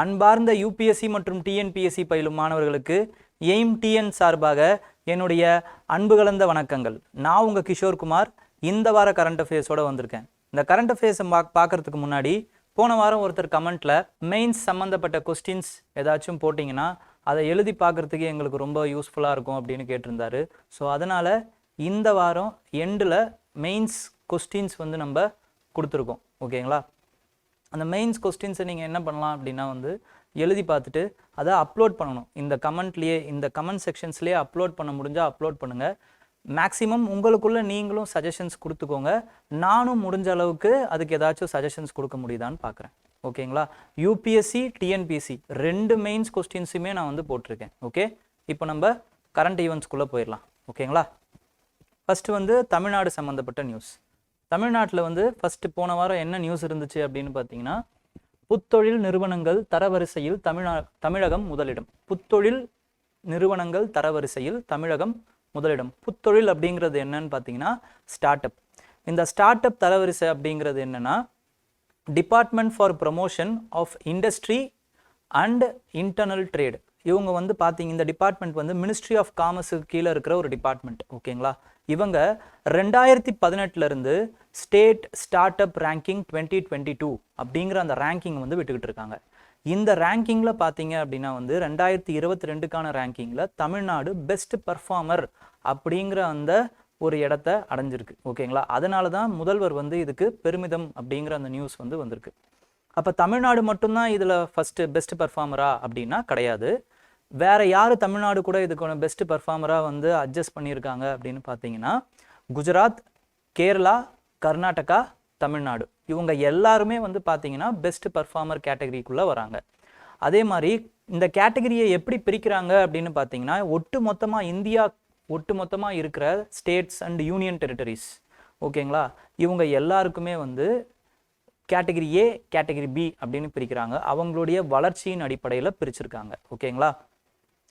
அன்பார்ந்த யூபிஎஸ்சி மற்றும் டிஎன்பிஎஸ்சி பயிலும் மாணவர்களுக்கு எய்ம் டிஎன் சார்பாக என்னுடைய அன்பு கலந்த வணக்கங்கள். நான் உங்கள் கிஷோர்குமார். இந்த வார கரண்ட் அஃபேர்ஸோடு வந்திருக்கேன். இந்த கரண்ட் அஃபேர்ஸை பார்க்கறதுக்கு முன்னாடி போன வாரம் ஒருத்தர் கமெண்ட்டில் மெயின்ஸ் சம்மந்தப்பட்ட கொஸ்டின்ஸ் ஏதாச்சும் போட்டிங்கன்னா அதை எழுதி பார்க்குறதுக்கு எங்களுக்கு ரொம்ப யூஸ்ஃபுல்லாக இருக்கும் அப்படின்னு கேட்டிருந்தாரு. ஸோ அதனால் இந்த வாரம் எண்டில் மெயின்ஸ் கொஸ்டின்ஸ் நம்ம கொடுத்துருக்கோம். ஓகேங்களா? அந்த மெயின்ஸ் கொஸ்டின்ஸை நீங்கள் என்ன பண்ணலாம் அப்படின்னா எழுதி பார்த்துட்டு அதை அப்லோட் பண்ணணும். இந்த கமெண்ட்லேயே, இந்த கமெண்ட் செக்ஷன்ஸ்லேயே அப்லோட் பண்ண முடிஞ்சால் அப்லோட் பண்ணுங்கள். மேக்ஸிமம் உங்களுக்குள்ளே நீங்களும் சஜஷன்ஸ் கொடுத்துக்கோங்க. நானும் முடிஞ்ச அளவுக்கு அதுக்கு ஏதாச்சும் சஜஷன்ஸ் கொடுக்க முடியுதான்னு பார்க்குறேன். ஓகேங்களா? யூபிஎஸ்சி டிஎன்பிஎஸ்சி ரெண்டு மெயின்ஸ் கொஸ்டின்ஸுமே நான் போட்டிருக்கேன். ஓகே, இப்போ நம்ம கரண்ட் ஈவெண்ட்ஸ்குள்ளே போயிடலாம். ஓகேங்களா? ஃபஸ்ட்டு தமிழ்நாடு சம்மந்தப்பட்ட நியூஸ். தமிழ்நாட்டில் ஃபஸ்ட்டு போன வாரம் என்ன நியூஸ் இருந்துச்சு அப்படின்னு பார்த்தீங்கன்னா, புத்தொழில் நிறுவனங்கள் தரவரிசையில் தமிழகம் முதலிடம். புத்தொழில் நிறுவனங்கள் தரவரிசையில் தமிழகம் முதலிடம். புத்தொழில் அப்படிங்கிறது என்னன்னு பார்த்தீங்கன்னா ஸ்டார்ட் அப். இந்த ஸ்டார்ட் அப் தரவரிசை அப்படிங்கிறது என்னன்னா, department for promotion of industry and internal trade. இவங்க பார்த்தீங்க, இந்த டிபார்ட்மெண்ட் மினிஸ்ட்ரி ஆஃப் காமர்ஸுக்கு கீழே இருக்கிற ஒரு டிபார்ட்மெண்ட். ஓகேங்களா? இவங்க 2018 ஸ்டேட் ஸ்டார்ட் அப் ரேங்கிங் 2022 அப்படிங்கிற அந்த ரேங்கிங் விட்டுக்கிட்டு இருக்காங்க. இந்த ரேங்கிங்கில் பார்த்தீங்க அப்படின்னா 2022க்கான ரேங்கிங்கில் தமிழ்நாடு பெஸ்ட் பர்ஃபார்மர் அப்படிங்கிற அந்த ஒரு இடத்த அடைஞ்சிருக்கு. ஓகேங்களா? அதனால தான் முதல்வர் இதுக்கு பெருமிதம் அப்படிங்கிற அந்த நியூஸ் வந்திருக்கு. அப்போ தமிழ்நாடு மட்டும்தான் இதில் ஃபஸ்ட்டு பெஸ்ட் பர்ஃபார்மரா அப்படின்னா கிடையாது. வேற யார் தமிழ்நாடு கூட இதுக்கான பெஸ்ட் பர்ஃபார்மராக அட்ஜஸ்ட் பண்ணியிருக்காங்க அப்படின்னு பார்த்தீங்கன்னா, குஜராத், கேரளா, கர்நாடகா, தமிழ்நாடு இவங்க எல்லாருமே பார்த்தீங்கன்னா பெஸ்ட் பர்ஃபார்மர் கேட்டகரிக்குள்ளே வராங்க. அதே மாதிரி இந்த கேட்டகரியை எப்படி பிரிக்கிறாங்க அப்படின்னு பார்த்தீங்கன்னா, இந்தியா ஒட்டு மொத்தமாக இருக்கிற ஸ்டேட்ஸ் அண்ட் யூனியன் டெரிட்டரிஸ், ஓகேங்களா, இவங்க எல்லாருக்குமே கேட்டகரி ஏ, கேட்டகரி பி அப்படின்னு பிரிக்கிறாங்க. அவங்களுடைய வளர்ச்சியின் அடிப்படையில் பிரிச்சிருக்காங்க. ஓகேங்களா?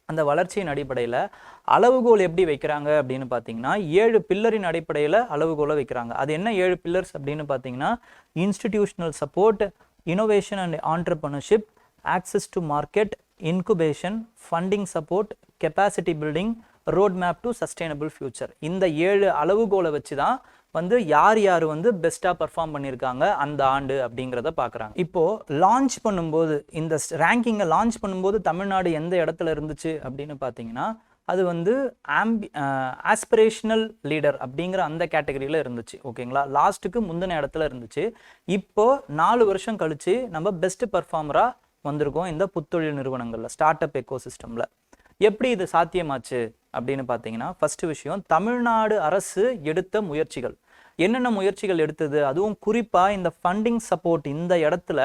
அந்த வளர்ச்சியின் அடிப்படையில் அளவுகோல் எப்படி வைக்கிறாங்க அப்படின்னு பார்த்தீங்கன்னா, 7 பில்லரின் அடிப்படையில் அளவுகோலை வைக்கிறாங்க. அது என்ன 7 பில்லர்ஸ் அப்படின்னு பார்த்தீங்கன்னா, institutional support, innovation and entrepreneurship, access to market, incubation, funding support, capacity building, road map to sustainable future. இந்த 7 அளவுகோலை வச்சு தான் யார் யார் பெஸ்ட்டாக பர்ஃபார்ம் பண்ணியிருக்காங்க அந்த ஆண்டு அப்படிங்கிறத பார்க்குறாங்க. இப்போது லான்ச் பண்ணும்போது, இந்த ரேங்கிங்கை லான்ச் பண்ணும்போது தமிழ்நாடு எந்த இடத்துல இருந்துச்சு அப்படின்னு பார்த்தீங்கன்னா, அது ஆஸ்பிரேஷனல் லீடர் அப்படிங்கிற அந்த கேட்டகரியில் இருந்துச்சு. ஓகேங்களா? லாஸ்ட்டுக்கு முந்தின இடத்துல இருந்துச்சு. இப்போது 4 வருஷம் கழித்து நம்ம பெஸ்ட் பர்ஃபார்மராக வந்திருக்கோம் இந்த புத்தொழில் நிறுவனங்களில், ஸ்டார்ட் அப் எக்கோசிஸ்டமில். எப்படி இது சாத்தியமாச்சு அப்படின்னு பார்த்தீங்கன்னா, ஃபர்ஸ்ட் விஷயம், தமிழ்நாடு அரசு எடுத்த முயற்சிகள். என்னென்ன முயற்சிகள் எடுத்தது, அதுவும் குறிப்பாக இந்த ஃபண்டிங் சப்போர்ட் இந்த இடத்துல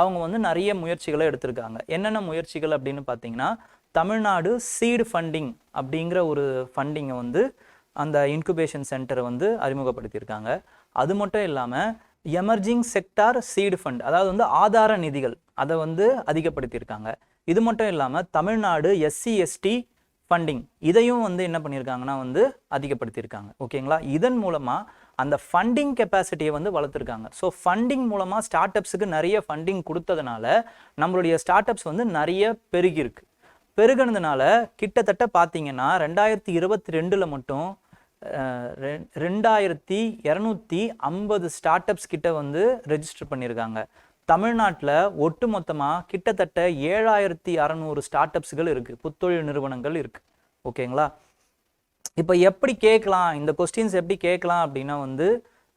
அவங்க நிறைய முயற்சிகளை எடுத்திருக்காங்க. என்னென்ன முயற்சிகள் அப்படின்னு பார்த்தீங்கன்னா, தமிழ்நாடு சீடு ஃபண்டிங் அப்படிங்கிற ஒரு ஃபண்டிங்கை அந்த இன்குபேஷன் சென்டரை அறிமுகப்படுத்தியிருக்காங்க. அது மட்டும் இல்லாமல் எமர்ஜிங் செக்டார் சீடு ஃபண்ட், அதாவது ஆதார நிதிகள், அதை அதிகப்படுத்தியிருக்காங்க. இது மட்டும் இல்லாமல் தமிழ்நாடு எஸ்சி எஸ்டி ஃபண்டிங், இதையும் என்ன பண்ணியிருக்காங்கன்னா அதிகப்படுத்தியிருக்காங்க. ஓகேங்களா? இதன் மூலமாக அந்த ஃபண்டிங் கெப்பாசிட்டியை வளர்த்துருக்காங்க. ஸோ ஃபண்டிங் மூலமாக ஸ்டார்ட் அப்ஸுக்கு நிறைய ஃபண்டிங் கொடுத்ததுனால நம்மளுடைய ஸ்டார்ட் அப்ஸ் நிறைய பெருகிருக்கு. பெருகினதுனால கிட்டத்தட்ட பார்த்தீங்கன்னா 2022 மட்டும் 2250 ஸ்டார்ட் அப்ஸ் கிட்ட ரெஜிஸ்டர் பண்ணியிருக்காங்க. தமிழ்நாட்டில் ஒட்டு மொத்தமாக கிட்டத்தட்ட 7600 ஸ்டார்ட் அப்ஸ்கள் இருக்குது, புத்தொழில் நிறுவனங்கள் இருக்குது. ஓகேங்களா? இப்போ எப்படி கேட்கலாம், இந்த கொஸ்டின்ஸ் எப்படி கேட்கலாம் அப்படின்னா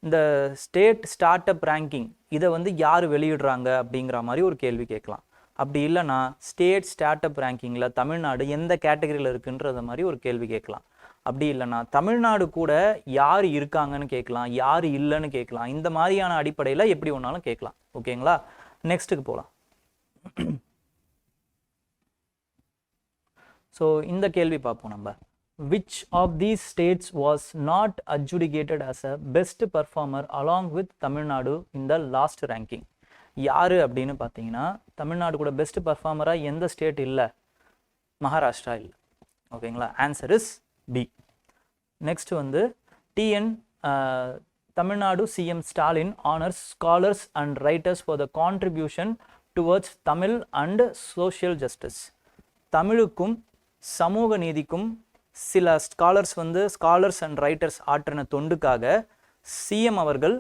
இந்த ஸ்டேட் ஸ்டார்ட் அப் ரேங்கிங் இதை யார் வெளியிடுறாங்க அப்படிங்கிற மாதிரி ஒரு கேள்வி கேட்கலாம். அப்படி இல்லைன்னா ஸ்டேட் ஸ்டார்ட் அப் ரேங்கிங்கில் தமிழ்நாடு எந்த கேட்டகரியில் இருக்குன்றத மாதிரி ஒரு கேள்வி கேட்கலாம். அப்படி இல்லைன்னா தமிழ்நாடு கூட யார் இருக்காங்கன்னு கேட்கலாம், யார் இல்லைன்னு கேட்கலாம். இந்த மாதிரியான அடிப்படையில் எப்படி ஒன்றாலும் கேட்கலாம். ஓகேங்களா? நெக்ஸ்ட்டுக்கு போகலாம். ஸோ இந்த கேள்வி பார்ப்போம் நம்ம. Which of these states was not adjudicated as a best performer along with Tamil Nadu in the last ranking? யார் அப்படின்னு பார்த்தீங்கன்னா, தமிழ்நாடு கூட பெஸ்ட் பர்ஃபார்மராக எந்த ஸ்டேட் இல்லை? மகாராஷ்டிரா இல்லை. ஓகேங்களா? Answer is B. Next TN Tamil Nadu CM Stalin honors scholars and writers for the contribution towards Tamil and social justice. தமிழுக்கும் சமூக நீதிக்கும் சில ஸ்காலர்ஸ் அண்ட் ரைட்டர்ஸ் ஆற்றின தொண்டுக்காக சிஎம் அவர்கள்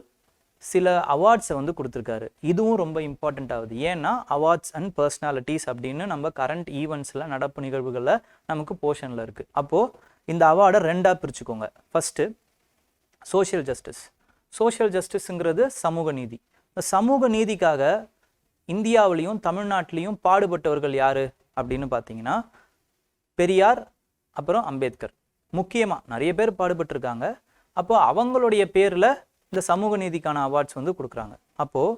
சில அவார்ட்ஸை வந்து கொடுத்துருக்காரு. இதுவும் ரொம்ப இம்பார்ட்டண்ட் ஆகுது. ஏன்னா அவார்ட்ஸ் அண்ட் பர்சனாலிட்டிஸ் அப்படின்னு நம்ம கரண்ட் ஈவெண்ட்ஸில் நடப்பு நிகழ்வுகளில் நமக்கு போர்ஷனில் இருக்குது. அப்போது இந்த அவார்டை ரெண்டாக பிரிச்சுக்கோங்க. First social justice. சோஷியல் ஜஸ்டிஸுங்கிறது சமூக நீதி. இந்த சமூக நீதிக்காக இந்தியாவிலையும் தமிழ்நாட்டிலையும் பாடுபட்டவர்கள் யார் அப்படின்னு பார்த்தீங்கன்னா பெரியார், அப்புறம் அம்பேத்கர். முக்கியமாக நிறைய பேர் பாடுபட்டிருக்காங்க. அப்போது அவங்களுடைய பேரில் இந்த சமூக நீதிக்கான அவார்ட்ஸ் வந்து கொடுக்குறாங்க. அப்போது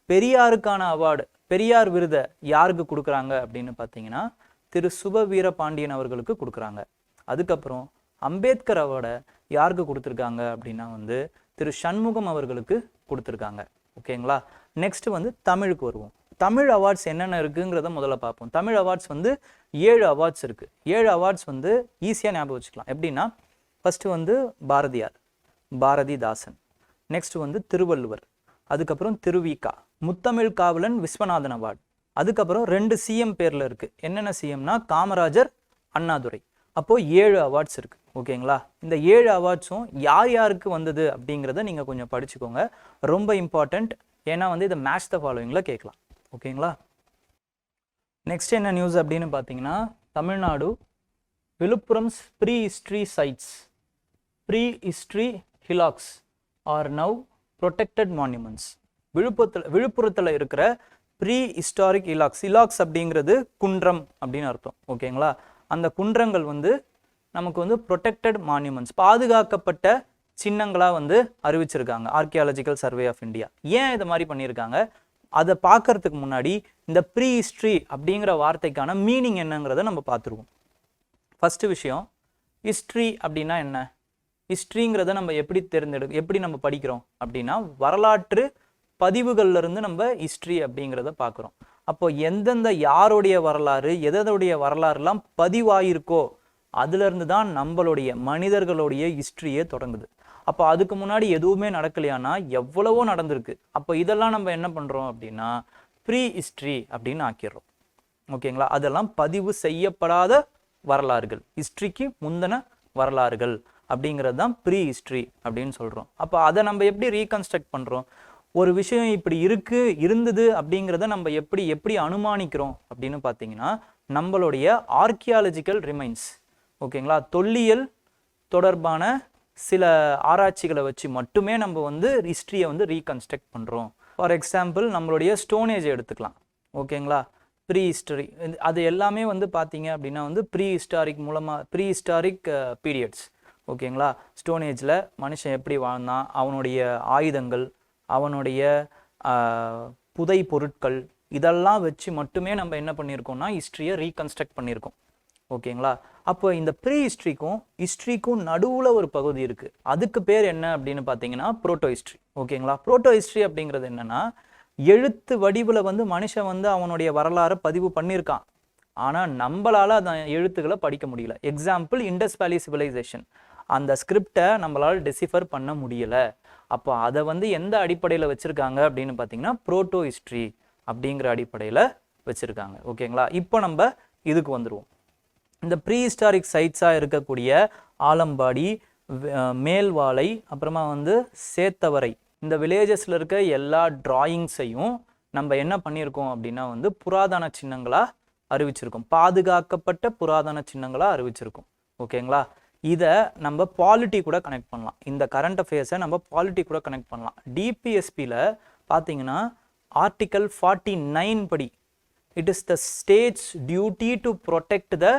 பெரியாருக்கான அவார்டு, பெரியார் விருதை யாருக்கு கொடுக்குறாங்க அப்படின்னு பார்த்தீங்கன்னா திரு சுப வீர பாண்டியன் அவர்களுக்கு கொடுக்குறாங்க. அதுக்கப்புறம் அம்பேத்கர் அவார்டை யாருக்கு கொடுத்துருக்காங்க அப்படின்னா வந்து திரு சண்முகம் அவர்களுக்கு கொடுத்துருக்காங்க. ஓகேங்களா? நெக்ஸ்ட் வந்து தமிழுக்கு வருவோம். தமிழ் அவார்ட்ஸ் என்னென்ன இருக்குங்கிறத முதல்ல பார்ப்போம். தமிழ் அவார்ட்ஸ் வந்து 7 அவார்ட்ஸ் இருக்குது. 7 அவார்ட்ஸ் வந்து ஈஸியாக ஞாபகம் வச்சுக்கலாம். எப்படின்னா ஃபஸ்ட்டு வந்து பாரதியார், பாரதிதாசன். நெக்ஸ்ட் வந்து திருவள்ளுவர், அதுக்கப்புறம் திருவிகா, முத்தமிழ் காவலன் விஸ்வநாதன் அவார்டு. அதுக்கப்புறம் 2 சிஎம் பேரில் இருக்குது. என்னென்ன சிஎம்னா காமராஜர், அண்ணாதுரை. அப்போது 7 அவார்ட்ஸ் இருக்குது. ஓகேங்களா? இந்த 7 அவார்ட்ஸும் யார் யாருக்கு வந்தது அப்படிங்கிறத நீங்கள் கொஞ்சம் படிச்சுக்கோங்க. ரொம்ப இம்பார்ட்டண்ட். ஏன்னா வந்து இதை மேட்ச் த ஃபாலோவிங்கில் கேட்கலாம். ஓகேங்களா? நெக்ஸ்ட் என்ன நியூஸ் அப்படின்னு பார்த்தீங்கன்னா Tamil Nadu Villupuram's prehistory sites, prehistory hillocks are now protected monuments. விழுப்புரத்தில் இருக்கிற ப்ரீ ஹிஸ்டாரிக் இலாக்ஸ் அப்படிங்கிறது குன்றம் அப்படின்னு அர்த்தம். ஓகேங்களா? அந்த குன்றங்கள் வந்து நமக்கு வந்து ப்ரொடெக்டட் மான்யூமெண்ட்ஸ், பாதுகாக்கப்பட்ட சின்னங்களாக வந்து அறிவிச்சிருக்காங்க ஆர்கியாலஜிக்கல் சர்வே ஆஃப் இந்தியா. ஏன் இதை மாதிரி பண்ணியிருக்காங்க அதை பார்க்கறதுக்கு முன்னாடி இந்த ப்ரீ ஹிஸ்ட்ரி அப்படிங்கிற வார்த்தைக்கான மீனிங் என்னங்கிறத நம்ம பார்த்துருவோம். ஃபஸ்ட்டு விஷயம், ஹிஸ்ட்ரி அப்படின்னா என்ன? ஹிஸ்ட்ரிங்கிறத நம்ம எப்படி நம்ம படிக்கிறோம் அப்படின்னா வரலாற்று பதிவுகள்லேருந்து நம்ம ஹிஸ்ட்ரி அப்படிங்கிறத பார்க்குறோம். அப்போ எந்தெந்த யாருடைய வரலாறு எதோடைய வரலாறுலாம் பதிவாயிருக்கோ அதுலேருந்து தான் நம்மளுடைய மனிதர்களுடைய ஹிஸ்ட்ரியே தொடங்குது. அப்போ அதுக்கு முன்னாடி எதுவுமே நடக்கலையானா எவ்வளவோ நடந்திருக்கு. அப்போ இதெல்லாம் நம்ம என்ன பண்ணுறோம் அப்படின்னா ப்ரீ ஹிஸ்ட்ரி அப்படின்னு ஆக்கிடுறோம். ஓகேங்களா? அதெல்லாம் பதிவு செய்யப்படாத வரலாறுகள், ஹிஸ்ட்ரிக்கு முந்தின வரலாறுகள் அப்படிங்கிறது தான் ப்ரீ ஹிஸ்ட்ரி அப்படின்னு சொல்கிறோம். அப்போ அதை நம்ம எப்படி ரீகன்ஸ்ட்ரக்ட் பண்ணுறோம்? ஒரு விஷயம் இப்படி இருந்தது அப்படிங்கிறத நம்ம எப்படி அனுமானிக்கிறோம் அப்படின்னு பார்த்தீங்கன்னா நம்மளுடைய ஆர்கியாலஜிக்கல் ரிமைன்ஸ். ஓகேங்களா? தொல்லியல் தொடர்பான சில ஆராய்ச்சிகளை வச்சு மட்டுமே நம்ம வந்து ஹிஸ்ட்ரியை வந்து ரீகன்ஸ்ட்ரக்ட் பண்ணுறோம். ஃபார் எக்ஸாம்பிள் நம்மளுடைய ஸ்டோனேஜ் எடுத்துக்கலாம். ஓகேங்களா? ப்ரீ ஹிஸ்டரி அது எல்லாமே வந்து பார்த்தீங்க அப்படின்னா வந்து ப்ரீ ஹிஸ்டாரிக் பீரியட்ஸ். ஓகேங்களா? ஸ்டோனேஜில் மனுஷன் எப்படி வாழ்ந்தான், அவனுடைய ஆயுதங்கள், அவனுடைய புதை பொருட்கள், இதெல்லாம் வச்சு மட்டுமே நம்ம என்ன பண்ணியிருக்கோம்னா ஹிஸ்ட்ரியை ரீகன்ஸ்ட்ரக்ட் பண்ணியிருக்கோம். ஓகேங்களா? அப்போ இந்த ப்ரீ ஹிஸ்ட்ரிக்கும் நடுவில் ஒரு பகுதி இருக்குது. அதுக்கு பேர் என்ன அப்படின்னு பார்த்தீங்கன்னா புரோட்டோ ஹிஸ்ட்ரி. ஓகேங்களா? புரோட்டோ ஹிஸ்ட்ரி அப்படிங்கிறது என்னென்னா எழுத்து வடிவில் வந்து மனுஷன் வந்து அவனுடைய வரலாறை பதிவு பண்ணியிருக்கான். ஆனால் நம்மளால் அந்த எழுத்துக்களை படிக்க முடியல. எக்ஸாம்பிள் இண்டஸ் வேலி சிவிலைசேஷன், அந்த ஸ்கிரிப்டை நம்மளால் டெசிஃபர் பண்ண முடியலை. அப்போ அதை வந்து எந்த அடிப்படையில் வச்சுருக்காங்க அப்படின்னு பார்த்தீங்கன்னா புரோட்டோ ஹிஸ்ட்ரி அப்படிங்கிற அடிப்படையில் வச்சுருக்காங்க. ஓகேங்களா? இப்போ நம்ம இதுக்கு வந்துடுவோம். இந்த ப்ரீ ஹிஸ்டாரிக் சைட்ஸாக இருக்கக்கூடிய ஆலம்பாடி, மேல்வாலை, அப்புறமா வந்து சேத்தவரை, இந்த வில்லேஜஸில் இருக்க எல்லா டிராயிங்ஸையும் நம்ம என்ன பண்ணியிருக்கோம் அப்படின்னா வந்து புராதன சின்னங்களாக அறிவிச்சிருக்கோம், பாதுகாக்கப்பட்ட புராதன சின்னங்களாக அறிவிச்சிருக்கோம். ஓகேங்களா? இதை நம்ம பாலிட்டி கூட கனெக்ட் பண்ணலாம். இந்த கரண்ட் அஃபேர்ஸை நம்ம பாலிட்டி கூட கனெக்ட் பண்ணலாம். டிபிஎஸ்பியில் பார்த்தீங்கன்னா ஆர்டிக்கல் 49 படி it is the states duty to protect the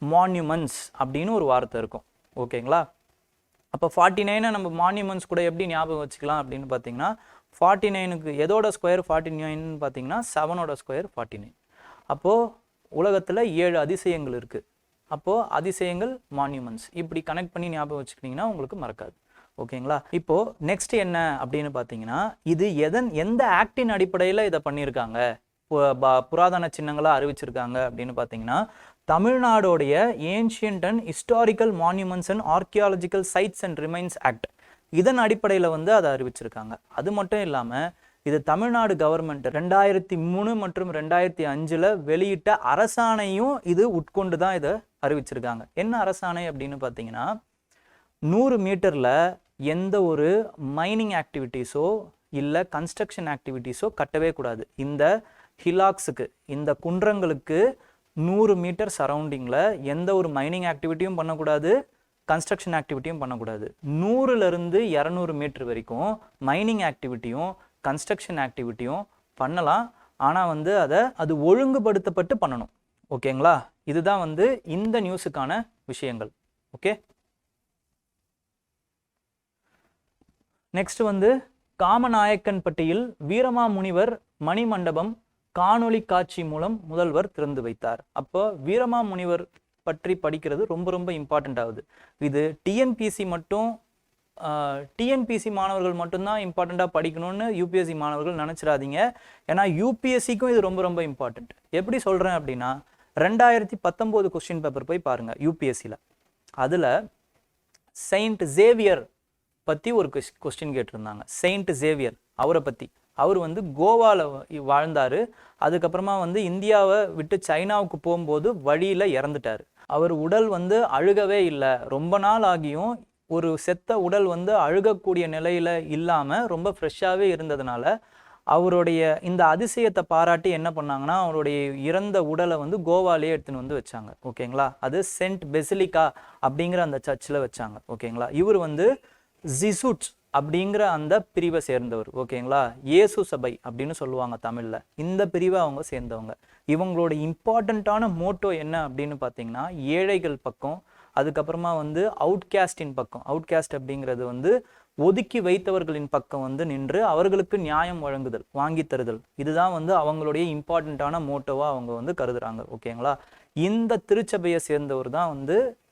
monuments அப்படின்னு ஒரு வார்த்தை இருக்கும். ஓகேங்களா? அப்போ 49 நம்ம மான்யூமெண்ட்ஸ் கூட எப்படி ஞாபகம் வச்சுக்கலாம் அப்படின்னு பார்த்தீங்கன்னா 49க்கு எதோட ஸ்கொயர் 49ன்னு பார்த்தீங்கன்னா 7ஓட ஸ்கொயர் 49. அப்போது உலகத்தில் 7 அதிசயங்கள் இருக்குது. அப்போது அதிசயங்கள் மான்யூமெண்ட்ஸ் இப்படி கனெக்ட் பண்ணி ஞாபகம் வச்சுக்கிட்டிங்கன்னா உங்களுக்கு மறக்காது. ஓகேங்களா? இப்போது நெக்ஸ்ட் என்ன அப்படின்னு பார்த்தீங்கன்னா இது எந்த ஆக்டின் அடிப்படையில் இதை பண்ணியிருக்காங்க, புராதன சின்னங்களாக அறிவிச்சிருக்காங்க அப்படின்னு பார்த்தீங்கன்னா தமிழ்நாடோடைய ancient and historical monuments and archaeological sites and remains act, இதன் அடிப்படையில் வந்து அதை அறிவிச்சிருக்காங்க. அது மட்டும் இல்லாமல் இது தமிழ்நாடு கவர்மெண்ட் 2003 மற்றும் 2005 வெளியிட்ட அரசாணையும் இது உட்கொண்டு தான் இதை அறிவிச்சிருக்காங்க. என்ன அரசாணை அப்படின்னு பார்த்தீங்கன்னா, 100 மீட்டரில் எந்த ஒரு மைனிங் ஆக்டிவிட்டீஸோ இல்லை கன்ஸ்ட்ரக்ஷன் ஆக்டிவிட்டீஸோ கட்டவே கூடாது. இந்த ஹிலாக்ஸுக்கு, இந்த குன்றங்களுக்கு 100 மீட்டர் சரௌண்டிங்கில் எந்த ஒரு மைனிங் ஆக்டிவிட்டியும் பண்ணக்கூடாது, கன்ஸ்ட்ரக்ஷன் ஆக்டிவிட்டியும் பண்ணக்கூடாது. 100லேருந்து 200 மீட்டர் வரைக்கும் மைனிங் ஆக்டிவிட்டியும் கன்ஸ்ட்ரக்ஷன் ஆக்டிவிட்டியும் பண்ணலாம். ஆனால் அது ஒழுங்குபடுத்தப்பட்டு பண்ணணும். ஓகேங்களா? இதுதான் இந்த நியூஸுக்கான விஷயங்கள். ஓகே, நெக்ஸ்ட் காமநாயக்கன்பட்டியில் வீரமாமுனிவர் மணிமண்டபம் காணொளி காட்சி மூலம் முதல்வர் திறந்து வைத்தார். அப்போ வீரமாமுனிவர் பற்றி படிக்கிறது ரொம்ப ரொம்ப இம்பார்ட்டண்ட் ஆகுது. இது டிஎன்பிசி மாணவர்கள் மட்டும்தான் இம்பார்ட்டண்ட்டாக படிக்கணும்னு யூபிஎஸ்சி மாணவர்கள் நினச்சிடாதீங்க. ஏன்னா யூபிஎஸ்சிக்கும் இது ரொம்ப ரொம்ப இம்பார்ட்டண்ட். எப்படி சொல்கிறேன் அப்படின்னா, 2019 கொஸ்டின் பேப்பர் போய் பாருங்கள் யூபிஎஸ்சியில். அதில் செயின்ட் சேவியர் பற்றி ஒரு கொஸ்டின் கேட்டிருந்தாங்க. செயின்ட் சேவியர் அவரை பற்றி. அவர் கோவாவில் வாழ்ந்தார். அதுக்கப்புறமா இந்தியாவை விட்டு சைனாவுக்கு போகும்போது வழியில் இறந்துட்டார். அவர் உடல் அழுகவே இல்லை. ரொம்ப நாள் ஆகியும் ஒரு செத்த உடல் அழுகக்கூடிய நிலையில் இல்லாமல் ரொம்ப ஃப்ரெஷ்ஷாகவே இருந்ததுனால அவருடைய இந்த அதிசயத்தை பாராட்டி என்ன பண்ணாங்கன்னா, அவருடைய இறந்த உடலை கோவாலே எடுத்துன்னு வச்சாங்க. ஓகேங்களா? அது சென்ட் பெசிலிக்கா அப்படிங்கிற அந்த சர்ச்சில் வச்சாங்க. ஓகேங்களா? இவர் ஜிசுட்ஸ் அப்படிங்கிற அந்த பிரிவை சேர்ந்தவர். ஓகேங்களா? இயேசு சபை அப்படின்னு சொல்லுவாங்க தமிழில். இந்த பிரிவை அவங்க சேர்ந்தவங்க. இவங்களோட இம்பார்ட்டண்ட்டான மோட்டோ என்ன அப்படின்னு பார்த்தீங்கன்னா, ஏழைகள் பக்கம், அதுக்கப்புறமா அவுட்காஸ்டின் பக்கம். அவுட்காஸ்ட் அப்படிங்கிறது ஒதுக்கி வைத்தவர்களின் பக்கம் நின்று அவர்களுக்கு நியாயம் வழங்குதல், வாங்கி தருதல். இதுதான் அவங்களுடைய இம்பார்ட்டண்ட்டான மோட்டோவாக அவங்க கருதுறாங்க. ஓகேங்களா? இந்த திருச்சபையை சேர்ந்தவர் தான்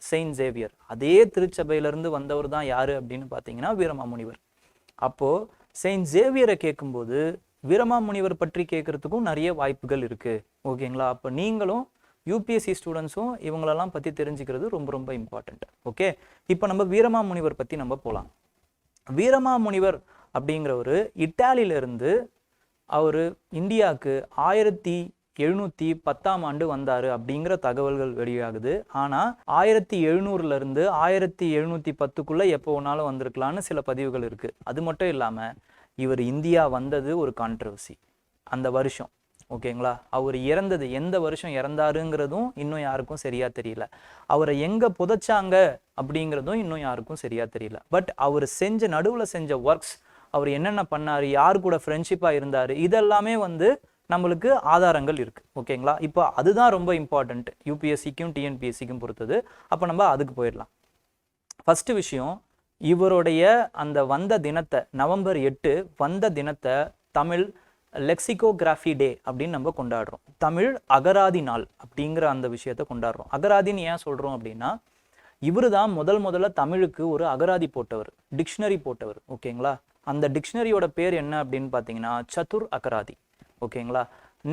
செயின்ட் சேவியர். அதே திருச்சபையிலிருந்து வந்தவர் தான் யாரு அப்படின்னு பார்த்தீங்கன்னா வீரமாமுனிவர். அப்போ செயின்ட் சேவியரை கேட்கும்போது வீரமாமுனிவர் பற்றி கேட்கறதுக்கும் நிறைய வாய்ப்புகள் இருக்கு. ஓகேங்களா? அப்போ நீங்களும் யூபிஎஸ்சி ஸ்டூடெண்ட்ஸும் இவங்களெல்லாம் பற்றி தெரிஞ்சுக்கிறது ரொம்ப ரொம்ப இம்பார்ட்டண்ட். ஓகே, இப்போ நம்ம வீரமாமுனிவர் பற்றி நம்ம போகலாம். வீரமாமுனிவர் அப்படிங்கிறவர் இட்டாலியிலிருந்து அவர் இந்தியாவுக்கு 1710 வந்தார் அப்படிங்கிற தகவல்கள் வெளியாகுது. ஆனால் 1700 1710 எப்போ வேணாலும் வந்திருக்கலான்னு சில பதிவுகள் இருக்குது. அது மட்டும் இல்லாமல் இவர் இந்தியா வந்தது ஒரு கான்ட்ரவர்சி அந்த வருஷம். ஓகேங்களா? அவர் இறந்தது எந்த வருஷம் இறந்தாருங்கிறதும் இன்னும் யாருக்கும் சரியா தெரியல. அவரை எங்கே புதைச்சாங்க அப்படிங்கிறதும் இன்னும் யாருக்கும் சரியா தெரியல. பட் அவர் நடுவில் செஞ்ச ஒர்க்ஸ், அவர் என்னென்ன பண்ணார், யார் கூட ஃப்ரெண்ட்ஷிப்பாக இருந்தார், இதெல்லாமே நம்மளுக்கு ஆதாரங்கள் இருக்குது. ஓகேங்களா? இப்போ அதுதான் ரொம்ப இம்பார்ட்டண்ட் யூபிஎஸ்சிக்கும் டிஎன்பிஎஸ்சிக்கும் பொறுத்தது. அப்போ நம்ம அதுக்கு போயிடலாம். ஃபஸ்ட்டு விஷயம், இவருடைய அந்த வந்த தினத்தை, நவம்பர் 8 வந்த தினத்தை தமிழ் லெக்சிகோகிராஃபி டே அப்படின்னு நம்ம கொண்டாடுறோம். தமிழ் அகராதி நாள் அப்படிங்கிற அந்த விஷயத்தை கொண்டாடுறோம். அகராதின்னு ஏன் சொல்கிறோம் அப்படின்னா, இவர் தான் முதல்ல தமிழுக்கு ஒரு அகராதி போட்டவர், டிக்ஷனரி போட்டவர். ஓகேங்களா? அந்த டிக்ஷனரியோட பேர் என்ன அப்படின்னு பார்த்தீங்கன்னா சதுர் அகராதி. ஓகேங்களா?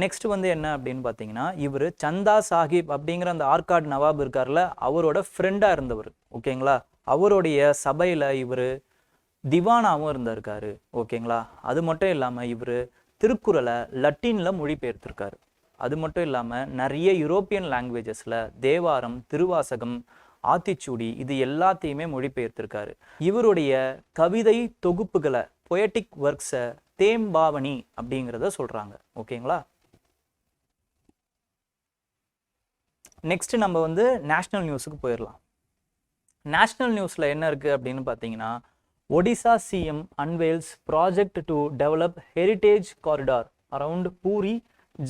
நெக்ஸ்ட் என்ன அப்படின்னு பார்த்தீங்கன்னா, இவர் சந்தா சாஹிப் அப்படிங்கிற அந்த ஆர்காட் நவாப் இருக்கார்ல, அவரோட ஃப்ரெண்டாக இருந்தவர். ஓகேங்களா? அவருடைய சபையில் இவர் திவானாவும் இருந்திருக்காரு. ஓகேங்களா? அது மட்டும் இல்லாமல் இவர் திருக்குறளை லத்தீனில் மொழிபெயர்த்திருக்காரு. அது மட்டும் இல்லாமல் நிறைய யூரோப்பியன் லாங்குவேஜஸில் தேவாரம், திருவாசகம், ஆத்திச்சூடி இது எல்லாத்தையுமே மொழிபெயர்த்திருக்காரு. இவருடைய கவிதை தொகுப்புகளை, பொயட்டிக் ஒர்க்ஸை தேம்பாவணி அப்படிங்கிறத சொல்கிறாங்க. ஓகேங்களா? நெக்ஸ்ட் நம்ம நேஷ்னல் நியூஸுக்கு போயிடலாம். நேஷ்னல் நியூஸில் என்ன இருக்குது அப்படின்னு பார்த்தீங்கன்னா, Odisha CM unveils project to develop heritage corridor around Puri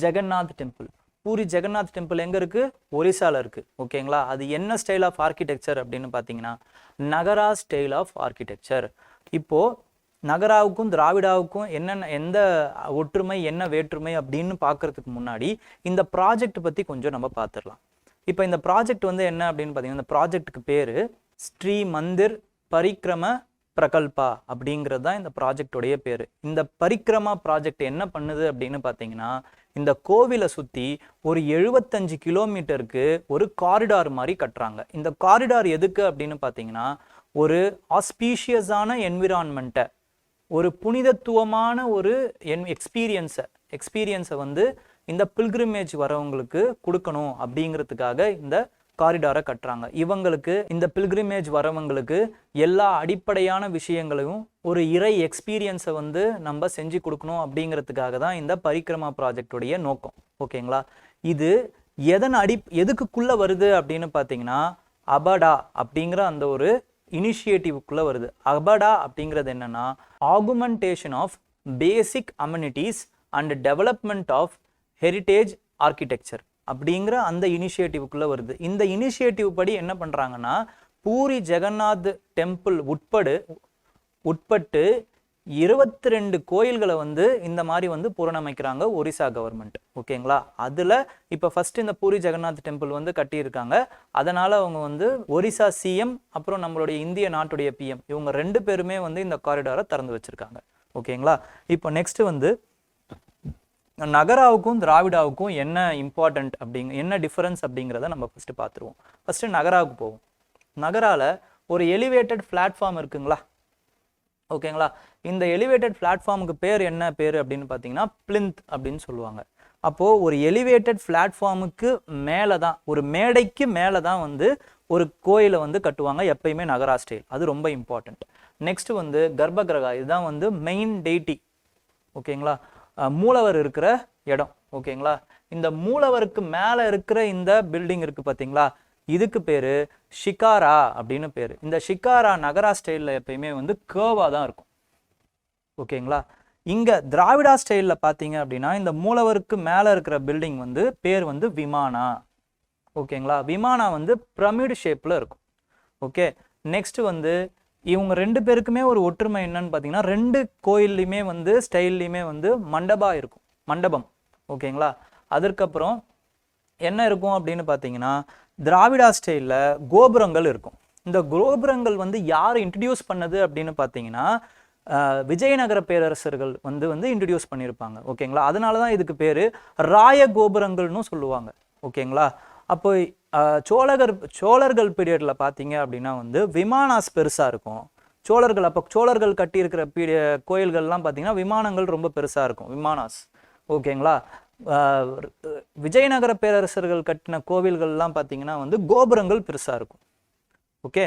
Jagannath temple. Puri Jagannath temple எங்கே இருக்குது? ஒரிசாவில் இருக்குது. ஓகேங்களா? அது என்ன ஸ்டைல் ஆஃப் ஆர்கிடெக்சர் அப்படின்னு பார்த்தீங்கன்னா நகரா ஸ்டைல் ஆஃப் ஆர்கிடெக்சர். இப்போது நகராவுக்கும் திராவிடாவுக்கும் எந்த ஒற்றுமை, என்ன வேற்றுமை அப்படின்னு பார்க்கறதுக்கு முன்னாடி இந்த ப்ராஜெக்ட் பற்றி கொஞ்சம் நம்ம பார்த்துடலாம். இப்போ இந்த ப்ராஜெக்ட் என்ன அப்படின்னு பார்த்தீங்கன்னா, இந்த ப்ராஜெக்டுக்கு பேர் ஸ்ரீ மந்திர் பரிக்ரம பிரகல்பா அப்படிங்கிறது தான் இந்த ப்ராஜெக்டோடைய பேர். இந்த பரிக்ரமா ப்ராஜெக்ட் என்ன பண்ணுது அப்படின்னு பார்த்தீங்கன்னா, இந்த கோவிலை சுற்றி ஒரு 75 கிலோமீட்டருக்கு ஒரு காரிடார் மாதிரி கட்டுறாங்க. இந்த காரிடார் எதுக்கு அப்படின்னு பார்த்தீங்கன்னா, ஒரு ஆஸ்பீஷியஸான என்விரான்மெண்ட்டை ஒரு புனிதத்துவமான ஒரு எக்ஸ்பீரியன்ஸை வந்து இந்த பில்கிரிமேஜ் வரவங்களுக்கு கொடுக்கணும் அப்படிங்கிறதுக்காக இந்த காரிடாரை கட்டுறாங்க. இவங்களுக்கு இந்த பில்கிரிமேஜ் வரவங்களுக்கு எல்லா அடிப்படையான விஷயங்களையும் ஒரு இறை எக்ஸ்பீரியன்ஸை வந்து நம்ம செஞ்சு கொடுக்கணும் அப்படிங்கிறதுக்காக தான் இந்த பரிக்கிரமா ப்ராஜெக்டுடைய நோக்கம். ஓகேங்களா? இது எதுக்குள்ள வருது அப்படின்னு பார்த்தீங்கன்னா அபடா அப்படிங்கிற அந்த ஒரு இனிஷியேட்டிவ்க்குள்ள வருது. அபடா அப்படிங்கிறது என்னன்னா augmentation of basic amenities and development of heritage architecture அப்படிங்கிற அந்த இனிஷியேட்டிவ்க்குள்ள வருது. இந்த இனிஷியேட்டிவ் படி என்ன பண்றாங்கன்னா பூரி ஜெகநாத் டெம்பிள் உட்பட்டு 22 கோயில்களை வந்து இந்த மாதிரி வந்து புனரமைக்கிறாங்க ஒரிசா கவர்மெண்ட். ஓகேங்களா? அதுல இப்ப ஃபர்ஸ்ட் இந்த பூரி ஜெகநாத் டெம்பிள் வந்து கட்டியிருக்காங்க. அதனால அவங்க வந்து ஒரிசா சிஎம் அப்புறம் நம்மளுடைய இந்திய நாட்டுடைய பிஎம் இவங்க 2 பேருமே வந்து இந்த காரிடாரை திறந்து வச்சிருக்காங்க. ஓகேங்களா? இப்போ நெக்ஸ்ட் வந்து நகராவுக்கும் திராவிடாவுக்கும் என்ன இம்பார்ட்டன்ட் என்ன டிஃபரன்ஸ் அப்படிங்கிறத நம்ம ஃபர்ஸ்ட் பார்த்துருவோம். ஃபர்ஸ்ட் நகராவுக்கு போவோம். நகரால ஒரு எலிவேட்டட் பிளாட்ஃபார்ம் இருக்குங்களா? ஓகேங்களா? இந்த எலிவேட்டட் பிளாட்ஃபார்முக்கு பேர் என்ன பேர் அப்படின்னு பார்த்தீங்கன்னா பிளிந்த் அப்படின்னு சொல்லுவாங்க. அப்போ ஒரு எலிவேட்டட் பிளாட்ஃபார்முக்கு மேலே தான், ஒரு மேடைக்கு மேலே தான் வந்து ஒரு கோயிலை வந்து கட்டுவாங்க எப்பயுமே நகரா ஸ்டைல். அது ரொம்ப இம்பார்ட்டன்ட். நெக்ஸ்ட் வந்து கர்ப்பகிரகா, இதுதான் வந்து மெயின் டெய்டி. ஓகேங்களா? மூலவர் இருக்கிற இடம். ஓகேங்களா? இந்த மூலவருக்கு மேலே இருக்கிற இந்த பில்டிங் இருக்கு பார்த்தீங்களா, இதுக்கு பேரு ஷிகாரா அப்படின்னு பேரு. இந்த ஷிகாரா நகரா ஸ்டைலில் எப்பயுமே வந்து கேர்வா தான் இருக்கும். ஓகேங்களா? இங்க திராவிடா ஸ்டைல்ல பார்த்தீங்க அப்படின்னா இந்த மூலவருக்கு மேலே இருக்கிற பில்டிங் வந்து பேர் வந்து விமானா. ஓகேங்களா? விமானா வந்து பிரமிட் ஷேப்ல இருக்கும். ஓகே. நெக்ஸ்ட் வந்து இவங்க 2 பேருக்குமே ஒரு ஒற்றுமை என்னன்னு பார்த்தீங்கன்னா 2 கோயில்லையுமே வந்து ஸ்டைல்லையுமே வந்து மண்டபம். ஓகேங்களா? அதற்கப்புறம் என்ன இருக்கும் அப்படின்னு பார்த்தீங்கன்னா திராவிடா ஸ்டைலில் கோபுரங்கள் இருக்கும். இந்த கோபுரங்கள் வந்து யார் இன்ட்ரடியூஸ் பண்ணது அப்படின்னு பார்த்தீங்கன்னா விஜயநகர பேரரசர்கள் வந்து இன்ட்ரடியூஸ் பண்ணியிருப்பாங்க. ஓகேங்களா? அதனால தான் இதுக்கு பேர் ராய கோபுரங்கள்னு சொல்லுவாங்க. ஓகேங்களா? அப்போ சோழர்கள் பீரியட்ல பார்த்தீங்க அப்படின்னா வந்து விமானாஸ் பெருசாக இருக்கும். சோழர்கள் கட்டியிருக்கிற கோயில்கள்லாம் பார்த்தீங்கன்னா விமானங்கள் ரொம்ப பெருசாக இருக்கும், விமானாஸ். ஓகேங்களா? விஜயநகர பேரரசர்கள் கட்டின கோவில்கள்லாம் பார்த்தீங்கன்னா வந்து கோபுரங்கள் பெருசாக இருக்கும். ஓகே.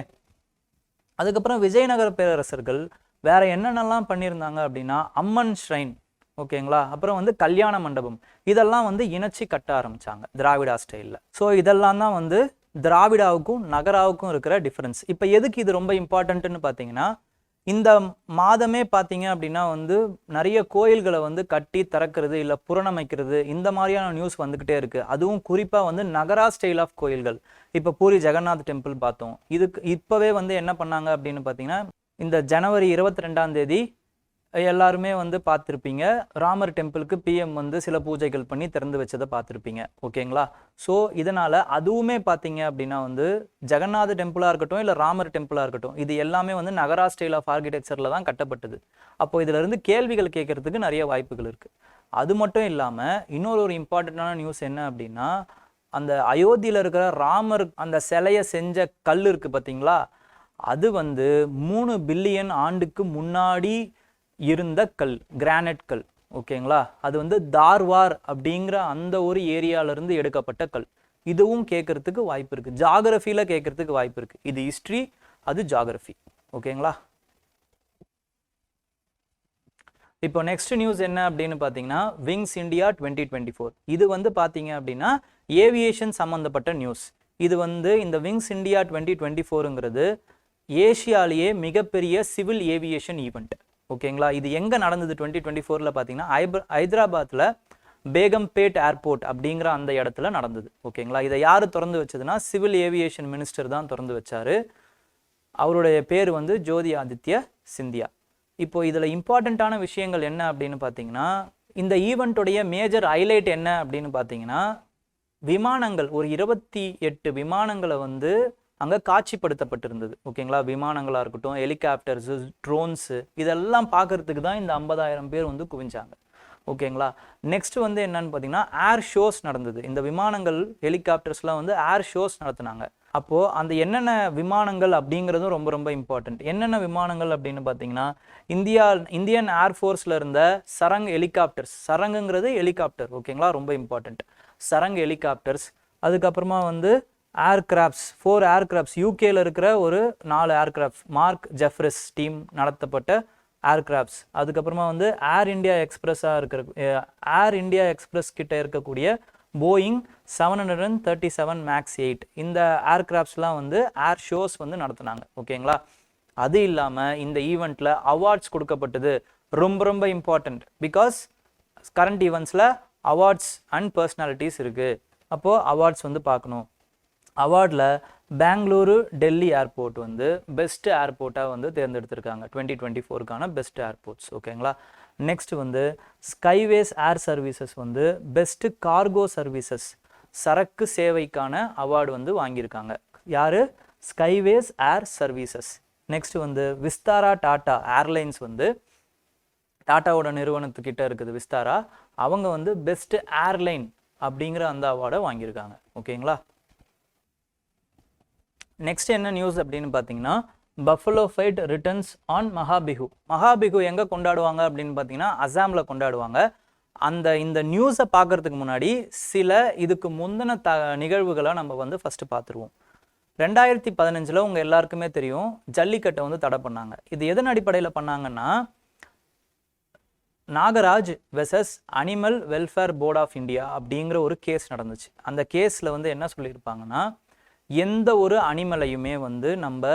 அதுக்கப்புறம் விஜயநகர பேரரசர்கள் வேற என்னென்னலாம் பண்ணியிருந்தாங்க அப்படின்னா அம்மன் ஷ்ரைன். ஓகேங்களா? அப்புறம் வந்து கல்யாண மண்டபம், இதெல்லாம் வந்து இணைச்சி கட்ட ஆரம்பிச்சாங்க திராவிடா ஸ்டைலில். ஸோ இதெல்லாம் தான் வந்து திராவிடாவுக்கும் நகராவுக்கும் இருக்கிற டிஃப்ரென்ஸ். இப்போ எதுக்கு இது ரொம்ப இம்பார்ட்டன்ட்னு பார்த்தீங்கன்னா இந்த மாதமே பார்த்தீங்க அப்படின்னா வந்து நிறைய கோயில்களை வந்து கட்டி திறக்கிறது இல்லை புறணமைக்கிறது இந்த மாதிரியான நியூஸ் வந்துக்கிட்டே இருக்குது. அதுவும் குறிப்பாக வந்து நகரா ஸ்டைல் ஆஃப் கோயில்கள். இப்போ பூரி ஜெகநாத் டெம்பிள் பார்த்தோம். இதுக்கு இப்போவே வந்து என்ன பண்ணாங்க அப்படின்னு பார்த்தீங்கன்னா இந்த ஜனவரி 22ஆம் தேதி எல்லாருமே வந்து பார்த்துருப்பீங்க, ராமர் டெம்பிளுக்கு பிஎம் வந்து சில பூஜைகள் பண்ணி திறந்து வச்சதை பார்த்துருப்பீங்க. ஓகேங்களா? ஸோ இதனால் அதுவுமே பார்த்தீங்க அப்படின்னா வந்து ஜெகநாத டெம்பிளாக இருக்கட்டும் இல்லை ராமர் டெம்பிளாக இருக்கட்டும், இது எல்லாமே வந்து நகரா ஸ்டைல் ஆஃப் ஆர்கிடெக்சரில் தான் கட்டப்பட்டது. அப்போ இதிலிருந்து கேள்விகள் கேட்கறதுக்கு நிறைய வாய்ப்புகள் இருக்குது. அது மட்டும் இல்லாமல் இன்னொரு இம்பார்ட்டண்ட்டான நியூஸ் என்ன அப்படின்னா அந்த அயோத்தியில் இருக்கிற ராமர் அந்த சிலையை செஞ்ச கல் இருக்குது பார்த்தீங்களா, அது வந்து 3 பில்லியன் ஆண்டுக்கு முன்னாடி இருந்த கல், கிரானைட் கல். ஓகேங்களா? அது வந்து தார்வார் அப்படிங்கிற அந்த ஒரு ஏரியாவிலிருந்து எடுக்கப்பட்ட கல். இதுவும் கேட்கறதுக்கு வாய்ப்பு இருக்குது, ஜாகிரஃபியில் கேட்கறதுக்கு வாய்ப்பு இருக்குது. இது ஹிஸ்ட்ரி, அது ஜாகிரஃபி. ஓகேங்களா? இப்போ நெக்ஸ்ட் நியூஸ் என்ன அப்படின்னு பார்த்தீங்கன்னா விங்ஸ் இந்தியா 2024. இது வந்து பார்த்தீங்க அப்படின்னா ஏவியேஷன் சம்மந்தப்பட்ட நியூஸ். இது வந்து இந்த விங்ஸ் இந்தியா 2024ங்கிறது ஏஷியாலேயே மிகப்பெரிய சிவில் ஏவியேஷன் ஈவெண்ட். ஓகேங்களா? இது எங்கே நடந்தது 2024ல் பார்த்தீங்கன்னா ஹைதராபாத்தில் பேகம்பேட் ஏர்போர்ட் அப்படிங்கிற அந்த இடத்துல நடந்தது. ஓகேங்களா? இதை யார் திறந்து வச்சதுன்னா சிவில் ஏவியேஷன் மினிஸ்டர் தான் திறந்து வச்சாரு. அவருடைய பேர் வந்து ஜோதி ஆதித்ய சிந்தியா. இப்போ இதில் இம்பார்ட்டண்ட்டான விஷயங்கள் என்ன அப்படின்னு பார்த்தீங்கன்னா இந்த ஈவெண்ட்டுடைய மேஜர் ஹைலைட் என்ன அப்படின்னு பார்த்தீங்கன்னா விமானங்கள், ஒரு 28 விமானங்களை வந்து அங்கே காட்சிப்படுத்தப்பட்டிருந்தது. ஓகேங்களா? விமானங்களாக இருக்கட்டும், ஹெலிகாப்டர்ஸு, ட்ரோன்ஸு, இதெல்லாம் பார்க்கறதுக்கு தான் இந்த 50,000 பேர் வந்து குவிஞ்சாங்க. ஓகேங்களா? நெக்ஸ்ட் வந்து என்னன்னு பார்த்தீங்கன்னா ஏர் ஷோஸ் நடந்தது. இந்த விமானங்கள், ஹெலிகாப்டர்ஸ்லாம் வந்து ஏர் ஷோஸ் நடத்தினாங்க. அப்போது அந்த என்னென்ன விமானங்கள் அப்படிங்கிறதும் ரொம்ப ரொம்ப இம்பார்ட்டண்ட். என்னென்ன விமானங்கள் அப்படின்னு பார்த்தீங்கன்னா, இந்தியன் ஏர்ஃபோர்ஸில் இருந்த சரங் ஹெலிகாப்டர்ஸ், சரங்குங்கிறது ஹெலிகாப்டர், ஓகேங்களா, ரொம்ப இம்பார்ட்டண்ட். சரங் ஹெலிகாப்டர்ஸ், அதுக்கப்புறமா வந்து ஏர்கிராஃப்ட்ஸ், 4 ஏர்கிராஃப்ட்ஸ், யூகேல இருக்கிற ஒரு 4 ஏர்கிராஃப்ட், மார்க் ஜெஃப்ரிஸ் டீம் நடத்தப்பட்ட ஏர்கிராஃப்ட்ஸ். அதுக்கப்புறமா வந்து ஏர் இந்தியா எக்ஸ்பிரஸ் கிட்ட இருக்கக்கூடிய போயிங் 737 மேக்ஸ் 8 இந்த ஏர்கிராஃப்ட்ஸ்லாம் வந்து ஏர் ஷோஸ் வந்து நடத்துனாங்க, ஓகேங்களா. அது இல்லாமல் இந்த ஈவெண்ட்டில் அவார்ட்ஸ் கொடுக்கப்பட்டது, ரொம்ப ரொம்ப இம்பார்ட்டண்ட். பிகாஸ் கரண்ட் ஈவெண்ட்ஸில் அவார்ட்ஸ் அண்ட் பர்சனாலிட்டிஸ் இருக்குது. அப்போது அவார்ட்ஸ் வந்து பார்க்கணும். அவார்டில் பெங்களூரு டெல்லி ஏர்போர்ட் வந்து பெஸ்ட் ஏர்போர்ட்டாக வந்து தேர்ந்தெடுத்திருக்காங்க 2024க்கான பெஸ்ட் ஏர்போர்ட்ஸ், ஓகேங்களா. நெக்ஸ்ட் வந்து ஸ்கைவேஸ் ஏர் சர்வீசஸ் வந்து பெஸ்ட் கார்கோ சர்வீசஸ், சரக்கு சேவைக்கான அவார்டு வந்து வாங்கியிருக்காங்க. யார்? ஸ்கைவேஸ் ஏர் சர்வீசஸ். நெக்ஸ்ட் வந்து விஸ்தாரா டாடா ஏர்லைன்ஸ் வந்து டாட்டாவோட நிறுவனத்துக்கிட்ட இருக்குது விஸ்தாரா, அவங்க வந்து பெஸ்ட் ஏர்லைன் அப்படிங்கிற அந்த அவார்டை வாங்கியிருக்காங்க, ஓகேங்களா. நெக்ஸ்ட் என்ன நியூஸ் அப்படின்னு பார்த்தீங்கன்னா, பஃபலோ ஃபைட் ரிட்டர்ன்ஸ் ஆன் மகாபிஹு. மகாபிஹு எங்கே கொண்டாடுவாங்க அப்படின்னு பார்த்தீங்கன்னா அசாமில் கொண்டாடுவாங்க. இந்த நியூஸை பார்க்கறதுக்கு முன்னாடி சில இதுக்கு முந்தின நிகழ்வுகளை நம்ம வந்து ஃபஸ்ட்டு பார்த்துருவோம். 2015 உங்கள் எல்லாருக்குமே தெரியும், ஜல்லிக்கட்டை வந்து தடை பண்ணாங்க. இது எதன் அடிப்படையில் பண்ணாங்கன்னா, Nagaraj versus Animal Welfare Board of India அப்படிங்கிற ஒரு கேஸ் நடந்துச்சு. அந்த கேஸில் வந்து என்ன சொல்லியிருப்பாங்கன்னா, எந்த ஒரு அனிமலையுமே வந்து நம்ம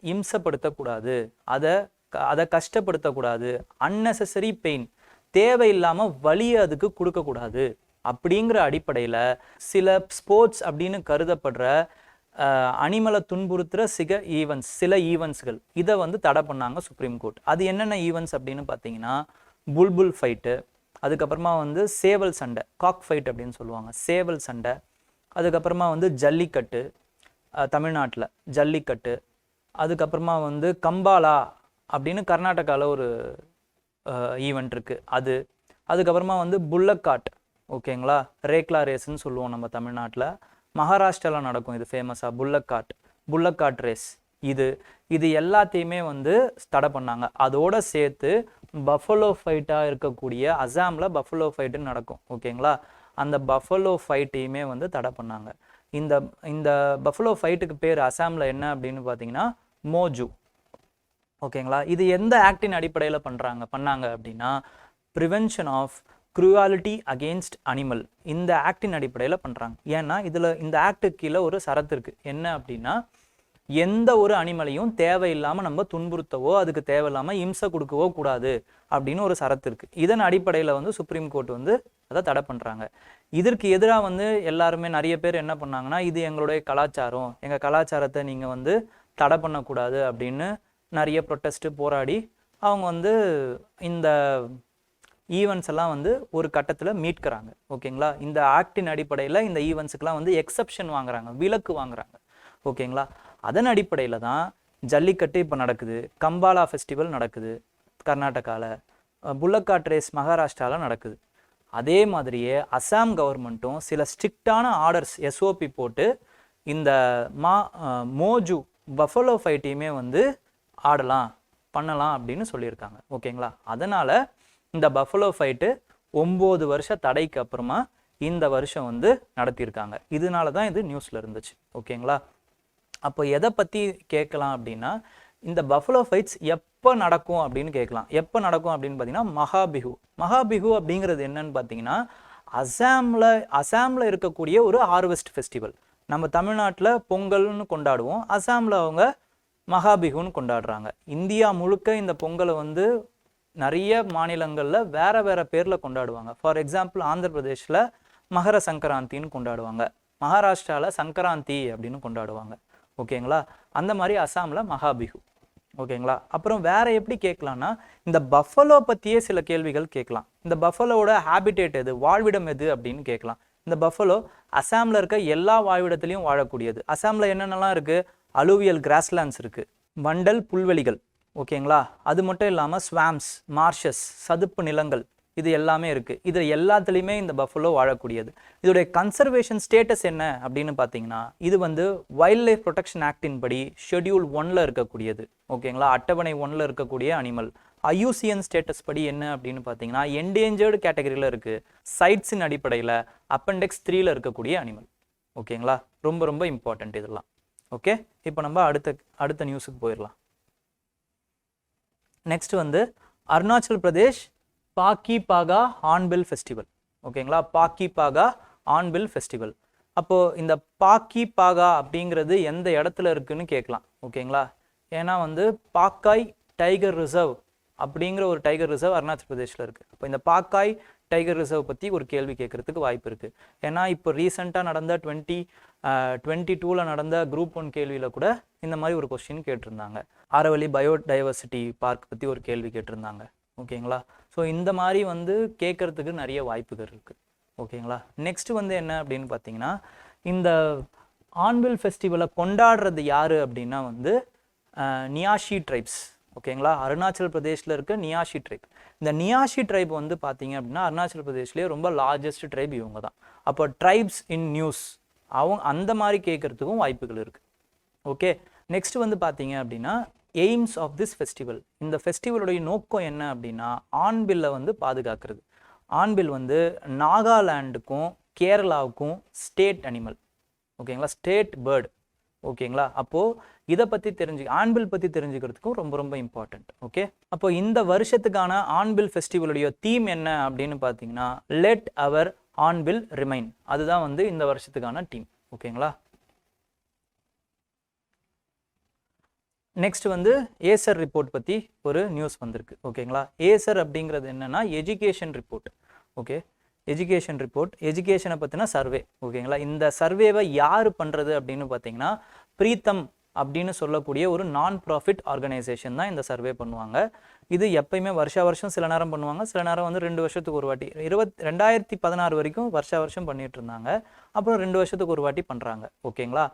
இம்சப்படுத்தக்கூடாது, அதை கஷ்டப்படுத்தக்கூடாது, அன்னெசரி பெயின், தேவையில்லாமல் வலியை அதுக்கு கொடுக்கக்கூடாது அப்படிங்கிற அடிப்படையில் சில ஸ்போர்ட்ஸ் அப்படின்னு கருதப்படுற அனிமலை துன்புறுத்துகிற சில ஈவெண்ட்ஸ்கள் இதை வந்து தடை பண்ணாங்க சுப்ரீம் கோர்ட். அது என்னென்ன ஈவெண்ட்ஸ் அப்படின்னு பார்த்தீங்கன்னா, புல்புல் ஃபைட்டு, அதுக்கப்புறமா வந்து சேவல் சண்டை, காக் ஃபைட் அப்படின்னு சொல்லுவாங்க, சேவல் சண்டை, அதுக்கப்புறமா வந்து ஜல்லிக்கட்டு, தமிழ்நாட்டில் ஜல்லிக்கட்டு, அதுக்கப்புறமா வந்து கம்பாலா அப்படின்னு கர்நாடகாவில் ஒரு ஈவெண்ட் இருக்குது அதுக்கப்புறமா வந்து புல்லக்காட், ஓகேங்களா, ரேக்லா ரேஸ்ன்னு சொல்லுவோம் நம்ம தமிழ்நாட்டில். மகாராஷ்டிராவில் நடக்கும் இது ஃபேமஸாக, புல்லக்காட் ரேஸ். இது எல்லாத்தையுமே வந்து தடை பண்ணாங்க. அதோடு சேர்த்து பஃபலோ ஃபைட்டாக இருக்கக்கூடிய அசாமில் பஃபலோ ஃபைட்டுன்னு நடக்கும், ஓகேங்களா. அந்த பஃபலோ ஃபைட்டையுமே வந்து தடை பண்ணாங்க. இந்த பஃபலோ ஃபைட்டுக்கு பேர் அசாமில் என்ன அப்படின்னு பார்த்தீங்கன்னா மோஜு, ஓகேங்களா. இது எந்த ஆக்டின் அடிப்படையில் பண்ணாங்க அப்படின்னா, prevention of cruelty against animal, இந்த ஆக்டின் அடிப்படையில் பண்ணுறாங்க. ஏன்னா இந்த ஆக்டுக்கு கீழே ஒரு சரத்து இருக்குது. என்ன அப்படின்னா, எந்த ஒரு அனிமலையும் தேவையில்லாமல் நம்ம துன்புறுத்தவோ அதுக்கு தேவையில்லாமல் இம்சை கொடுக்கவோ கூடாது அப்படின்னு ஒரு சரத்து இருக்குது. இதன் அடிப்படையில் வந்து சுப்ரீம் கோர்ட் வந்து அதை தடை பண்ணுறாங்க. இதற்கு எதிராக வந்து எல்லாருமே நிறைய பேர் என்ன பண்ணாங்கன்னா, இது எங்களுடைய கலாச்சாரம், எங்கள் கலாச்சாரத்தை நீங்கள் வந்து தடை பண்ணக்கூடாது அப்படின்னு நிறைய ப்ரொட்டஸ்ட்டு போராடி அவங்க வந்து இந்த ஈவெண்ட்ஸ் எல்லாம் வந்து ஒரு கட்டத்தில் மீட்கிறாங்க, ஓகேங்களா. இந்த ஆக்டின் அடிப்படையில் இந்த ஈவெண்ட்ஸுக்கெலாம் வந்து எக்ஸப்ஷன் வாங்குறாங்க, விலக்கு வாங்குறாங்க, ஓகேங்களா. அதன் அடிப்படையில் தான் ஜல்லிக்கட்டு இப்போ நடக்குது, கம்பாலா ஃபெஸ்டிவல் நடக்குது கர்நாடகாவில், புல்லக்காட் ரேஸ் மகாராஷ்டிராவில் நடக்குது. அதே மாதிரியே அசாம் கவர்மெண்ட்டும் சில ஸ்ட்ரிக்டான ஆர்டர்ஸ் எஸ்ஓபி போட்டு இந்த மோஜு பஃபலோ ஃபைட்டையுமே வந்து பண்ணலாம் அப்படின்னு சொல்லியிருக்காங்க, ஓகேங்களா. அதனால் இந்த பஃபலோ ஃபைட்டு 9 வருஷ தடைக்கு அப்புறமா இந்த வருஷம் வந்து நடத்தியிருக்காங்க. இதனால தான் இது நியூஸில் இருந்துச்சு, ஓகேங்களா. அப்போ எதை பற்றி கேட்கலாம் அப்படின்னா, இந்த பஃபலோ ஃபைட்ஸ் எப்போ நடக்கும் அப்படின்னு கேட்கலாம். எப்போ நடக்கும் அப்படின்னு பார்த்தீங்கன்னா மகாபிஹு அப்படிங்கிறது என்னன்னு பார்த்தீங்கன்னா, அசாமில் இருக்கக்கூடிய ஒரு ஹார்வெஸ்ட் ஃபெஸ்டிவல். நம்ம தமிழ்நாட்டில் பொங்கல்னு கொண்டாடுவோம், அசாமில் அவங்க மகாபிஹுன்னு கொண்டாடுறாங்க. இந்தியா முழுக்க இந்த பொங்கலை வந்து நிறைய மாநிலங்களில் வேறு பேரில் கொண்டாடுவாங்க. ஃபார் எக்ஸாம்பிள் ஆந்திர பிரதேஷில் மகர சங்கராந்தின்னு கொண்டாடுவாங்க, மகாராஷ்டிராவில் சங்கராந்தி அப்படின்னு கொண்டாடுவாங்க, ஓகேங்களா. அந்த மாதிரி அசாமில் மகாபிஹு, ஓகேங்களா. அப்புறம் வேற எப்படி கேட்கலாம்னா, இந்த பஃபலோ பற்றியே சில கேள்விகள் கேட்கலாம். இந்த பஃபலோட ஹேபிடேட் எது, வாழ்விடம் எது அப்படின்னு கேட்கலாம். இந்த பஃபலோ அசாமில் இருக்க எல்லா வாழ்விடத்துலையும் வாழக்கூடியது. அசாமில் என்னென்னலாம் இருக்குது, அலுவியல் கிராஸ்லேண்ட்ஸ் இருக்குது, வண்டல் புல்வெளிகள், ஓகேங்களா. அது மட்டும் இல்லாமல் ஸ்வாம்ஸ், மார்ஷஸ், சதுப்பு நிலங்கள், இது எல்லாமே இருக்கு. இது எல்லாத்துலேயுமே இந்த பஃபலோ வாழக்கூடியது. இதோடைய கன்சர்வேஷன் ஸ்டேட்டஸ் என்ன அப்படின்னு பார்த்தீங்கன்னா, இது வந்து வைல்ட் லைஃப் ப்ரொடெக்ஷன் ஆக்டின் படி ஷெட்யூல் 1ல இருக்கக்கூடியது. ஓகேங்களா, அட்டவணை 1ல இருக்கக்கூடிய அனிமல். IUCN ஸ்டேட்டஸ் படி என்ன அப்படின்னு பார்த்தீங்கன்னா, என்டேஞ்சர்டு கேட்டகரியில் இருக்கு. சைட்ஸின் அடிப்படையில் அப்பெண்டெக்ஸ் 3ல இருக்கக்கூடிய அனிமல். ஓகேங்களா, ரொம்ப ரொம்ப இம்பார்ட்டன்ட் இதெல்லாம். ஓகே, இப்போ நம்ம அடுத்த நியூஸுக்கு போயிடலாம். நெக்ஸ்ட் வந்து அருணாச்சல் பிரதேஷ் பாக்கி பாகா ஹார்ன்பில் ஃபெஸ்டிவல். ஓகேங்களா, பாக்கி பாகா ஹார்ன்பில் ஃபெஸ்டிவல். அப்போது இந்த பாக்கி பாகா அப்படிங்கிறது எந்த இடத்துல இருக்குன்னு கேட்கலாம். ஓகேங்களா, ஏன்னா வந்து பாக்காய் டைகர் ரிசர்வ் அப்படிங்கிற ஒரு டைகர் ரிசர்வ் அருணாச்சல் பிரதேஷில் இருக்குது. அப்போ இந்த பாக்காய் டைகர் ரிசர்வ் பற்றி ஒரு கேள்வி கேட்குறதுக்கு வாய்ப்பு இருக்குது. ஏன்னா இப்போ ரீசெண்டாக நடந்த 2022 நடந்த குரூப் 1 கேள்வியில் கூட இந்த மாதிரி ஒரு கொஸ்டின் கேட்டிருந்தாங்க. ஆரவல்லி பயோடைவர்சிட்டி பார்க் பற்றி ஒரு கேள்வி கேட்டிருந்தாங்க. ஓகேங்களா, ஸோ இந்த மாதிரி வந்து கேட்குறதுக்கு நிறைய வாய்ப்புகள் இருக்குது. ஓகேங்களா, நெக்ஸ்ட் வந்து என்ன அப்படின்னு பார்த்தீங்கன்னா, இந்த ஹார்ன்பில் ஃபெஸ்டிவலை கொண்டாடுறது யார் அப்படின்னா வந்து நியாஷி ட்ரைப்ஸ். ஓகேங்களா, அருணாச்சல் பிரதேஷில் இருக்க நியாஷி ட்ரைப். இந்த நியாஷி ட்ரைப் வந்து பார்த்தீங்க அப்படின்னா அருணாச்சல் பிரதேஷ்லேயே ரொம்ப லார்ஜஸ்ட் ட்ரைப் இவங்க தான். அப்போ ட்ரைப்ஸ் இன் நியூஸ் அந்த மாதிரி கேட்குறதுக்கும் வாய்ப்புகள் இருக்குது. ஓகே, நெக்ஸ்ட் வந்து பார்த்தீங்க அப்படின்னா எய்ம்ஸ் ஆஃப் திஸ் ஃபெஸ்டிவல். இந்த ஃபெஸ்டிவலுடைய நோக்கம் என்ன அப்படின்னா ஹார்ன்பில்லை வந்து பாதுகாக்கிறது. ஹார்ன்பில் வந்து நாகாலாண்டுக்கும் கேரளாவுக்கும் ஸ்டேட் அனிமல். ஓகேங்களா, ஸ்டேட் பேர்டு. ஓகேங்களா, அப்போது இதை பற்றி ஹார்ன்பில் பற்றி தெரிஞ்சுக்கிறதுக்கும் ரொம்ப ரொம்ப இம்பார்ட்டண்ட். ஓகே, அப்போ இந்த வருஷத்துக்கான ஹார்ன்பில் ஃபெஸ்டிவலுடைய தீம் என்ன அப்படின்னு பார்த்தீங்கன்னா லெட் அவர் ஹார்ன்பில் ரிமைன். அதுதான் வந்து இந்த வருஷத்துக்கான தீம். ஓகேங்களா, நெக்ஸ்ட் வந்து ஏசர் ரிப்போர்ட் பற்றி ஒரு நியூஸ் வந்திருக்கு. ஓகேங்களா, ஏசர் அப்படிங்கிறது என்னன்னா education report. Okay, education report, எஜுகேஷனை பற்றின சர்வே. ஓகேங்களா, இந்த சர்வேவை யார் பண்ணுறது அப்படின்னு பார்த்தீங்கன்னா பிரீத்தம் அப்படின்னு சொல்லக்கூடிய ஒரு நான் ப்ராஃபிட் ஆர்கனைசேஷன் தான் இந்த சர்வே பண்ணுவாங்க. இது எப்பயுமே வருஷம் சில நேரம் பண்ணுவாங்க, சில நேரம் வந்து 2 வருஷத்துக்கு ஒரு வாட்டி. 2016 வரைக்கும் வருஷம் பண்ணிட்டு இருந்தாங்க. அப்புறம் 2 வருஷத்துக்கு ஒரு வாட்டி பண்ணுறாங்க. ஓகேங்களா,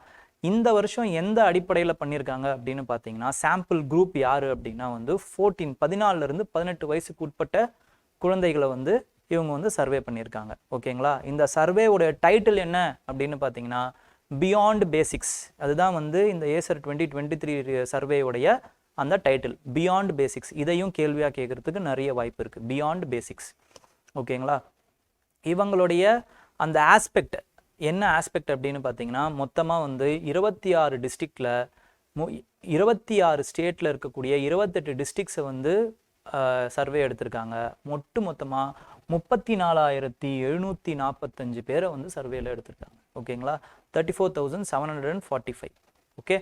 இந்த வருஷம் எந்த அடிப்படையில் பண்ணியிருக்காங்க அப்படின்னு பார்த்தீங்கன்னா சாம்பிள் குரூப் யார் அப்படின்னா வந்து 14 18 வயசுக்கு உட்பட்ட குழந்தைகளை வந்து இவங்க வந்து சர்வே பண்ணியிருக்காங்க. ஓகேங்களா, இந்த சர்வேவுடைய டைட்டில் என்ன அப்படின்னு பார்த்தீங்கன்னா பியாண்ட் பேசிக்ஸ். அதுதான் வந்து இந்த ஏசர் 2023 சர்வேவுடைய அந்த டைட்டில் பியாண்ட் பேசிக்ஸ். இதையும் கேள்வியாக கேட்குறதுக்கு நிறைய வாய்ப்பு இருக்குது. Beyond basics. ஓகேங்களா, இவங்களுடைய அந்த ஆஸ்பெக்ட் என்ன ஆஸ்பெக்ட் அப்படின்னு பார்த்தீங்கன்னா மொத்தமாக வந்து 26 டிஸ்ட்ரிக்டில் 26 ஸ்டேட்டில் இருக்கக்கூடிய 28 டிஸ்ட்ரிக்ஸை வந்து சர்வே எடுத்திருக்காங்க. மொத்தமாக 34,745 பேரை வந்து சர்வேல எடுத்திருக்காங்க. ஓகேங்களா, 34,745. ஓகே,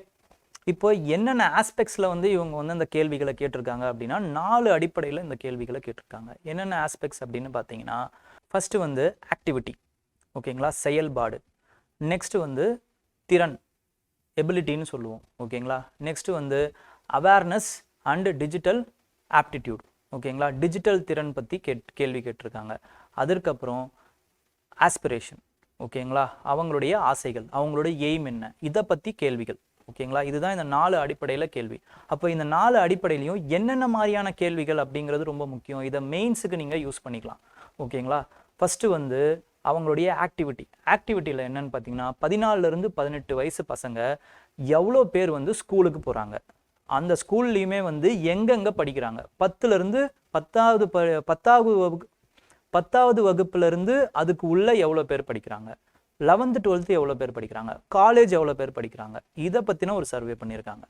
இப்போ என்னென்ன ஆஸ்பெக்ட்ஸில் வந்து இவங்க வந்து அந்த கேள்விகளை கேட்டிருக்காங்க அப்படின்னா 4 அடிப்படையில் இந்த கேள்விகளை கேட்டிருக்காங்க. என்னென்ன ஆஸ்பெக்ட்ஸ் அப்படின்னு பார்த்தீங்கன்னா ஃபர்ஸ்ட் வந்து ஆக்டிவிட்டி. ஓகேங்களா, செயல்பாடு. நெக்ஸ்ட் வந்து திறன், எபிலிட்டின்னு சொல்லுவோம். ஓகேங்களா, நெக்ஸ்ட் வந்து அவேர்னஸ் அண்ட் டிஜிட்டல் ஆப்டிடியூட். ஓகேங்களா, டிஜிட்டல் திறன் பற்றி கேள்வி கேட்டிருக்காங்க. அதற்கப்புறம் ஆஸ்பிரேஷன். ஓகேங்களா, அவங்களுடைய ஆசைகள், அவங்களுடைய எய்ம் என்ன, இதை பற்றி கேள்விகள். ஓகேங்களா, இதுதான் இந்த 4 அடிப்படையில் கேள்வி. அப்போ இந்த 4 அடிப்படையிலையும் என்னென்ன மாதிரியான கேள்விகள் அப்படிங்கிறது ரொம்ப முக்கியம். இதை மெயின்ஸுக்கு நீங்கள் யூஸ் பண்ணிக்கலாம். ஓகேங்களா, ஃபஸ்ட்டு வந்து அவங்களுடைய ஆக்டிவிட்டியில் என்னன்னு பார்த்தீங்கன்னா 14 18 வயசு பசங்க எவ்வளோ பேர் வந்து ஸ்கூலுக்கு போகிறாங்க, அந்த ஸ்கூல்லையுமே வந்து எங்கெங்கே படிக்கிறாங்க, 10வது வகுப்புலேருந்து அதுக்கு உள்ள எவ்வளோ பேர் படிக்கிறாங்க, 11th 12th எவ்வளோ பேர் படிக்கிறாங்க, காலேஜ் எவ்வளோ பேர் படிக்கிறாங்க, இதை பற்றின ஒரு சர்வே பண்ணியிருக்காங்க.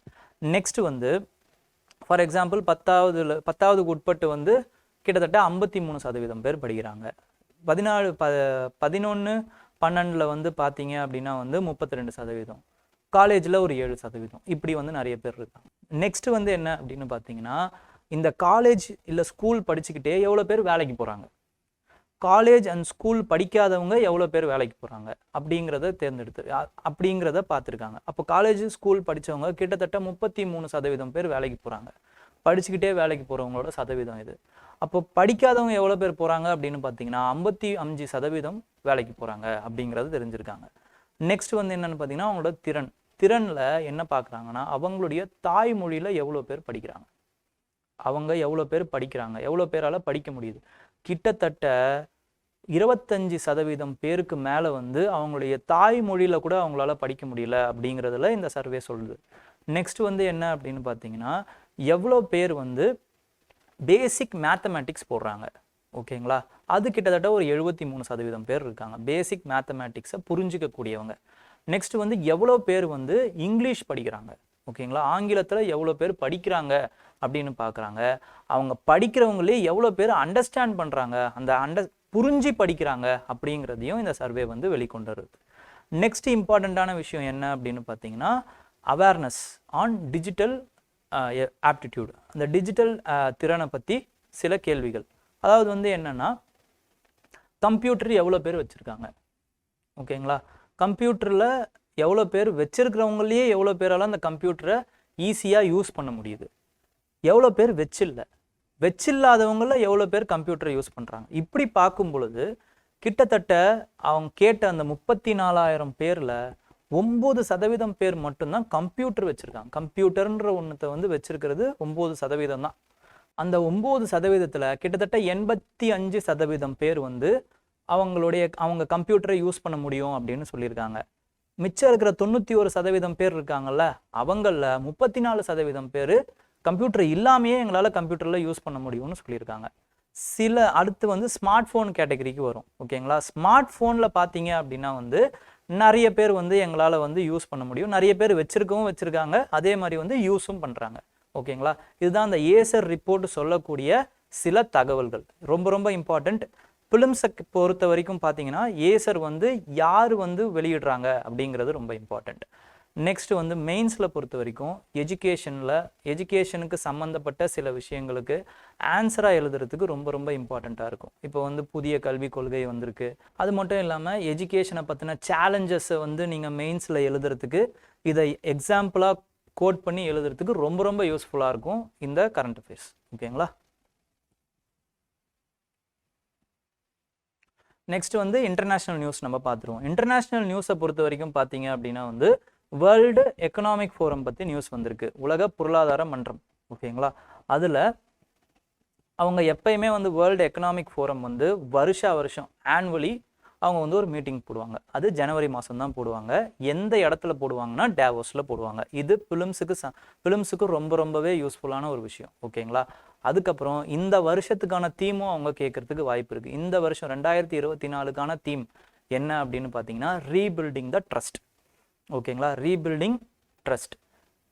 நெக்ஸ்ட் வந்து ஃபார் எக்ஸாம்பிள் 10வது உட்பட்டு வந்து கிட்டத்தட்ட 53% பேர் படிக்கிறாங்க. 11 12 வந்து பார்த்தீங்க அப்படின்னா வந்து 32%, காலேஜில் ஒரு 7%, இப்படி வந்து நிறைய பேர் இருக்காங்க. நெக்ஸ்ட் வந்து என்ன அப்படின்னு பார்த்தீங்கன்னா இந்த காலேஜ் இல்லை ஸ்கூல் படிச்சுக்கிட்டே எவ்வளோ பேர் வேலைக்கு போகிறாங்க, காலேஜ் அண்ட் ஸ்கூல் படிக்காதவங்க எவ்வளோ பேர் வேலைக்கு போகிறாங்க அப்படிங்கிறத பார்த்துருக்காங்க. அப்போ காலேஜ் ஸ்கூல் படித்தவங்க கிட்டத்தட்ட 33% பேர் வேலைக்கு போகிறாங்க. படிச்சுக்கிட்டே வேலைக்கு போகிறவங்களோட சதவீதம் இது. அப்போ படிக்காதவங்க எவ்வளோ பேர் போகிறாங்க அப்படின்னு பார்த்தீங்கன்னா 55% வேலைக்கு போகிறாங்க அப்படிங்கிறது தெரிஞ்சிருக்காங்க. நெக்ஸ்ட் வந்து என்னென்னு பார்த்தீங்கன்னா அவங்களோட திறனில் என்ன பார்க்குறாங்கன்னா அவங்களுடைய தாய்மொழியில் எவ்வளோ பேர் படிக்கிறாங்க. அவங்க எவ்வளோ பேர் படிக்கிறாங்க, எவ்வளோ பேரால் படிக்க முடியுது. கிட்டத்தட்ட 25% பேருக்கு மேலே வந்து அவங்களுடைய தாய்மொழியில் கூட அவங்களால படிக்க முடியல அப்படிங்கிறதுல இந்த சர்வே சொல்லுது. நெக்ஸ்ட் வந்து என்ன அப்படின்னு பார்த்தீங்கன்னா, எவ்வளோ பேர் வந்து பேசிக் மேத்தமேட்டிக்ஸ் போடுறாங்க. ஓகேங்களா, அது கிட்டத்தட்ட ஒரு 73% பேர் இருக்காங்க, பேசிக் மேத்தமேட்டிக்ஸை புரிஞ்சிக்கக்கூடியவங்க. நெக்ஸ்ட் வந்து எவ்வளோ பேர் வந்து இங்கிலீஷ் படிக்கிறாங்க. ஓகேங்களா, ஆங்கிலத்தில் எவ்வளோ பேர் படிக்கிறாங்க அப்படின்னு பார்க்குறாங்க. அவங்க படிக்கிறவங்களே எவ்வளோ பேர் அண்டர்ஸ்டாண்ட் பண்ணுறாங்க, அந்த புரிஞ்சு படிக்கிறாங்க அப்படிங்கிறதையும் இந்த சர்வே வந்து வெளிக்கொண்டு வருது. நெக்ஸ்ட் இம்பார்ட்டண்ட்டான விஷயம் என்ன அப்படின்னு பார்த்தீங்கன்னா, அவேர்னஸ் ஆன் டிஜிட்டல் ஆப்டிடியூட். அந்த டிஜிட்டல் திறனை பற்றி சில கேள்விகள். அதாவது வந்து என்னன்னா, கம்ப்யூட்டர் எவ்வளோ பேர் வச்சுருக்காங்க. ஓகேங்களா, கம்ப்யூட்டரில் எவ்வளோ பேர் வச்சிருக்கிறவங்களையே எவ்வளோ பேரால் அந்த கம்ப்யூட்டரை ஈஸியாக யூஸ் பண்ண முடியுது, எவ்வளோ பேர் வச்சில்லாதவங்கள எவ்வளோ பேர் கம்ப்யூட்டரை யூஸ் பண்ணுறாங்க. இப்படி பார்க்கும் பொழுது கிட்டத்தட்ட அவங்க கேட்ட அந்த 34,000 பேரில் 9% பேர் மட்டும்தான் கம்ப்யூட்டர் வச்சுருக்காங்க. கம்ப்யூட்டர்ன்ற ஒன்றத்தை வந்து வச்சிருக்கிறது 9% தான். அந்த 9%த்தில் கிட்டத்தட்ட 85% பேர் வந்து அவங்க கம்ப்யூட்டரை யூஸ் பண்ண முடியும் அப்படின்னு சொல்லியிருக்காங்க. மிச்சம் இருக்கிற 91% பேர் இருக்காங்கல்ல, அவங்களில் 34% பேர் கம்ப்யூட்டர் இல்லாமையே எங்களால் கம்ப்யூட்டரில் யூஸ் பண்ண முடியும்னு சொல்லியிருக்காங்க. அடுத்து வந்து ஸ்மார்ட் ஃபோன் கேட்டகரிக்கு வரும். ஓகேங்களா, ஸ்மார்ட் ஃபோனில் பார்த்தீங்க அப்படின்னா வந்து நிறைய பேர் வந்து எங்களால் வந்து யூஸ் பண்ண முடியும், நிறைய பேர் வச்சுருக்காங்க, அதே மாதிரி வந்து யூஸும் பண்ணுறாங்க. ஓகேங்களா, இதுதான் அந்த ஏசர் ரிப்போர்ட் சொல்லக்கூடிய சில தகவல்கள். ரொம்ப ரொம்ப இம்பார்ட்டண்ட். பிலிம்ஸை பொறுத்த வரைக்கும் பார்த்தீங்கன்னா ஏசர் வந்து யார் வந்து வெளியிடுறாங்க அப்படிங்கிறது ரொம்ப இம்பார்ட்டண்ட். நெக்ஸ்ட் வந்து மெயின்ஸில் பொறுத்த வரைக்கும் எஜுகேஷனுக்கு சம்மந்தப்பட்ட சில விஷயங்களுக்கு ஆன்சராக எழுதுறதுக்கு ரொம்ப ரொம்ப இம்பார்ட்டண்ட்டாக இருக்கும். இப்போ வந்து புதிய கல்விக் கொள்கை வந்திருக்கு. அது மட்டும் இல்லாமல் எஜுகேஷனை பற்றின சேலஞ்சஸை வந்து நீங்கள் மெயின்ஸில் எழுதுறதுக்கு இதை எக்ஸாம்பிளாக கோட் பண்ணி எழுதுறதுக்கு ரொம்ப ரொம்ப யூஸ்ஃபுல்லாக இருக்கும் இந்த கரண்ட் அஃபேர்ஸ். ஓகேங்களா, நெக்ஸ்ட் வந்து இன்டர்நேஷ்னல் நியூஸ் நம்ம பார்த்துருவோம். இன்டர்நேஷ்னல் நியூஸை பொறுத்த வரைக்கும் பார்த்தீங்க அப்படின்னா வந்து வேர்ல்டு எக்கனாமிக் ஃபோரம் பற்றி நியூஸ் வந்திருக்கு, உலக பொருளாதார மன்றம். ஓகேங்களா, அதில் அவங்க எப்பயுமே வந்து வேர்ல்டு எக்கனாமிக் ஃபோரம் வந்து வருஷம் ஆனுவலி அவங்க வந்து ஒரு மீட்டிங் போடுவாங்க. அது ஜனவரி மாதம் தான் போடுவாங்க. எந்த இடத்துல போடுவாங்கன்னா டேவோஸில் போடுவாங்க. இது பிலிம்ஸுக்கு ரொம்பவே யூஸ்ஃபுல்லான ஒரு விஷயம். ஓகேங்களா, அதுக்கப்புறம் இந்த வருஷத்துக்கான தீமும் அவங்க கேட்கறதுக்கு வாய்ப்பு இருக்குது. இந்த வருஷம் 2024க்கான தீம் என்ன அப்படின்னு பார்த்தீங்கன்னா ரீபில்டிங் த ட்ரஸ்ட். ஓகேங்களா, ரீபில்டிங் ட்ரஸ்ட்.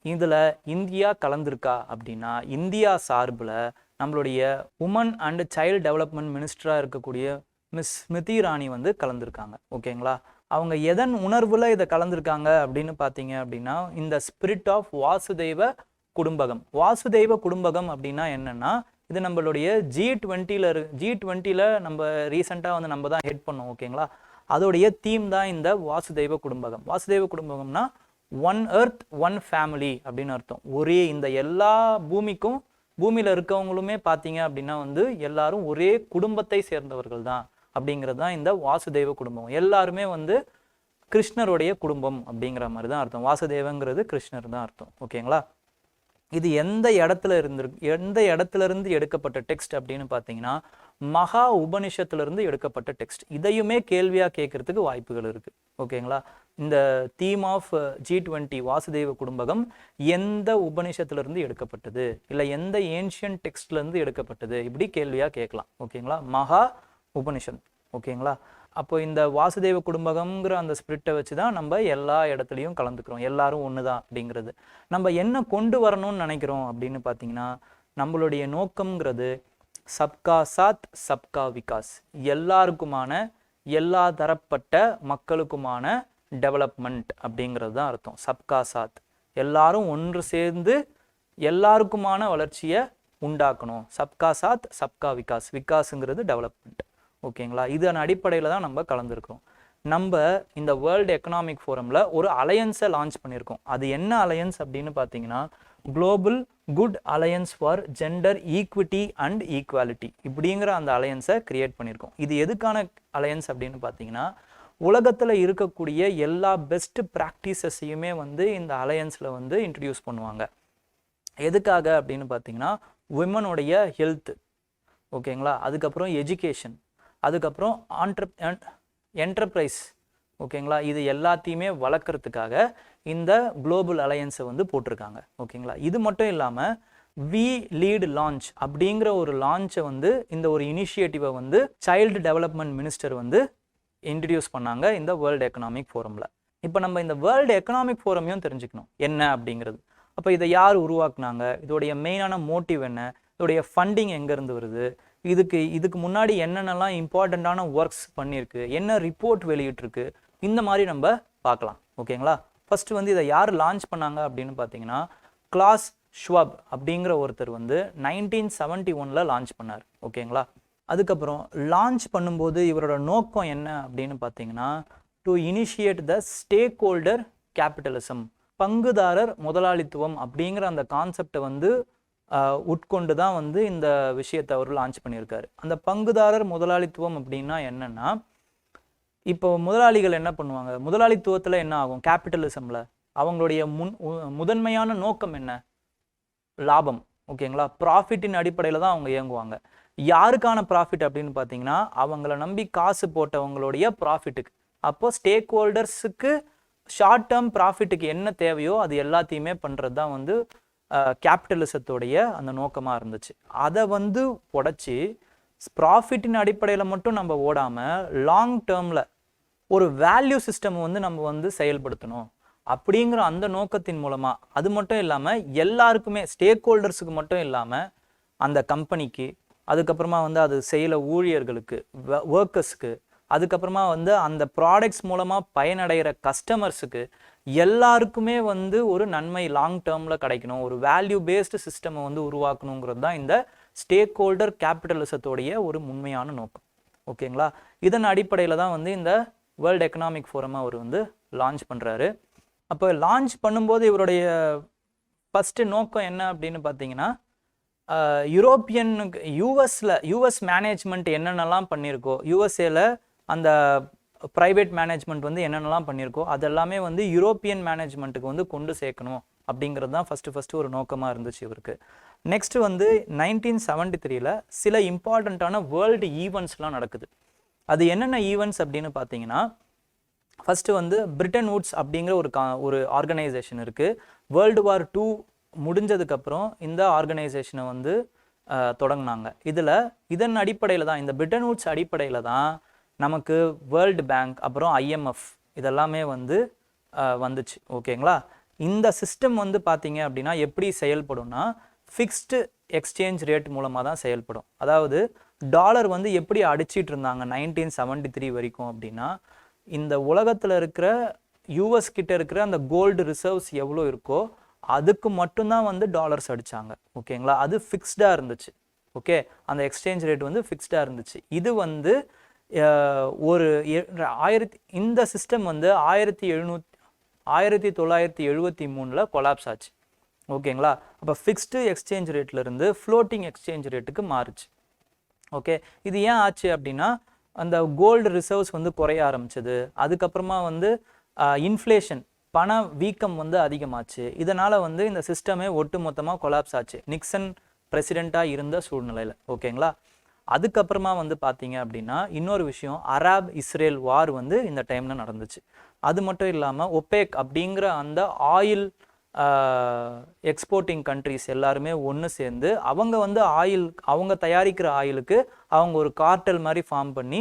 இதில் இந்தியா கலந்துருக்கா அப்படின்னா இந்தியா சார்பில் நம்மளுடைய உமன் அண்ட் சைல்டு டெவலப்மெண்ட் மினிஸ்டராக இருக்கக்கூடிய மிஸ் ஸ்மிருதி இரானி வந்து கலந்துருக்காங்க. ஓகேங்களா, அவங்க எதன் உணர்வில் இதை கலந்துருக்காங்க அப்படின்னு பார்த்தீங்க அப்படின்னா இந்த ஸ்பிரிட் ஆஃப் வாசுதெய்வ குடும்பகம். வாசுதெய்வ குடும்பகம் அப்படின்னா என்னன்னா, இது நம்மளுடைய G20ல நம்ம ரீசெண்டாக வந்து நம்ம தான் ஹெட் பண்ணோம். ஓகேங்களா, அதோடைய தீம் தான் இந்த வாசுதெய்வ குடும்பகம். வாசுதெய்வ குடும்பகம்னா ஒன் எர்த் ஒன் ஃபேமிலி அப்படின்னு அர்த்தம். ஒரே இந்த எல்லா பூமியில் இருக்கவங்களுமே பார்த்தீங்க அப்படின்னா வந்து எல்லாரும் ஒரே குடும்பத்தை சேர்ந்தவர்கள் தான் அப்படிங்கிறது தான் இந்த வாசுதெய்வ குடும்பம். எல்லாருமே வந்து கிருஷ்ணருடைய குடும்பம் அப்படிங்கிற மாதிரி தான் அர்த்தம். வாசுதேவங்கிறது கிருஷ்ணர் தான் அர்த்தம். ஓகேங்களா, இது எந்த இடத்துல இருந்து எடுக்கப்பட்ட டெக்ஸ்ட் அப்படின்னு பார்த்தீங்கன்னா மகா உபனிஷத்துலேருந்து எடுக்கப்பட்ட டெக்ஸ்ட். இதையுமே கேள்வியாக கேட்கறதுக்கு வாய்ப்புகள் இருக்குது. ஓகேங்களா, இந்த தீம் ஆஃப் G20 வாசுதெய்வ குடும்பகம் எந்த உபனிஷத்துலேருந்து எடுக்கப்பட்டது, இல்லை எந்த ஏன்ஷியன் டெக்ஸ்ட்லேருந்து எடுக்கப்பட்டது, இப்படி கேள்வியாக கேட்கலாம். ஓகேங்களா, மகா உபனிஷத். ஓகேங்களா, அப்போ இந்த வாசுதெய்வ குடும்பகம்ங்கிற அந்த ஸ்பிரிட்டை வச்சு தான் நம்ம எல்லா இடத்துலையும் கலந்துக்கிறோம், எல்லாரும் ஒன்று தான் அப்படிங்கிறது. நம்ம என்ன கொண்டு வரணும்னு நினைக்கிறோம் அப்படின்னு பார்த்தீங்கன்னா நம்மளுடைய நோக்கம்ங்கிறது சப்கா சாத் சப்கா விகாஸ், எல்லாருக்குமான எல்லா தரப்பட்ட மக்களுக்குமான டெவலப்மெண்ட் அப்படிங்கிறது தான் அர்த்தம். சப்கா சாத், எல்லாரும் ஒன்று சேர்ந்து எல்லாருக்குமான வளர்ச்சியை உண்டாக்கணும். சப்கா சாத் சப்கா விகாஸ், விகாஸுங்கிறது டெவலப்மெண்ட். ஓகேங்களா, இதன் அடிப்படையில் தான் நம்ம கலந்துருக்கிறோம். நம்ம இந்த வேர்ல்டு எக்கனாமிக் ஃபோரமில் ஒரு அலையன்ஸை லான்ச் பண்ணியிருக்கோம். அது என்ன அலையன்ஸ் அப்படின்னு பார்த்தீங்கன்னா global good alliance for gender equity and equality இப்படிங்கிற அந்த அலையன்ஸை கிரியேட் பண்ணியிருக்கோம். இது எதுக்கான அலையன்ஸ் அப்படின்னு பார்த்தீங்கன்னா உலகத்தில் இருக்கக்கூடிய எல்லா பெஸ்ட் ப்ராக்டிசஸையுமே வந்து இந்த அலையன்ஸில் வந்து இன்ட்ரடியூஸ் பண்ணுவாங்க. எதுக்காக அப்படின்னு பார்த்தீங்கன்னா விமனுடைய ஹெல்த், ஓகேங்களா, அதுக்கப்புறம் எஜுகேஷன், அதுக்கப்புறம் என்டர்பிரைஸ், ஓகேங்களா, இது எல்லாத்தையுமே வளர்க்குறதுக்காக இந்த குளோபல் அலையன்ஸை வந்து போட்டிருக்காங்க, ஓகேங்களா. இது மட்டும் இல்லாமல் வி லீட் லான்ச் அப்படிங்கிற ஒரு லான்ச்சை வந்து இந்த ஒரு இனிஷியேட்டிவை வந்து சைல்டு டெவலப்மெண்ட் மினிஸ்டர் வந்து இன்ட்ரடியூஸ் பண்ணாங்க இந்த வேர்ல்டு எக்கனாமிக் ஃபோரமில். இப்போ நம்ம இந்த வேர்ல்டு எக்கனாமிக் ஃபோரமையும் தெரிஞ்சுக்கணும் என்ன அப்படிங்கிறது. அப்போ இதை யார் உருவாக்குனாங்க, இதோடைய மெயினான மோட்டிவ் என்ன, இதோடைய ஃபண்டிங் எங்கேருந்து வருது, இதுக்கு முன்னாடி என்னென்னலாம் இம்பார்ட்டண்ட்டான ஒர்க்ஸ் பண்ணியிருக்கு, என்ன ரிப்போர்ட் வெளியிட்டிருக்கு, இந்த மாதிரி நம்ம பார்க்கலாம், ஓகேங்களா. ஃபர்ஸ்ட் வந்து இதை யார் லான்ச் பண்ணாங்க அப்படின்னு பார்த்தீங்கன்னா கிளாஸ் ஷ்வாப் அப்படிங்கிற ஒருத்தர் வந்து 1971 லான்ச் பண்ணார், ஓகேங்களா. அதுக்கப்புறம் லான்ச் பண்ணும்போது இவரோட நோக்கம் என்ன அப்படின்னு பார்த்தீங்கன்னா to initiate the stakeholder capitalism, பங்குதாரர் முதலாளித்துவம் அப்படிங்கிற அந்த கான்செப்டை வந்து உட்கொண்டு தான் வந்து இந்த விஷயத்தை அவர் லான்ச் பண்ணியிருக்காரு. அந்த பங்குதாரர் முதலாளித்துவம் அப்படின்னா என்னன்னா, இப்போ முதலாளிகள் என்ன பண்ணுவாங்க, முதலாளித்துவத்தில் என்ன ஆகும், கேபிட்டலிசமில் அவங்களுடைய முதன்மையான நோக்கம் என்ன, லாபம், ஓகேங்களா, ப்ராஃபிட்டின் அடிப்படையில் தான் அவங்க இயங்குவாங்க. யாருக்கான ப்ராஃபிட் அப்படின்னு பார்த்தீங்கன்னா அவங்கள நம்பி காசு போட்டவங்களுடைய ப்ராஃபிட்டுக்கு. அப்போ ஸ்டேக் ஹோல்டர்ஸுக்கு ஷார்ட் டேர்ம் ப்ராஃபிட்டுக்கு என்ன தேவையோ அது எல்லாத்தையுமே பண்ணுறது தான் வந்து கேபிட்டலிசத்தோடைய அந்த நோக்கமாக இருந்துச்சு. அதை வந்து உடச்சி ப்ராஃபிட்டின் அடிப்படையில் மட்டும் நம்ம ஓடாமல் லாங் டேர்மில் ஒரு வேல்யூ சிஸ்டம் வந்து நம்ம வந்து செயல்படுத்தணும் அப்படிங்கிற அந்த நோக்கத்தின் மூலமாக, அது மட்டும் இல்லாமல் எல்லாருக்குமே ஸ்டேக் ஹோல்டர்ஸுக்கு மட்டும் இல்லாமல் அந்த கம்பெனிக்கு, அதுக்கப்புறமா வந்து அது செய்யல ஊழியர்களுக்கு, ஒர்க்கர்ஸுக்கு, அதுக்கப்புறமா வந்து அந்த ப்ராடக்ட்ஸ் மூலமாக பயனடைகிற கஸ்டமர்ஸுக்கு எல்லாருக்குமே வந்து ஒரு நன்மை லாங் டேர்மில் கிடைக்கணும், ஒரு வேல்யூ பேஸ்டு சிஸ்டமை வந்து உருவாக்கணுங்கிறது தான் இந்த ஸ்டேக் ஹோல்டர் கேபிட்டலிசத்தோடைய ஒரு உண்மையான நோக்கம், ஓகேங்களா. இதன் அடிப்படையில் தான் வந்து இந்த வேர்ல்டு எக்கனாமிக் ஃபோரமை அவர் வந்து லான்ச் பண்ணுறாரு. அப்போ லான்ச் பண்ணும்போது இவருடைய ஃபஸ்ட்டு நோக்கம் என்ன அப்படின்னு பார்த்தீங்கன்னா யூஎஸ் மேனேஜ்மெண்ட் என்னென்னலாம் பண்ணியிருக்கோ, யூஎஸ்ஏல அந்த ப்ரைவேட் மேனேஜ்மெண்ட் வந்து என்னென்னலாம் பண்ணியிருக்கோ அதெல்லாமே வந்து யூரோப்பியன் மேனேஜ்மெண்ட்டுக்கு வந்து கொண்டு சேர்க்கணும் அப்படிங்கிறது தான் ஃபஸ்ட்டு ஒரு நோக்கமாக இருந்துச்சு இவருக்கு. நெக்ஸ்ட் வந்து 1973 சில இம்பார்ட்டண்ட்டான வேர்ல்டு ஈவெண்ட்ஸ்லாம் நடக்குது. அது என்னென்ன ஈவெண்ட்ஸ் அப்படின்னு பார்த்தீங்கன்னா ஃபஸ்ட்டு வந்து பிரிட்டன் வுட்ஸ் அப்படிங்கிற ஒரு ஆர்கனைசேஷன் இருக்குது. வேர்ல்டு வார் 2 முடிஞ்சதுக்கப்புறம் இந்த ஆர்கனைசேஷனை வந்து தொடங்கினாங்க. இதன் அடிப்படையில் தான், இந்த பிரிட்டன் வுட்ஸ் அடிப்படையில் தான் நமக்கு வேர்ல்டு பேங்க் அப்புறம் ஐஎம்எஃப் இதெல்லாமே வந்து வந்துச்சு, ஓகேங்களா. இந்த சிஸ்டம் வந்து பார்த்தீங்க அப்படின்னா எப்படி செயல்படும்னா ஃபிக்ஸ்டு எக்ஸ்சேஞ்ச் ரேட் மூலமாக தான் செயல்படும். அதாவது டாலர் வந்து எப்படி அடிச்சிட்டு இருந்தாங்க 1973 வரைக்கும் அப்படின்னா, இந்த உலகத்தில் இருக்கிற யூஎஸ் கிட்ட இருக்கிற அந்த கோல்டு ரிசர்வ்ஸ் எவ்வளோ இருக்கோ அதுக்கு மட்டும்தான் வந்து டாலர்ஸ் அடித்தாங்க, ஓகேங்களா. அது ஃபிக்ஸ்டாக இருந்துச்சு, ஓகே. அந்த எக்ஸ்சேஞ்ச் ரேட் வந்து ஃபிக்ஸ்டாக இருந்துச்சு. இது வந்து ஒரு இந்த சிஸ்டம் வந்து 1973 கொலாப்ஸ் ஆச்சு, ஓகேங்களா. அப்போ ஃபிக்ஸ்டு எக்ஸ்சேஞ்ச் ரேட்லேருந்து ஃப்ளோட்டிங் எக்ஸ்சேஞ்ச் ரேட்டுக்கு மாறுச்சு, ஓகே. இது ஏன் ஆச்சு அப்படின்னா அந்த கோல்டு ரிசர்வ்ஸ் வந்து குறைய ஆரம்பிச்சது, அதுக்கப்புறமா வந்து இன்ஃப்ளேஷன் பண வீக்கம் வந்து அதிகமாச்சு. இதனால் வந்து இந்த சிஸ்டமே ஒட்டு மொத்தமாக கொலாப்ஸ் ஆச்சு நிக்சன் பிரசிடெண்ட்டாக இருந்த சூழ்நிலையில், ஓகேங்களா. அதுக்கப்புறமா வந்து பார்த்தீங்க அப்படின்னா இன்னொரு விஷயம், அரப் இஸ்ரேல் வார் வந்து இந்த டைமில் நடந்துச்சு. அது மட்டும் இல்லாமல் ஒபேக் அப்படிங்கிற அந்த ஆயில் எக்ஸ்போர்ட்டிங் கண்ட்ரிஸ் எல்லாருமே ஒன்று சேர்ந்து அவங்க வந்து அவங்க தயாரிக்கிற ஆயிலுக்கு அவங்க ஒரு கார்டல் மாதிரி ஃபார்ம் பண்ணி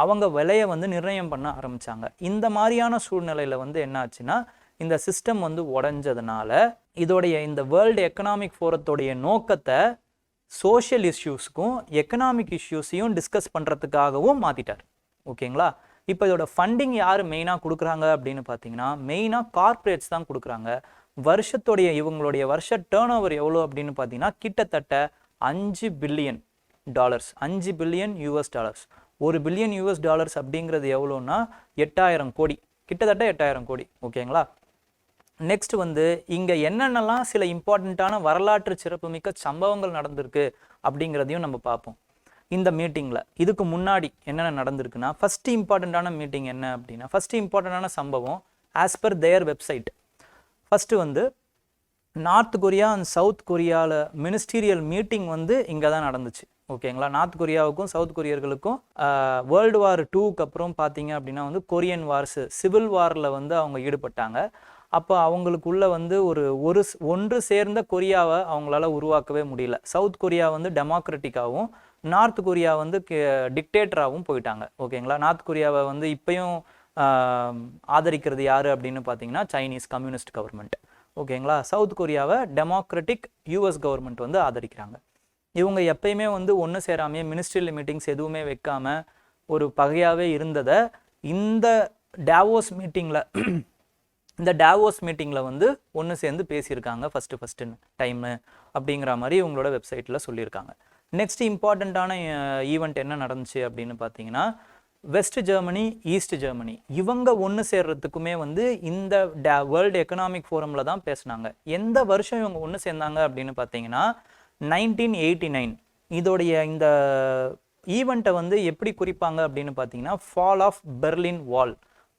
அவங்க விலையை வந்து நிர்ணயம் பண்ண ஆரம்பித்தாங்க. இந்த மாதிரியான சூழ்நிலையில் வந்து என்ன ஆச்சுன்னா இந்த சிஸ்டம் வந்து உடஞ்சதுனால இந்த வேர்ல்டு எக்கனாமிக் ஃபோரத்தோடைய நோக்கத்தை சோஷியல் இஷ்யூஸ்க்கும் எக்கனாமிக் இஷ்யூஸையும் டிஸ்கஸ் பண்ணுறதுக்காகவும் மாற்றிட்டார், ஓகேங்களா. இப்போ இதோட ஃபண்டிங் யார் மெயினாக கொடுக்குறாங்க அப்படின்னு பார்த்தீங்கன்னா மெயினாக கார்ப்பரேட்ஸ் தான் கொடுக்குறாங்க. இவங்களுடைய வருஷ டேர்ன் ஓவர் எவ்வளோ அப்படின்னு பார்த்தீங்கன்னா கிட்டத்தட்ட $5 billion, $5 billion US. $1 billion US அப்படிங்கிறது எவ்வளோன்னா 8000 கோடி, கிட்டத்தட்ட 8000 கோடி, ஓகேங்களா. நெக்ஸ்ட் வந்து இங்கே என்னென்னலாம் சில இம்பார்ட்டண்ட்டான வரலாற்று சிறப்புமிக்க சம்பவங்கள் நடந்திருக்கு அப்படிங்கிறதையும் நம்ம பார்ப்போம் இந்த மீட்டிங்கில். இதுக்கு முன்னாடி என்னென்ன நடந்திருக்குன்னா ஃபஸ்ட்டு இம்பார்ட்டண்ட்டான மீட்டிங் என்ன அப்படின்னா ஃபஸ்ட்டு இம்பார்ட்டண்ட்டான சம்பவம் ஆஸ் பர் தேர் வெப்சைட். ஃபஸ்ட்டு வந்து நார்த் கொரியா அண்ட் சவுத் கொரியாவில் மினிஸ்டீரியல் மீட்டிங் வந்து இங்கே தான் நடந்துச்சு. ஓகேங்களா, நார்த் கொரியாவுக்கும் சவுத் கொரியர்களுக்கும் வேர்ல்டு வார் 2க்கு அப்புறம் பார்த்தீங்க அப்படின்னா வந்து கொரியன் வார்ஸு சிவில் வாரில் வந்து அவங்க ஈடுபட்டாங்க. அப்போ அவங்களுக்குள்ள வந்து ஒன்று சேர்ந்த கொரியாவை அவங்களால உருவாக்கவே முடியல. சவுத் கொரியா வந்து டெமோக்ராட்டிக்காகவும் நார்த் கொரியா வந்து டிக்டேட்டராகவும் போயிட்டாங்க. ஓகேங்களா, நார்த் கொரியாவை வந்து இப்பயும் ஆதரிக்கிறது யாரு அப்படின்னு பார்த்தீங்கன்னா சைனீஸ் கம்யூனிஸ்ட் கவர்மெண்ட். ஓகேங்களா, சவுத் கொரியாவை டெமோக்ராட்டிக் யூஎஸ் கவர்மெண்ட் வந்து ஆதரிக்கிறாங்க. இவங்க எப்பயுமே வந்து ஒன்று சேராமையே மினிஸ்ட்ரியல் மீட்டிங்ஸ் எதுவுமே வைக்காம ஒரு பகையாகவே இருந்ததை இந்த டாவோஸ் மீட்டிங்கில் வந்து ஒன்று சேர்ந்து பேசியிருக்காங்க ஃபஸ்ட்டு டைமு அப்படிங்கிற மாதிரி இவங்களோட வெப்சைட்டில் சொல்லியிருக்காங்க. நெக்ஸ்ட் இம்பார்ட்டண்ட்டான ஈவெண்ட் என்ன நடந்துச்சு அப்படின்னு பார்த்தீங்கன்னா வெஸ்ட் ஜெர்மனி ஈஸ்ட் ஜெர்மனி இவங்க ஒன்று சேர்றதுக்குமே வந்து இந்த வேர்ல்டு எக்கனாமிக் ஃபோரமில் தான் பேசினாங்க. எந்த வருஷம் இவங்க ஒன்று சேர்ந்தாங்க அப்படின்னு பார்த்தீங்கன்னா 1989. இதோடைய இந்த ஈவெண்ட்டை வந்து எப்படி குறிப்பாங்க அப்படின்னு பார்த்தீங்கன்னா ஃபால் ஆஃப்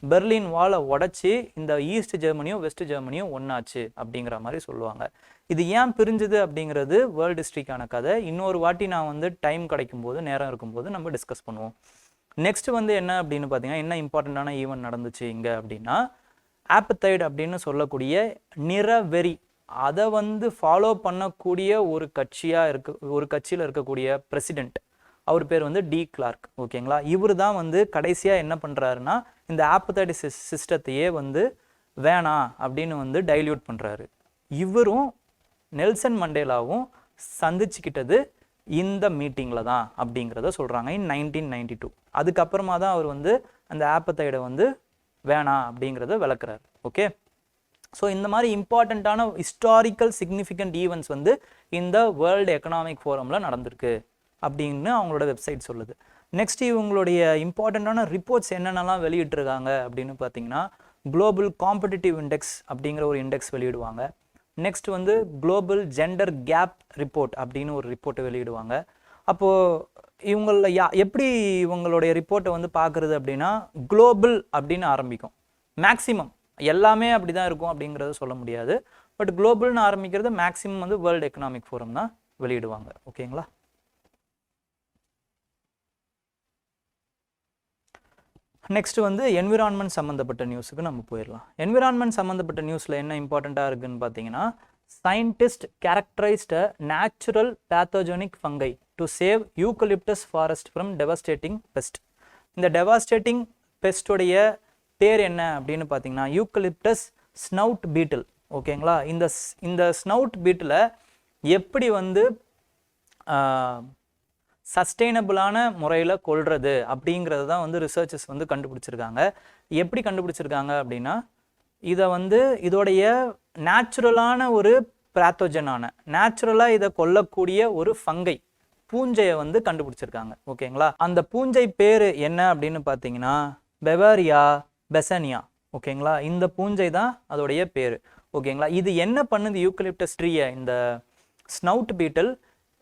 பெர்லின் வாலை உடச்சி இந்த ஈஸ்ட் ஜெர்மனியும் வெஸ்ட் ஜெர்மனியும் ஒன்றாச்சு அப்படிங்கிற மாதிரி சொல்லுவாங்க. இது ஏன் பிரிஞ்சுது அப்படிங்கிறது வேர்ல்டு ஹிஸ்ட்ரிக்கான கதை. இன்னொரு வாட்டி நான் வந்து டைம் கிடைக்கும்போது நேரம் இருக்கும்போது நம்ம டிஸ்கஸ் பண்ணுவோம். நெக்ஸ்ட் வந்து என்ன அப்படின்னு பார்த்தீங்கன்னா என்ன இம்பார்ட்டண்ட்டான ஈவெண்ட் நடந்துச்சு இங்கே அப்படின்னா ஆப்பத்தைட் அப்படின்னு சொல்லக்கூடிய நிறவெறி அதை வந்து ஃபாலோ பண்ணக்கூடிய ஒரு கட்சியில் இருக்கக்கூடிய பிரசிடென்ட், அவர் பேர் வந்து டி கிளார்க். ஓகேங்களா, இவர் தான் வந்து கடைசியாக என்ன பண்ணுறாருன்னா இந்த ஆப்பத்தைட் சிஸ்டத்தையே வந்து வேணாம் அப்படின்னு வந்து டைல்யூட் பண்ணுறாரு. இவரும் நெல்சன் மண்டேலாவும் சந்திச்சுக்கிட்டது இந்த மீட்டிங்கில் தான் அப்படிங்கிறத சொல்கிறாங்க இன் 1992. அதுக்கப்புறமா தான் அவர் வந்து அந்த ஆப்பத்தைடை வந்து வேணாம் அப்படிங்கிறத விளக்குறாரு. ஓகே, ஸோ இந்த மாதிரி இம்பார்ட்டண்ட்டான ஹிஸ்டாரிக்கல் சிக்னிஃபிகண்ட் ஈவெண்ட்ஸ் வந்து இந்த வேர்ல்டு எக்கனாமிக் ஃபோரமில் நடந்திருக்கு அப்படின்னு அவங்களோட வெப்சைட் சொல்லுது. நெக்ஸ்ட் இவங்களுடைய இம்பார்ட்டண்ட்டான ரிப்போர்ட்ஸ் என்னென்னலாம் வெளியிட்டிருக்காங்க அப்படின்னு பார்த்தீங்கன்னா குளோபல் காம்படிட்டிவ் இண்டெக்ஸ் அப்படிங்கிற ஒரு இண்டெக்ஸ் வெளியிடுவாங்க. நெக்ஸ்ட் வந்து குளோபல் ஜெண்டர் கேப் ரிப்போர்ட் அப்படின்னு ஒரு ரிப்போர்ட்டை வெளியிடுவாங்க. அப்போது இவங்களில் எப்படி இவங்களுடைய ரிப்போர்ட்டை வந்து பார்க்குறது அப்படின்னா குளோபல் அப்படின்னு ஆரம்பிக்கும். மேக்ஸிமம் எல்லாமே அப்படி தான் இருக்கும் அப்படிங்கிறத சொல்ல முடியாது. பட் குளோபல்னு ஆரம்பிக்கிறது மேக்ஸிமம் வந்து வேர்ல்டு எக்கனாமிக் ஃபோரம் தான் வெளியிடுவாங்க. ஓகேங்களா, நெக்ஸ்ட் வந்து என்விரான்மெண்ட் சம்மந்தப்பட்ட நியூஸுக்கு நம்ம போயிடலாம். என்விரான்மெண்ட் சம்மந்தப்பட்ட நியூஸில் என்ன இம்பார்ட்டண்ட்டாக இருக்குன்னு பார்த்தீங்கன்னா scientist characterised a natural pathogenic fungi to save eucalyptus forest from devastating pest. இந்த டெவாஸ்டேட்டிங் பெஸ்டோடைய பேர் என்ன அப்படின்னு பார்த்தீங்கன்னா யூக்கலிப்டஸ் ஸ்னவுட் பீட்டில். ஓகேங்களா, இந்த ஸ்னவுட் பீட்டில் எப்படி வந்து சஸ்டெயினபிளான முறையில் கொள்வது அப்படிங்கிறது தான் வந்து ரிசர்ச்சர்ஸ் வந்து கண்டுபிடிச்சிருக்காங்க. எப்படி கண்டுபிடிச்சிருக்காங்க அப்படின்னா இதை வந்து இதோடைய நேச்சுரலான ஒரு பேத்தோஜனான நேச்சுரலாக இதை கொல்லக்கூடிய ஒரு ஃபங்கை பூஞ்சையை வந்து கண்டுபிடிச்சிருக்காங்க. ஓகேங்களா, அந்த பூஞ்சை பேர் என்ன அப்படின்னு பார்த்தீங்கன்னா பெவாரியா பெசனியா. ஓகேங்களா, இந்த பூஞ்சை தான் அதோடைய பேர். ஓகேங்களா, இது என்ன பண்ணுது யூக்கலிப்டஸ் ட்ரீயை, இந்த ஸ்னவுட் பீட்டில்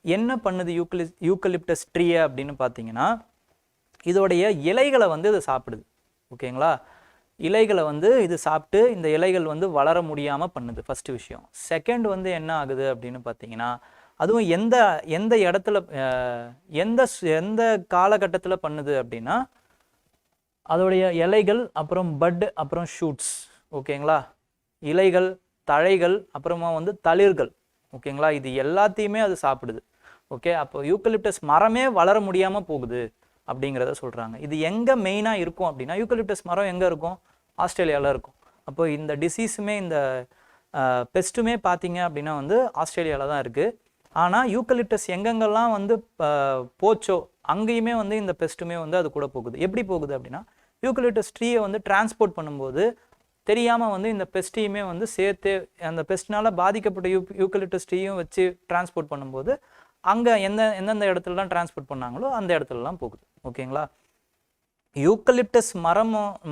என்ன பண்ணுது யூக்கலிப்டஸ் ட்ரீயை அப்படின்னு பார்த்தீங்கன்னா இதோடைய இலைகளை வந்து இது சாப்பிடுது. ஓகேங்களா, இலைகளை வந்து இது சாப்பிட்டு இந்த இலைகள் வந்து வளர முடியாமல் பண்ணுது ஃபஸ்ட்டு விஷயம். செகண்ட் வந்து என்ன ஆகுது அப்படின்னு பார்த்தீங்கன்னா அதுவும் எந்த இடத்துல எந்த காலகட்டத்தில் பண்ணுது அப்படின்னா அதோடைய இலைகள் அப்புறம் பட் அப்புறம் ஷூட்ஸ். ஓகேங்களா, இலைகள் தழைகள் அப்புறமா வந்து தளிர்கள். ஓகேங்களா, இது எல்லாத்தையுமே அது சாப்பிடுது. ஓகே, அப்போ யூக்கலிப்டஸ் மரமே வளர முடியாமல் போகுது அப்படிங்கிறத சொல்கிறாங்க. இது எங்கே மெயினாக இருக்கும் அப்படின்னா யூக்கலிப்டஸ் மரம் எங்கே இருக்கும், ஆஸ்திரேலியாவில் இருக்கும். அப்போ இந்த டிசீஸுமே இந்த பெஸ்ட்டுமே பார்த்தீங்க அப்படின்னா வந்து ஆஸ்திரேலியாவில் தான் இருக்குது. ஆனால் யூக்கலிப்டஸ் எங்கெங்கெல்லாம் வந்து போச்சோ அங்கேயுமே வந்து இந்த பெஸ்ட்டுமே வந்து அது கூட போகுது. எப்படி போகுது அப்படின்னா யூக்கலிப்டஸ் ட்ரீயை வந்து டிரான்ஸ்போர்ட் பண்ணும்போது தெரியாமல் வந்து இந்த பெஸ்ட்டையுமே வந்து சேர்த்து அந்த பெஸ்ட்னால பாதிக்கப்பட்ட யூக்கலிப்டஸ் ட்ரீயும் வச்சு டிரான்ஸ்போர்ட் பண்ணும்போது அங்கே எந்தெந்த இடத்துலலாம் டிரான்ஸ்போர்ட் பண்ணாங்களோ அந்த இடத்துலலாம் போகுது. ஓகேங்களா, யூக்கலிப்டஸ்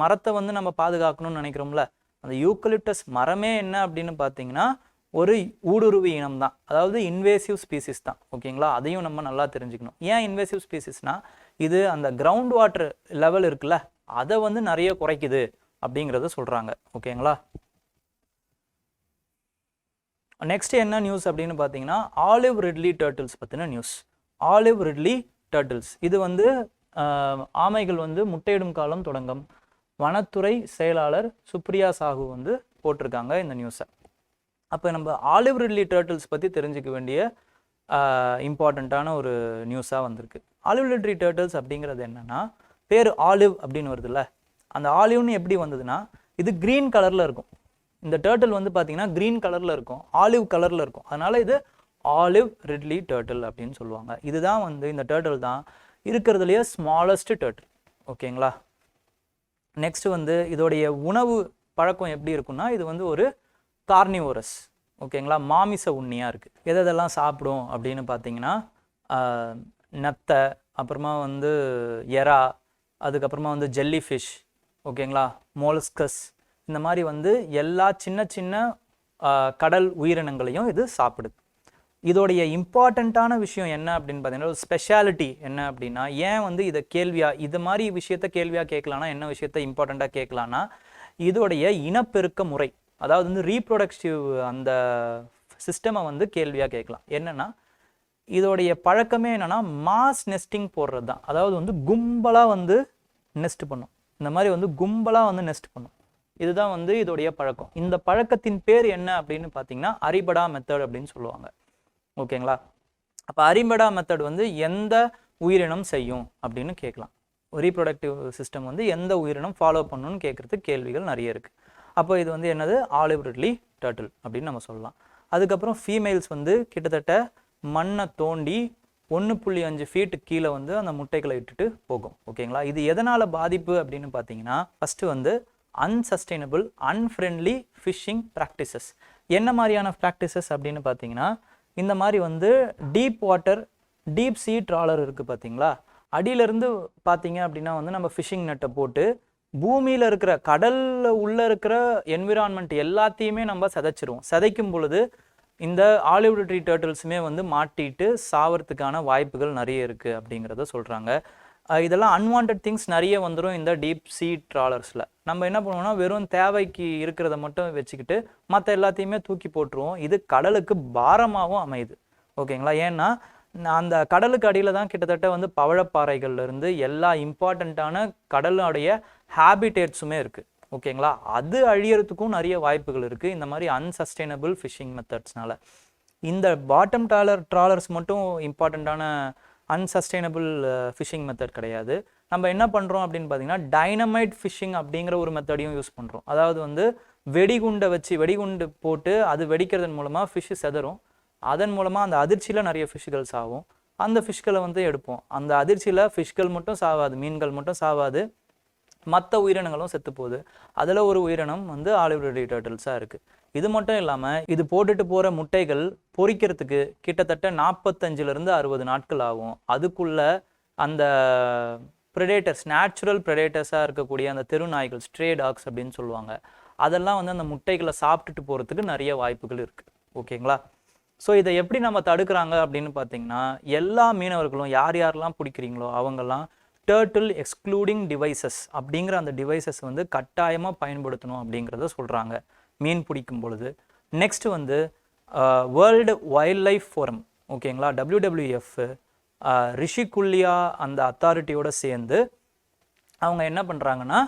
மரத்தை வந்து நம்ம பாதுகாக்கணும்னு நினைக்கிறோம்ல, அந்த யூக்கலிப்டஸ் மரமே என்ன அப்படின்னு பார்த்தீங்கன்னா ஒரு ஊடுருவி இனம் தான், அதாவது இன்வேசிவ் ஸ்பீசிஸ் தான். ஓகேங்களா, அதையும் நம்ம நல்லா தெரிஞ்சுக்கணும். ஏன் இன்வேசிவ் ஸ்பீசிஸ்னா இது அந்த கிரவுண்ட் வாட்டர் லெவல் இருக்குல்ல அதை வந்து நிறைய குறைக்குது அப்படிங்கிறத சொல்கிறாங்க. ஓகேங்களா, நெக்ஸ்ட் என்ன நியூஸ் அப்படின்னு பார்த்தீங்கன்னா ஆலிவ் ரிட்லி டர்ட்டில்ஸ் பற்றின நியூஸ். ஆலிவ் ரிட்லி டர்ட்டில்ஸ் இது வந்து ஆமைகள் வந்து முட்டையிடும் காலம் தொடங்கும். வனத்துறை செயலாளர் சுப்ரியா சாஹூ வந்து போட்டிருக்காங்க இந்த நியூஸை. அப்போ நம்ம ஆலிவ் ரிட்லி டர்ட்டில்ஸ் பற்றி தெரிஞ்சுக்க வேண்டிய இம்பார்ட்டண்ட்டான ஒரு நியூஸாக வந்திருக்கு. ஆலிவ் ரிட்லி டர்ட்டில்ஸ் அப்படிங்கிறது என்னென்னா, பேர் ஆலிவ் அப்படின்னு வருதுல்ல, அந்த ஆலிவ்னு எப்படி வந்ததுன்னா, இது க்ரீன் கலரில் இருக்கும். இந்த டர்ட்டில் வந்து பார்த்தீங்கன்னா க்ரீன் கலரில் இருக்கும், ஆலிவ் கலரில் இருக்கும். அதனால் இது ஆலிவ் ரிட்லி டர்ட்டில் அப்படின்னு சொல்லுவாங்க. இதுதான் வந்து இந்த டர்ட்டில் தான் இருக்கிறதுலையே ஸ்மாலஸ்ட் டர்ட்டில். ஓகேங்களா. நெக்ஸ்ட் வந்து இதோடைய உணவு பழக்கம் எப்படி இருக்குன்னா, இது வந்து ஒரு கார்னிவோரஸ். ஓகேங்களா, மாமிச உண்ணியாக இருக்குது. எதெல்லாம் சாப்பிடும் அப்படின்னு பார்த்தீங்கன்னா, நத்தை, அப்புறமா வந்து எறா, அதுக்கப்புறமா வந்து ஜெல்லி ஃபிஷ், ஓகேங்களா, மோலஸ்கஸ், இந்த மாதிரி வந்து எல்லா சின்ன சின்ன கடல் உயிரினங்களையும் இது சாப்பிடுது. இதோடைய இம்பார்ட்டண்ட்டான விஷயம் என்ன அப்படின்னு பார்த்தீங்கன்னா, ஒரு ஸ்பெஷாலிட்டி என்ன அப்படின்னா, ஏன் வந்து இதை கேள்வியாக இது மாதிரி விஷயத்த கேள்வியாக கேட்கலான்னா, என்ன விஷயத்த இம்பார்ட்டண்ட்டாக கேட்கலான்னா, இதோடைய இனப்பெருக்க முறை, அதாவது வந்து ரீப்ரொடக்டிவ் அந்த சிஸ்டமை வந்து கேள்வியாக கேட்கலாம். என்னென்னா, இதோடைய பழக்கமே என்னென்னா மாஸ் நெஸ்டிங் போடுறது தான். அதாவது வந்து கும்பலாக வந்து நெஸ்ட் பண்ணும். இந்த மாதிரி வந்து கும்பலாக வந்து நெஸ்ட் பண்ணும். இதுதான் வந்து இதோடைய பழக்கம். இந்த பழக்கத்தின் பேர் என்ன அப்படின்னு பார்த்தீங்கன்னா அரிபடா மெத்தட் அப்படின்னு சொல்லுவாங்க. ஓகேங்களா. அப்போ அரிபடா மெத்தட் வந்து எந்த உயிரினம் செய்யும் அப்படின்னு கேட்கலாம். ரீப்ரொடக்டிவ் சிஸ்டம் வந்து எந்த உயிரினம் ஃபாலோ பண்ணணும்னு கேட்குறதுக்கு கேள்விகள் நிறைய இருக்குது. அப்போ இது வந்து என்னது, ஆலிவ் ரிட்லி டர்ட்டில் அப்படின்னு நம்ம சொல்லலாம். அதுக்கப்புறம் ஃபீமேல்ஸ் வந்து கிட்டத்தட்ட மண்ணை தோண்டி 1.5 ஃபீட்டு கீழே வந்து அந்த முட்டைகளை இட்டுட்டு போகும். ஓகேங்களா. இது எதனால் பாதிப்பு அப்படின்னு பார்த்தீங்கன்னா, ஃபஸ்ட்டு வந்து அன்சஸ்டைனபிள் அன்ஃப்ரெண்ட்லி ஃபிஷ்ஷிங் ப்ராக்டிசஸ். என்ன மாதிரியான ப்ராக்டிசஸ் அப்படின்னு பார்த்தீங்கன்னா, இந்த மாதிரி வந்து deep water deep sea trawler இருக்குது பார்த்தீங்களா, அடியிலேருந்து பார்த்தீங்க அப்படின்னா வந்து நம்ம ஃபிஷ்ஷிங் நெட்டை போட்டு பூமியில் இருக்கிற கடலில் உள்ளே இருக்கிற என்விரான்மெண்ட் எல்லாத்தையுமே நம்ம சிதைச்சிருவோம். சிதைக்கும் பொழுது இந்த ஆலிவ் ரிட்லி டர்ட்டில்ஸுமே வந்து மாட்டிட்டு சாவறதுக்கான வாய்ப்புகள் நிறைய இருக்குது அப்படிங்கிறத சொல்கிறாங்க. இதெல்லாம் அன்வான்ட் திங்ஸ் நிறைய வந்துடும் இந்த டீப் சீ ட்ராலர்ஸில். நம்ம என்ன பண்ணுவோம்னா, வெறும் தேவைக்கு இருக்கிறத மட்டும் வச்சுக்கிட்டு மற்ற எல்லாத்தையுமே தூக்கி போட்டுருவோம். இது கடலுக்கு பாரமாகவும் அமையுது. ஓகேங்களா. ஏன்னா அந்த கடலுக்கு அடியில் தான் கிட்டத்தட்ட வந்து பவழப்பாறைகள்லேருந்து எல்லா இம்பார்ட்டண்ட்டான கடலுடைய ஹேபிடேட்ஸுமே இருக்குது. ஓகேங்களா. அது அழியறதுக்கும் நிறைய வாய்ப்புகள் இருக்குது இந்த மாதிரி அன்சஸ்டைனபிள் ஃபிஷிங் மெத்தட்ஸ்னால. இந்த பாட்டம் ட்ராலர்ஸ் மட்டும் இம்பார்ட்டண்ட்டான அன்சஸ்டைனபிள் ஃபிஷிங் மெத்தட் கிடையாது. நம்ம என்ன பண்ணுறோம் அப்படின்னு பார்த்தீங்கன்னா, டைனமைட் ஃபிஷிங் அப்படிங்கிற ஒரு மெத்தடையும் யூஸ் பண்ணுறோம். அதாவது வந்து வெடிகுண்டு போட்டு அது வெடிக்கிறதன் மூலமாக ஃபிஷ்ஷு செதறும். அதன் மூலமாக அந்த அதிர்ச்சியில் நிறைய ஃபிஷ்கள் சாகும். அந்த ஃபிஷ்களை வந்து எடுப்போம். அந்த அதிர்ச்சியில் ஃபிஷ்கள் மட்டும் சாவாது, மீன்கள் மட்டும் சாவாது, மற்ற உயிரினங்களும் செத்து போகுது. அதில் ஒரு உயிரினம் வந்து ஆலிவ் ரிட்லி டர்ட்டில்ஸாக இருக்குது. இது மட்டும் இல்லாமல் இது போட்டுட்டு போகிற முட்டைகள் பொரிக்கிறதுக்கு கிட்டத்தட்ட 45லேருந்து 60 நாட்கள் ஆகும். அதுக்குள்ளே அந்த ப்ரெடேட்டர்ஸ், நேச்சுரல் ப்ரெடேட்டர்ஸாக இருக்கக்கூடிய அந்த தெரு நாய்கள், ஸ்ட்ரே டாக்ஸ் அப்படின்னு சொல்லுவாங்க, அதெல்லாம் வந்து அந்த முட்டைகளை சாப்பிட்டுட்டு போகிறதுக்கு நிறைய வாய்ப்புகள் இருக்குது. ஓகேங்களா. ஸோ இதை எப்படி நம்ம தடுக்கிறாங்க அப்படின்னு பார்த்தீங்கன்னா, எல்லா மீனவர்களும் யாரெல்லாம் பிடிக்கிறீங்களோ அவங்கெல்லாம் டர்ட்டில் எக்ஸ்க்ளூடிங் டிவைசஸ் அப்படிங்கிற அந்த டிவைசஸ் வந்து கட்டாயமாக பயன்படுத்தணும் அப்படிங்கிறத சொல்கிறாங்க மீன் பிடிக்கும் பொழுது. நெக்ஸ்ட் வந்து வேர்ல்டு வைல்ட் லைஃப் ஃபோரம், ஓகேங்களா, WWF, ரிஷிகுல்யா அந்த அத்தாரிட்டியோடு சேர்ந்து அவங்க என்ன பண்ணுறாங்கன்னா,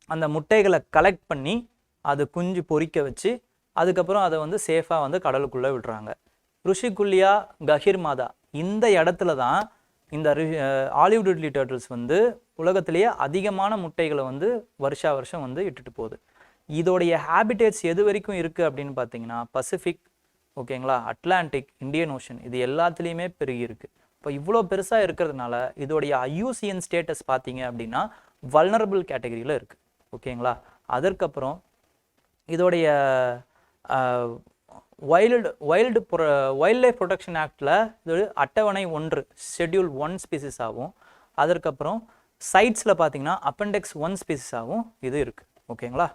அந்த முட்டைகளை கலெக்ட் பண்ணி அது குஞ்சு பொரிக்க வச்சு அதுக்கப்புறம் அதை வந்து சேஃபாக வந்து கடலுக்குள்ளே விடுறாங்க. ரிஷிகுல்யா, கஹிர்மாதா இந்த இடத்துல தான் இந்த ஆலிவ் ரிட்லி டர்ட்டில்ஸ் வந்து உலகத்திலேயே அதிகமான முட்டைகளை வந்து வருஷம் வந்து இட்டுட்டு போகுது. இதோடைய ஹேபிடேட்ஸ் எது வரைக்கும் இருக்குது அப்படின்னு பார்த்தீங்கன்னா, பசிபிக், ஓகேங்களா, அட்லாண்டிக், இந்தியன் ஓஷன், இது எல்லாத்துலேயுமே பெருகி இருக்குது. இப்போ இவ்வளோ பெருசாக இருக்கிறதுனால இதோடைய IUCN ஸ்டேட்டஸ் பார்த்தீங்க அப்படின்னா வல்னரபிள் கேட்டகரியில் இருக்குது. ஓகேங்களா. அதற்கப்புறம் இதோடைய வைல்ட் லைஃப் ப்ரொடெக்ஷன் ஆக்டில் இது அட்டவணை 1 ஷெட்யூல் 1 ஸ்பீசிஸ் ஆகும். அதற்கப்புறம் சைட்ஸில் பார்த்தீங்கன்னா அப்பெண்டெக்ஸ் 1 ஸ்பீசிஸ் ஆகும் இது இருக்குது. ஓகேங்களா.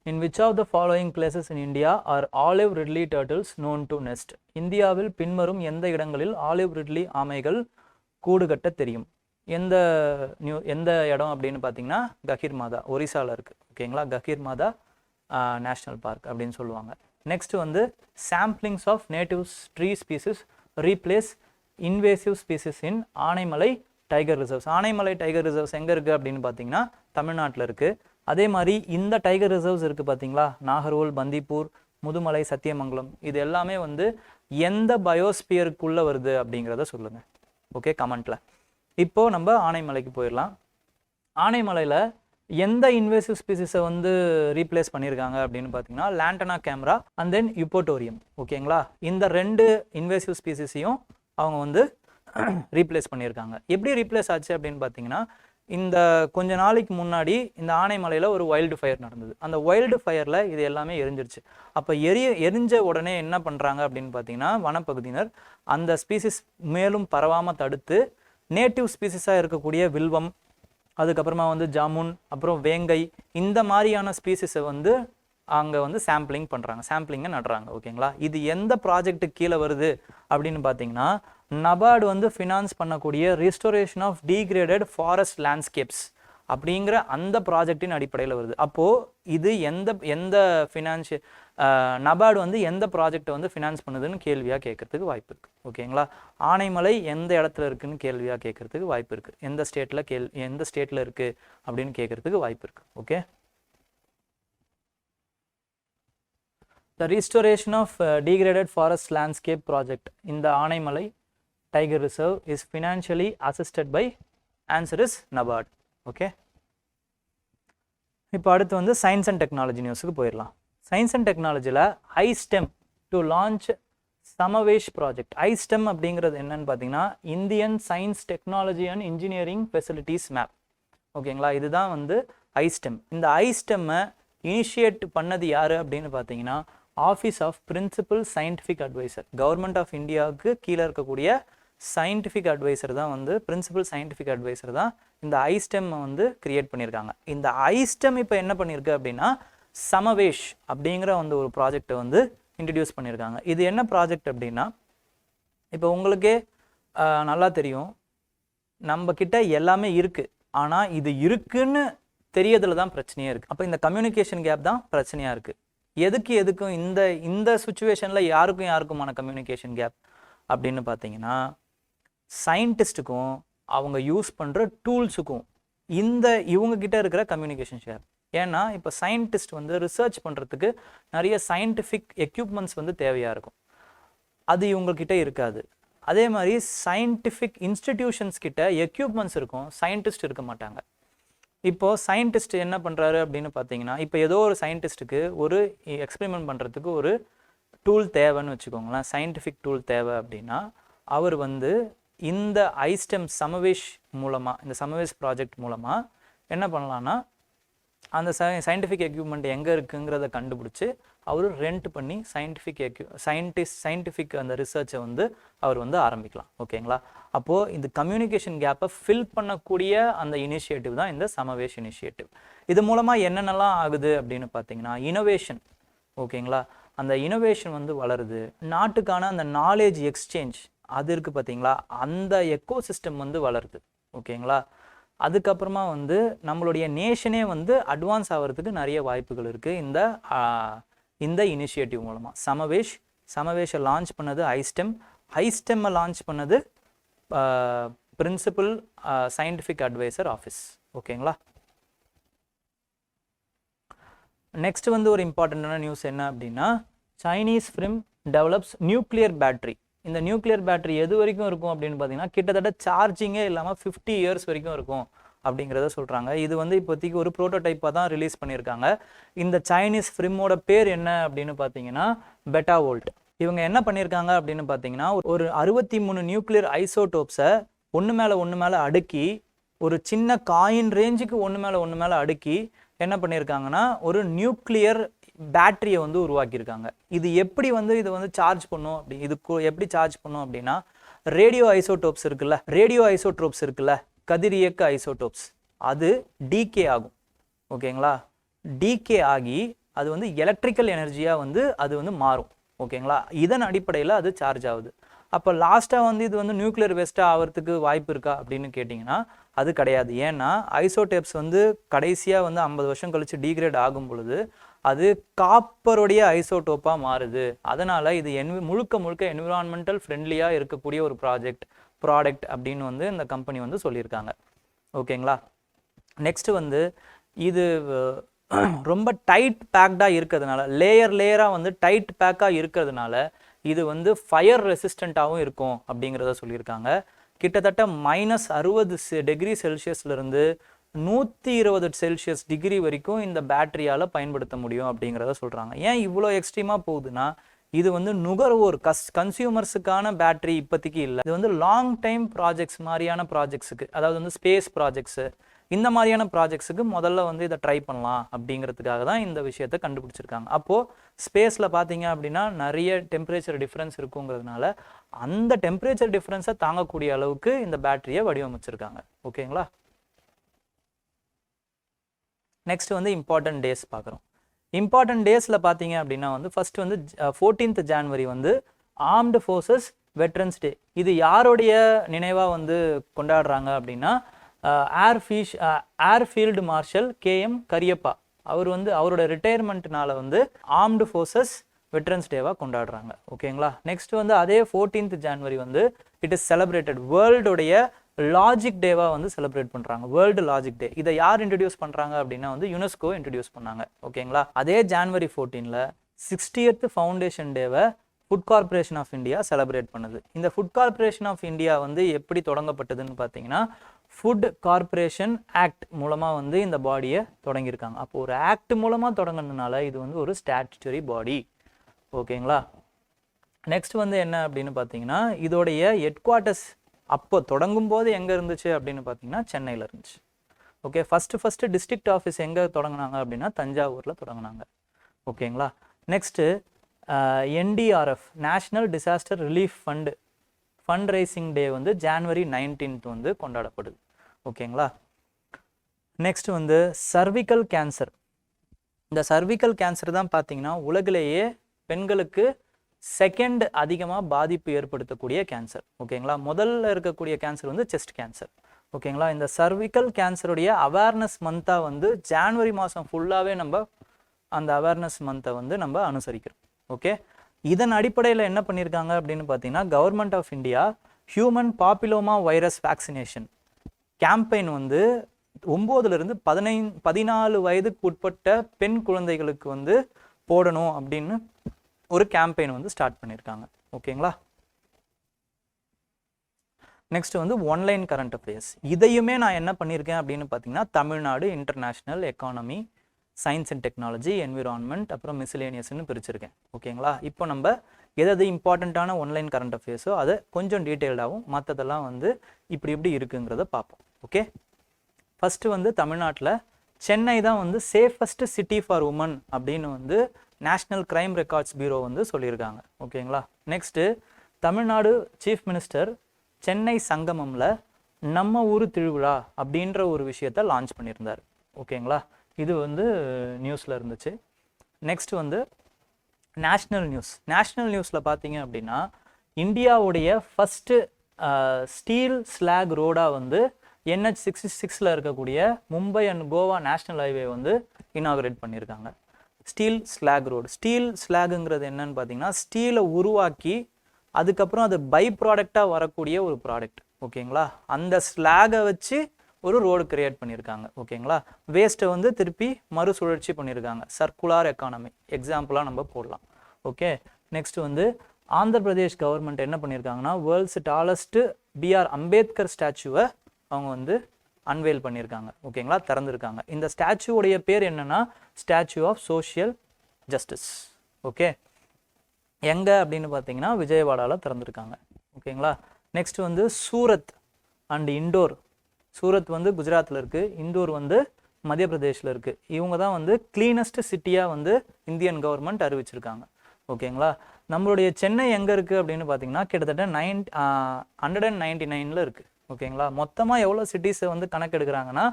In which of the following places in India are olive ridley turtles known to nest? இந்தியாவில் பின்வரும் எந்த இடங்களில் ஆலிவ் ரிட்லி ஆமைகள் கூடு கட்ட தெரியும்? எந்த இடம் அப்படின்னு பார்த்தீங்கன்னா கஹிர்மாதா ஒரிசாவில் இருக்குது. ஓகேங்களா, கஹிர்மாதா நேஷ்னல் பார்க் அப்படின்னு சொல்லுவாங்க. நெக்ஸ்ட் வந்து saplings of native tree species replace invasive species in Anaimalai tiger reserves. Anaimalai tiger reserves எங்கே இருக்குது அப்படின்னு பார்த்தீங்கன்னா தமிழ்நாட்டில் இருக்குது. அதே மாதிரி இந்த டைகர் ரிசர்வ்ஸ் இருக்குது பார்த்தீங்களா, நாகர்கோல், பந்திப்பூர், முதுமலை, சத்தியமங்கலம், இது எல்லாமே வந்து எந்த பயோஸ்பியருக்குள்ளே வருது அப்படிங்கிறத சொல்லுங்கள். ஓகே, கமெண்ட்டில். இப்போது நம்ம ஆனைமலைக்கு போயிடலாம். ஆனைமலையில் எந்த இன்வேசிவ் ஸ்பீசிஸை வந்து ரீப்ளேஸ் பண்ணியிருக்காங்க அப்படின்னு பார்த்தீங்கன்னா லாண்டனா கேமரா அண்ட் தென் யுப்போட்டோரியம். ஓகேங்களா, இந்த 2 இன்வேசிவ் ஸ்பீசிஸையும் அவங்க வந்து ரீப்ளேஸ் பண்ணியிருக்காங்க. எப்படி ரீப்ளேஸ் ஆச்சு அப்படின்னு பார்த்தீங்கன்னா இந்த கொஞ்ச நாளைக்கு முன்னாடி இந்த ஆனைமலையில் ஒரு வைல்டு ஃபயர் நடந்தது. அந்த வைல்டு ஃபயரில் இது எல்லாமே எரிஞ்சிருச்சு. அப்போ எரிஞ்ச உடனே என்ன பண்ணுறாங்க அப்படின்னு பார்த்தீங்கன்னா வனப்பகுதியினர் அந்த ஸ்பீசிஸ் மேலும் பரவாமல் தடுத்து நேட்டிவ் ஸ்பீசிஸாக இருக்கக்கூடிய வில்வம், அதுக்கப்புறமா வந்து ஜாமுன், அப்புறம் வேங்கை, இந்த மாதிரியான ஸ்பீசிஸை வந்து அங்கே வந்து சாம்பிளிங்கை நடுறாங்க. ஓகேங்களா, இது எந்த ப்ராஜெக்ட்டுக்கு கீழே வருது அப்படின்னு பார்த்தீங்கன்னா நபார்டு வந்து ஃபினான்ஸ் பண்ணக்கூடிய restoration of degraded forest landscapes அப்படிங்கிற அந்த ப்ராஜெக்டின் அடிப்படையில் வருது. அப்போது இது எந்த ஃபினான்ஷியல் நபார்டு வந்து எந்த ப்ராஜெக்டை வந்து ஃபினான்ஸ் பண்ணுதுன்னு கேள்வியாக கேட்கறதுக்கு வாய்ப்பு இருக்குது. ஓகேங்களா, ஆனைமலை எந்த இடத்துல இருக்குன்னு கேள்வியாக கேட்கறதுக்கு வாய்ப்பு இருக்குது. எந்த ஸ்டேட்டில் இருக்குது அப்படின்னு கேட்கறதுக்கு வாய்ப்பு இருக்குது. Okay, the restoration of degraded forest landscape project in the Aanaimalai Tiger Reserve is financially assisted by answer is NABARD. Okay, இப்போ அடுத்து வந்து சயின்ஸ் அண்ட் டெக்னாலஜி நியூஸுக்கு போயிடலாம். சயின்ஸ் அண்ட் டெக்னாலஜியில் ஐஸ்டெம் டு லான்ச் சமவேஷ் ப்ராஜெக்ட். ஐஸ்டெம் அப்படிங்கிறது என்னன்னு பார்த்தீங்கன்னா Indian science technology and engineering facilities map. ஓகேங்களா, இதுதான் வந்து ஐஸ்டெம். இந்த ஐஸ்டெம்மை இனிஷியேட் பண்ணது யார் அப்படின்னு பார்த்தீங்கன்னா office of principal scientific adviser. Government of இந்தியாவுக்கு கீழே இருக்கக்கூடிய சயின்டிஃபிக் அட்வைசர் தான் வந்து பிரின்சிபல் சயின்டிஃபிக் அட்வைசர் தான் இந்த ஐஸ்டெம்மை வந்து கிரியேட் பண்ணியிருக்காங்க. இந்த ஐஸ்டெம் இப்போ என்ன பண்ணியிருக்கு அப்படின்னா சமவேஷ் அப்படிங்கிற வந்து ஒரு ப்ராஜெக்டை வந்து இன்ட்ரடியூஸ் பண்ணியிருக்காங்க. இது என்ன ப்ராஜெக்ட் அப்படின்னா இப்போ உங்களுக்கே நல்லா தெரியும், நம்ம கிட்ட எல்லாமே இருக்குது, ஆனால் இது இருக்குன்னு தெரியறதுல தான் பிரச்சனையே இருக்குது. அப்போ இந்த கம்யூனிகேஷன் கேப் தான் பிரச்சனையாக இருக்குது. எதுக்கும் இந்த சுச்சுவேஷனில் யாருக்குமான கம்யூனிகேஷன் கேப் அப்படின்னு பார்த்தீங்கன்னா சயின்டிஸ்ட்டுக்கும் அவங்க யூஸ் பண்ணுற டூல்ஸுக்கும் இவங்கக்கிட்ட இருக்கிற கம்யூனிகேஷன் கேப். ஏன்னா இப்போ சயின்டிஸ்ட் வந்து ரிசர்ச் பண்ணுறதுக்கு நிறைய சயின்டிஃபிக் எக்யூப்மெண்ட்ஸ் வந்து தேவையாக இருக்கும், அது இவங்கக்கிட்ட இருக்காது. அதே மாதிரி சயின்டிஃபிக் இன்ஸ்டிடியூஷன்ஸ் கிட்ட எக்யூப்மெண்ட்ஸ் இருக்கும், சயின்டிஸ்ட் இருக்க மாட்டாங்க. இப்போது சயின்டிஸ்ட் என்ன பண்ணுறாரு அப்படின்னு பார்த்தீங்கன்னா இப்போ ஏதோ ஒரு சயின்டிஸ்ட்டுக்கு ஒரு எக்ஸ்பெரிமெண்ட் பண்ணுறதுக்கு ஒரு டூல் தேவைன்னு வச்சுக்கோங்களேன், சயின்டிஃபிக் டூல் தேவை அப்படின்னா அவர் வந்து இந்த ஐஸ்டெம் சமவேஷ் மூலமாக, இந்த சமவேஷ் ப்ராஜெக்ட் மூலமாக என்ன பண்ணலான்னா அந்த சயின்டிஃபிக் எக்யூப்மெண்ட் எங்கே இருக்குங்கிறத கண்டுபிடிச்சி அவர் ரெண்ட் பண்ணி சயின்டிஃபிக் அந்த ரிசர்ச்சை வந்து அவர் வந்து ஆரம்பிக்கலாம். ஓகேங்களா, அப்போது இந்த கம்யூனிகேஷன் கேப்பை ஃபில் பண்ணக்கூடிய அந்த இனிஷியேட்டிவ் தான் இந்த சமவேஷ் இனிஷியேட்டிவ். இது மூலமாக என்னென்னலாம் ஆகுது அப்படின்னு பார்த்தீங்கன்னா இனோவேஷன். ஓகேங்களா, அந்த இனோவேஷன் வந்து வளருது, நாட்டுக்கான அந்த நாலேஜ் எக்ஸ்சேஞ்ச் அது இருக்குது பார்த்தீங்களா, அந்த எக்கோ சிஸ்டம் வந்து வளருது. ஓகேங்களா, அதுக்கப்புறமா வந்து நம்மளுடைய நேஷனே வந்து அட்வான்ஸ் ஆகிறதுக்கு நிறைய வாய்ப்புகள் இருக்குது இந்த இனிஷியேட்டிவ் மூலமாக. சமவேஷை லான்ச் பண்ணது ஐஸ்டெம்மை லான்ச் பண்ணது பிரின்சிபல் சயின்டிஃபிக் அட்வைசர் ஆஃபீஸ். ஓகேங்களா, நெக்ஸ்ட் வந்து ஒரு இம்பார்ட்டண்ட்டான நியூஸ் என்ன அப்படின்னா Chinese film develops nuclear battery. இந்த நியூக்ளியர் பேட்டரி எது வரைக்கும் இருக்கும் அப்படின்னு பார்த்தீங்கன்னா கிட்டத்தட்ட சார்ஜிங்கே இல்லாமல் 50 years வரைக்கும் இருக்கும் அப்படிங்கிறத சொல்கிறாங்க. இது வந்து இப்போதைக்கு ஒரு ப்ரோட்டோடைப்பாக தான் ரிலீஸ் பண்ணியிருக்காங்க. இந்த சைனீஸ் ஃபிலிமோட பேர் என்ன அப்படின்னு பார்த்தீங்கன்னா பெட்டாவோல்ட். இவங்க என்ன பண்ணியிருக்காங்க அப்படின்னு பார்த்தீங்கன்னா ஒரு 63 நியூக்ளியர் ஐசோடோப்ஸை ஒன்று மேலே அடுக்கி ஒரு சின்ன காயின் ரேஞ்சுக்கு ஒன்று மேலே அடுக்கி என்ன பண்ணியிருக்காங்கன்னா ஒரு நியூக்ளியர் பேட்டரியை வந்து உருவாக்கியிருக்காங்க. இது எப்படி வந்து இதை வந்து சார்ஜ் பண்ணும் எப்படி சார்ஜ் பண்ணும் அப்படின்னா ரேடியோ ஐசோடோப்ஸ் இருக்குல்ல, கதிரியக்க ஐசோடோப்ஸ், அது டீகே ஆகும். ஓகேங்களா, டீகே ஆகி அது வந்து எலக்ட்ரிக்கல் எனர்ஜியாக வந்து அது வந்து மாறும். ஓகேங்களா, இதன் அடிப்படையில் அது சார்ஜ் ஆகுது. அப்போ லாஸ்ட்டாக வந்து இது வந்து நியூக்ளியர் வேஸ்ட்டாக ஆகிறதுக்கு வாய்ப்பு இருக்கா அப்படின்னு கேட்டிங்கன்னா அது கிடையாது. ஏன்னா ஐசோடோப்ஸ் வந்து கடைசியாக வந்து 50 வருஷம் கழித்து டீக்ரேட் ஆகும் பொழுது அது காப்பருடைய ஐசோடோப்பாக மாறுது. அதனால் இது முழுக்க முழுக்க என்விரான்மெண்டல் ஃப்ரெண்ட்லியாக இருக்கக்கூடிய ஒரு ப்ராடக்ட் அப்படின்னு வந்து இந்த கம்பெனி வந்து சொல்லியிருக்காங்க. ஓகேங்களா. நெக்ஸ்ட்டு வந்து இது ரொம்ப டைட் பேக்டாக இருக்கிறதுனால, லேயராக வந்து டைட் பேக்காக இருக்கிறதுனால இது வந்து ஃபயர் ரெசிஸ்டண்ட்டாகவும் இருக்கும் அப்படிங்கிறத சொல்லியிருக்காங்க. கிட்டத்தட்ட -60 டிகிரி செல்சியஸ்லேருந்து 120 செல்சியஸ் டிகிரி வரைக்கும் இந்த பேட்டரியால் பயன்படுத்த முடியும் அப்படிங்கிறத சொல்கிறாங்க. ஏன் இவ்வளோ எக்ஸ்ட்ரீமாக போகுதுன்னா, இது வந்து நுகர்வோர் கன்சியூமர்ஸுக்கான பேட்டரி இப்போதைக்கு இல்லை. இது வந்து லாங் டைம் ப்ராஜெக்ட்ஸ் மாதிரியான ப்ராஜெக்ட்ஸுக்கு, அதாவது வந்து ஸ்பேஸ் ப்ராஜெக்ட்ஸு, இந்த மாதிரியான ப்ராஜெக்ட்ஸுக்கு முதல்ல வந்து இதை ட்ரை பண்ணலாம் அப்படிங்கிறதுக்காக தான் இந்த விஷயத்தை கண்டுபிடிச்சிருக்காங்க. அப்போது ஸ்பேஸில் பார்த்தீங்க அப்படின்னா நிறைய டெம்பரேச்சர் டிஃப்ரென்ஸ் இருக்குங்கிறதுனால அந்த டெம்பரேச்சர் டிஃப்ரென்ஸை தாங்கக்கூடிய அளவுக்கு இந்த பேட்டரியை வடிவமைச்சிருக்காங்க. ஓகேங்களா. நெக்ஸ்ட் வந்து இம்பார்ட்டன்ட் டேஸ் பார்க்குறோம். இம்பார்ட்டன்ட் டேஸில் பார்த்தீங்க அப்படின்னா வந்து ஃபர்ஸ்ட் வந்து 14th January வந்து ஆர்ம்டு ஃபோர்ஸஸ் வெட்ரன்ஸ் டே. இது யாருடைய நினைவாக வந்து கொண்டாடுறாங்க அப்படின்னா ஏர்ஃபீல்டு மார்ஷல் KM கரியப்பா. அவர் வந்து அவரோட ரிட்டையர்மெண்ட்னால வந்து ஆர்ம்டு ஃபோர்ஸஸ் வெட்ரன்ஸ் டேவாக கொண்டாடுறாங்க. ஓகேங்களா. நெக்ஸ்ட் வந்து அதே 14th January வந்து இட் இஸ் செலிப்ரேட்டட் வேர்ல்டுடைய லாஜிக் டேவாக வந்து செலிப்ரேட் பண்ணுறாங்க. வேர்ல்டு லாஜிக் டே. இதை யார் இன்ட்ரடியூஸ் பண்ணுறாங்க அப்படின்னா வந்து யுனெஸ்கோ இன்ட்ரடியூஸ் பண்ணாங்க. ஓகேங்களா. அதே January 14 60th ஃபவுண்டேஷன் டேவை Food Corporation of India celebrate பண்ணுது. இந்த ஃபுட் கார்பரேஷன் ஆஃப் இந்தியா வந்து எப்படி தொடங்கப்பட்டதுன்னு பார்த்தீங்கன்னா ஃபுட் கார்பரேஷன் ஆக்ட் மூலமாக வந்து இந்த பாடியை தொடங்கியிருக்காங்க. அப்போ ஒரு ஆக்ட் மூலமாக தொடங்கினதுனால இது வந்து ஒரு ஸ்டாட்யூட்டரி பாடி. ஓகேங்களா. நெக்ஸ்ட் வந்து என்ன அப்படின்னு பார்த்தீங்கன்னா இதோடைய ஹெட் குவார்ட்டர்ஸ் அப்போ தொடங்கும் போது எங்கே இருந்துச்சு அப்படின்னு பார்த்தீங்கன்னா சென்னையில் இருந்துச்சு. ஓகே. ஃபஸ்ட்டு டிஸ்ட்ரிக்ட் ஆஃபீஸ் எங்கே தொடங்கினாங்க அப்படின்னா தஞ்சாவூரில் தொடங்கினாங்க. ஓகேங்களா. Next NDRF national disaster relief fund raising day வந்து January 19 வந்து கொண்டாடப்படுது. ஓகேங்களா. நெக்ஸ்ட் வந்து சர்விக்கல் கேன்சர். இந்த சர்விக்கல் கேன்சர் தான் பார்த்தீங்கன்னா உலகிலேயே பெண்களுக்கு செகண்ட் அதிகமாக பாதிப்பு ஏற்படுத்தக்கூடிய கேன்சர். ஓகேங்களா. முதல்ல இருக்கக்கூடிய கேன்சர் வந்து செஸ்ட் கேன்சர். ஓகேங்களா. இந்த சர்விக்கல் கேன்சருடைய அவேர்னஸ் மந்த்தாக வந்து ஜான்வரி மாதம் ஃபுல்லாகவே நம்ம அந்த அவேர்னஸ் மந்த்தை வந்து நம்ம அனுசரிக்கிறோம். ஓகே. இதன் அடிப்படையில் என்ன பண்ணியிருக்காங்க அப்படின்னு பார்த்தீங்கன்னா government of India human papilloma virus vaccination campaign வந்து 9லிருந்து 14 வயதுக்கு உட்பட்ட பெண் குழந்தைகளுக்கு வந்து போடணும் அப்படின்னு ஒரு கேம்பெயின் வந்து ஸ்டார்ட் பண்ணியிருக்காங்க. ஓகேங்களா. நெக்ஸ்ட் வந்து ஒன்லைன் கரண்ட் அஃபேர்ஸ். இதையுமே நான் என்ன பண்ணியிருக்கேன் அப்படின்னு பார்த்தீங்கன்னா Tamil Nadu, international, economy, science and technology, environment, அப்புறம் மிஸ்லேனியஸ்ன்னு பிரிச்சிருக்கேன். ஓகேங்களா. இப்போ நம்ம எதாவது இம்பார்ட்டண்ட்டான ஒன்லைன் கரண்ட் அஃபேர்ஸோ அதை கொஞ்சம் டீட்டெயில்டாகவும் மற்றதெல்லாம் வந்து இப்படி இருக்குங்கிறத பார்ப்போம். ஓகே. ஃபஸ்ட்டு வந்து தமிழ்நாட்டில் சென்னை தான் வந்து சேஃபஸ்ட் சிட்டி ஃபார் உமன் அப்படின்னு வந்து நேஷ்னல் கிரைம் ரெக்கார்ட்ஸ் பியூரோ வந்து சொல்லியிருக்காங்க. ஓகேங்களா. Next Tamil Nadu chief minister Chennai சங்கமமில் நம்ம ஊர் திருவிழா அப்படின்ற ஒரு விஷயத்தை லான்ச் பண்ணியிருந்தார். ஓகேங்களா. இது வந்து நியூஸில் இருந்துச்சு. நெக்ஸ்ட் வந்து நேஷ்னல் நியூஸில் பார்த்தீங்க அப்படின்னா இந்தியாவுடைய ஃபஸ்ட்டு ஸ்டீல் ஸ்லாக் ரோடாக வந்து NH-66 இருக்கக்கூடிய Mumbai and Goa national highway வந்து இனாகரேட் பண்ணியிருக்காங்க. Steel slack road. ஸ்டீல் ஸ்லாகுங்கிறது என்னன்னு பார்த்தீங்கன்னா ஸ்டீலை உருவாக்கி அதுக்கப்புறம் அது பை ப்ராடக்டாக வரக்கூடிய ஒரு ப்ராடக்ட். ஓகேங்களா. அந்த ஸ்லாகை வச்சு ஒரு ரோடு கிரியேட் பண்ணியிருக்காங்க. ஓகேங்களா. வேஸ்ட்டை வந்து திருப்பி மறுசுழற்சி பண்ணியிருக்காங்க. சர்க்குலார் எக்கானமி எக்ஸாம்பிளாக நம்ம போடலாம். ஓகே. நெக்ஸ்ட் வந்து ஆந்திர பிரதேஷ் கவர்மெண்ட் என்ன பண்ணியிருக்காங்கன்னா வேர்ல்ட்ஸ் டாலஸ்ட் BR அம்பேத்கர் ஸ்டாச்சுவை அவங்க வந்து அன்வெயில் பண்ணியிருக்காங்க. ஓகேங்களா. திறந்துருக்காங்க. இந்த ஸ்டாச்சுவோடைய பேர் என்னன்னா statue of social justice. Okay. எங்கே அப்படின்னு பார்த்தீங்கன்னா விஜயவாடாவில் திறந்துருக்காங்க. ஓகேங்களா. நெக்ஸ்ட் வந்து சூரத் அண்ட் இண்டோர். சூரத் வந்து குஜராத்தில் இருக்குது, இண்டோர் வந்து மத்திய பிரதேஷில் இருக்குது. இவங்க தான் வந்து கிளீனஸ்ட் சிட்டியாக வந்து இந்தியன் கவர்மெண்ட் அறிவிச்சிருக்காங்க. ஓகேங்களா. நம்மளுடைய சென்னை எங்கே இருக்குது அப்படின்னு பார்த்தீங்கன்னா கிட்டத்தட்ட 199 இருக்குது. ஓகேங்களா. மொத்தமாக எவ்வளோ சிட்டிஸை வந்து கணக்கெடுக்கிறாங்கன்னா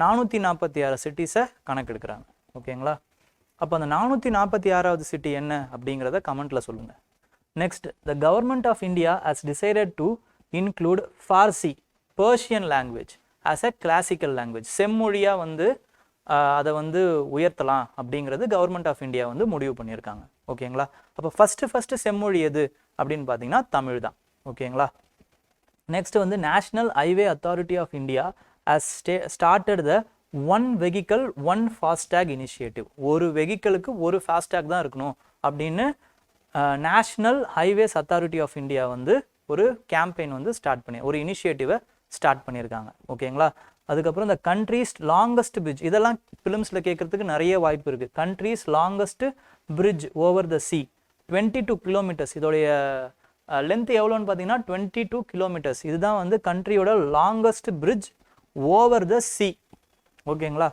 446 சிட்டிஸை கணக்கெடுக்கிறாங்க. ஓகேங்களா. அப்போ அந்த 446வது சிட்டி என்ன அப்படிங்கிறத கமெண்ட்டில் சொல்லுங்கள். Next, the government of India has decided to include Farsi, Persian language as a classical language, செம்மொழியாக வந்து அதை வந்து உயர்த்தலாம் அப்படிங்கிறது கவர்மெண்ட் ஆஃப் இந்தியா வந்து முடிவு பண்ணியிருக்காங்க. ஓகேங்களா? அப்போ ஃபஸ்ட்டு செம்மொழி எது அப்படின்னு பார்த்தீங்கன்னா தமிழ் தான். ஓகேங்களா? நெக்ஸ்ட் வந்து National Highway Authority of India has started the one vehicle one FASTag initiative. ஒரு வெஹிக்கிளுக்கு ஒரு ஃபாஸ்டேக் தான் இருக்கணும் அப்படின்னு National Highways Authority of India வந்து ஒரு கேம்பெயின் வந்து ஒரு இனிஷியேட்டிவை ஸ்டார்ட் பண்ணியிருக்காங்க. ஓகேங்களா? அதுக்கப்புறம் இந்த கண்ட்ரீஸ் லாங்கஸ்ட் பிரிட்ஜ், இதெல்லாம் ஃபிலிம்ஸில் கேட்குறதுக்கு நிறைய வாய்ப்பு இருக்குது. Countries longest bridge over the sea 22 kilometres. இதோடைய லென்த் எவ்வளோன்னு பார்த்தீங்கன்னா 22 கிலோமீட்டர்ஸ். இதுதான் வந்து கண்ட்ரியோட longest bridge over the sea. ஓகேங்களா?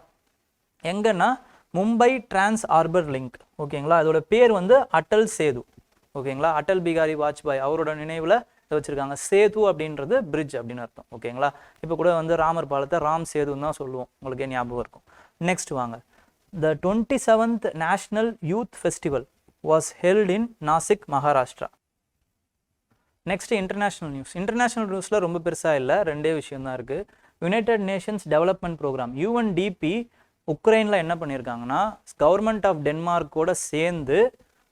எங்கன்னா மும்பை டிரான்ஸ் ஹார்பர் லிங்க். ஓகேங்களா? அதோட பேர் வந்து அட்டல் சேது. ஓகேங்களா? அட்டல் பிகாரி வாஜ்பாய் அவரோட நினைவில் இதை வச்சுருக்காங்க. சேது அப்படின்றது பிரிட்ஜ் அப்படின்னு அர்த்தம். ஓகேங்களா? இப்போ கூட வந்து ராமர் பாலத்தை ராம் சேதுன்னு தான் சொல்லுவோம், உங்களுக்கே ஞாபகம் இருக்கும். நெக்ஸ்ட் வாங்க. The 27th national youth festival was held in Nashik, Maharashtra. Next international news. International நியூஸில் ரொம்ப பெருசாக இல்லை, ரெண்டே விஷயம் தான் இருக்குது. United Nations Development Programme UNDP உக்ரைனில் என்ன பண்ணியிருக்காங்கன்னா கவர்மெண்ட் ஆஃப் டென்மார்க்கோட சேர்ந்து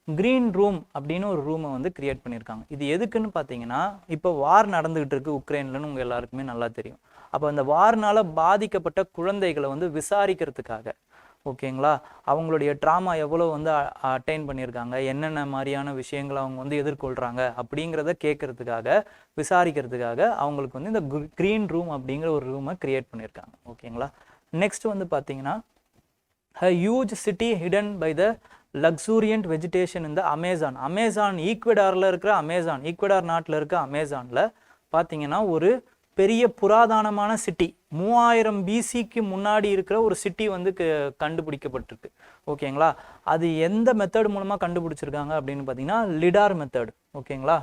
க்ரீன் ரூம் அப்படின்னு ஒரு ரூமை வந்து கிரியேட் பண்ணியிருக்காங்க. இது எதுக்குன்னு பார்த்தீங்கன்னா இப்போ வார் நடந்துகிட்டு இருக்கு உக்ரைன்லன்னு உங்கள் எல்லாருக்குமே நல்லா தெரியும். அப்போ அந்த வார்னால் பாதிக்கப்பட்ட குழந்தைகளை வந்து விசாரிக்கிறதுக்காக, ஓகேங்களா, அவங்களுடைய ட்ராமா எவ்வளோ வந்து அட்டைன் பண்ணியிருக்காங்க, என்னென்ன மாதிரியான விஷயங்களை அவங்க வந்து எதிர்கொள்கிறாங்க அப்படிங்கிறத கேட்கறதுக்காக, விசாரிக்கிறதுக்காக அவங்களுக்கு வந்து இந்த க்ரீன் ரூம் அப்படிங்கிற ஒரு ரூமை கிரியேட் பண்ணியிருக்காங்க. ஓகேங்களா? நெக்ஸ்ட் வந்து பார்த்தீங்கன்னா a huge city hidden by the luxuriant vegetation in the Amazon ஈக்வடாரில் இருக்கிற ஈக்வடார் நாட்டில் இருக்க அமேசானில் பார்த்தீங்கன்னா ஒரு பெரிய புராதனமான சிட்டி 3000 BCக்கு முன்னாடி இருக்கிற ஒரு சிட்டி வந்து கண்டுபிடிக்கப்பட்டிருக்கு. ஓகேங்களா? அது எந்த மெத்தட் மூலமாக கண்டுபிடிச்சிருக்காங்க அப்படின்னு பார்த்தீங்கன்னா லிடார் மெத்தட். ஓகேங்களா?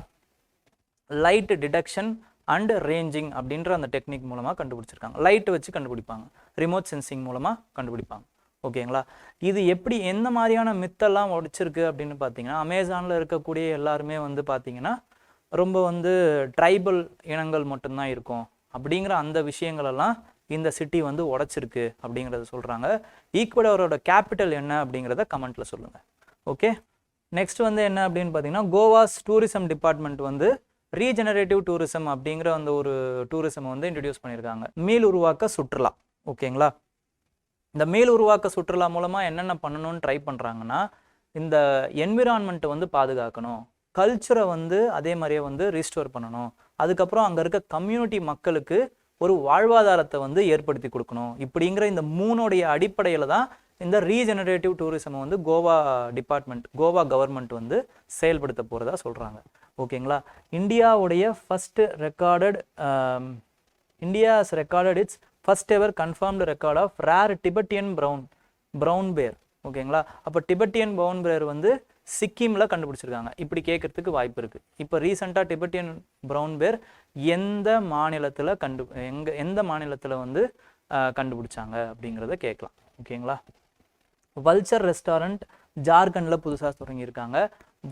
லைட் டிடெக்ஷன் அண்ட் ரேஞ்சிங் அப்படின்ற அந்த டெக்னிக் மூலமாக கண்டுபிடிச்சிருக்காங்க. லைட் வச்சு கண்டுபிடிப்பாங்க, ரிமோட் சென்சிங் மூலமாக கண்டுபிடிப்பாங்க. ஓகேங்களா? இது எப்படி எந்த மாதிரியான மித்தெல்லாம் உடைச்சிருக்கு அப்படின்னு பார்த்தீங்கன்னா அமேசானில் இருக்கக்கூடிய எல்லாருமே வந்து பார்த்தீங்கன்னா ரொம்ப வந்து ட்ரைபல் இனங்கள் மட்டும்தான் இருக்கும் அப்படிங்கிற அந்த விஷயங்களெல்லாம் இந்த சிட்டி வந்து உடைச்சிருக்கு அப்படிங்கிறத சொல்கிறாங்க. ஈக்வடாரோட கேபிட்டல் என்ன அப்படிங்கிறத கமெண்ட்டில் சொல்லுங்கள். ஓகே, நெக்ஸ்ட் வந்து என்ன அப்படின்னு பார்த்தீங்கன்னா கோவாஸ் டூரிசம் டிபார்ட்மெண்ட் வந்து ரீஜெனரேட்டிவ் டூரிசம் அப்படிங்கிற அந்த ஒரு டூரிசம் வந்து இன்ட்ரடியூஸ் பண்ணியிருக்காங்க. மீள் உருவாக்க சுற்றுலா. ஓகேங்களா? இந்த மீள் உருவாக்க சுற்றுலா மூலமாக என்னென்ன பண்ணணும்னு ட்ரை பண்ணுறாங்கன்னா இந்த என்விரான்மெண்ட்டை வந்து பாதுகாக்கணும், கல்ச்சரை வந்து அதே மாதிரியே வந்து ரீஸ்டோர் பண்ணணும், அதுக்கப்புறம் அங்கே இருக்க கம்யூனிட்டி மக்களுக்கு ஒரு வாழ்வாதாரத்தை வந்து ஏற்படுத்தி கொடுக்கணும். இப்படிங்கிற இந்த மூணுடைய அடிப்படையில் தான் இந்த ரீஜெனரேட்டிவ் டூரிசம் வந்து கோவா கவர்மெண்ட் வந்து செயல்படுத்த போகிறதா சொல்கிறாங்க. ஓகேங்களா? இந்தியாவுடைய India's recorded its first ever confirmed record of rare Tibetan brown bear. ஓகேங்களா? அப்போ டிபெட்டியன் ப்ரௌன் பேர் வந்து சிக்கிமில் கண்டுபிடிச்சிருக்காங்க. இப்படி கேட்கறதுக்கு வாய்ப்பு இருக்குது. இப்போ ரீசெண்டாக டிபெட்டியன் ப்ரௌன் பேர் எந்த மாநிலத்தில் வந்து கண்டுபிடிச்சாங்க அப்படிங்கிறத கேட்கலாம். ஓகேங்களா? வல்ச்சர் ரெஸ்டாரண்ட் ஜார்க்கண்டில் புதுசாக தொடங்கியிருக்காங்க.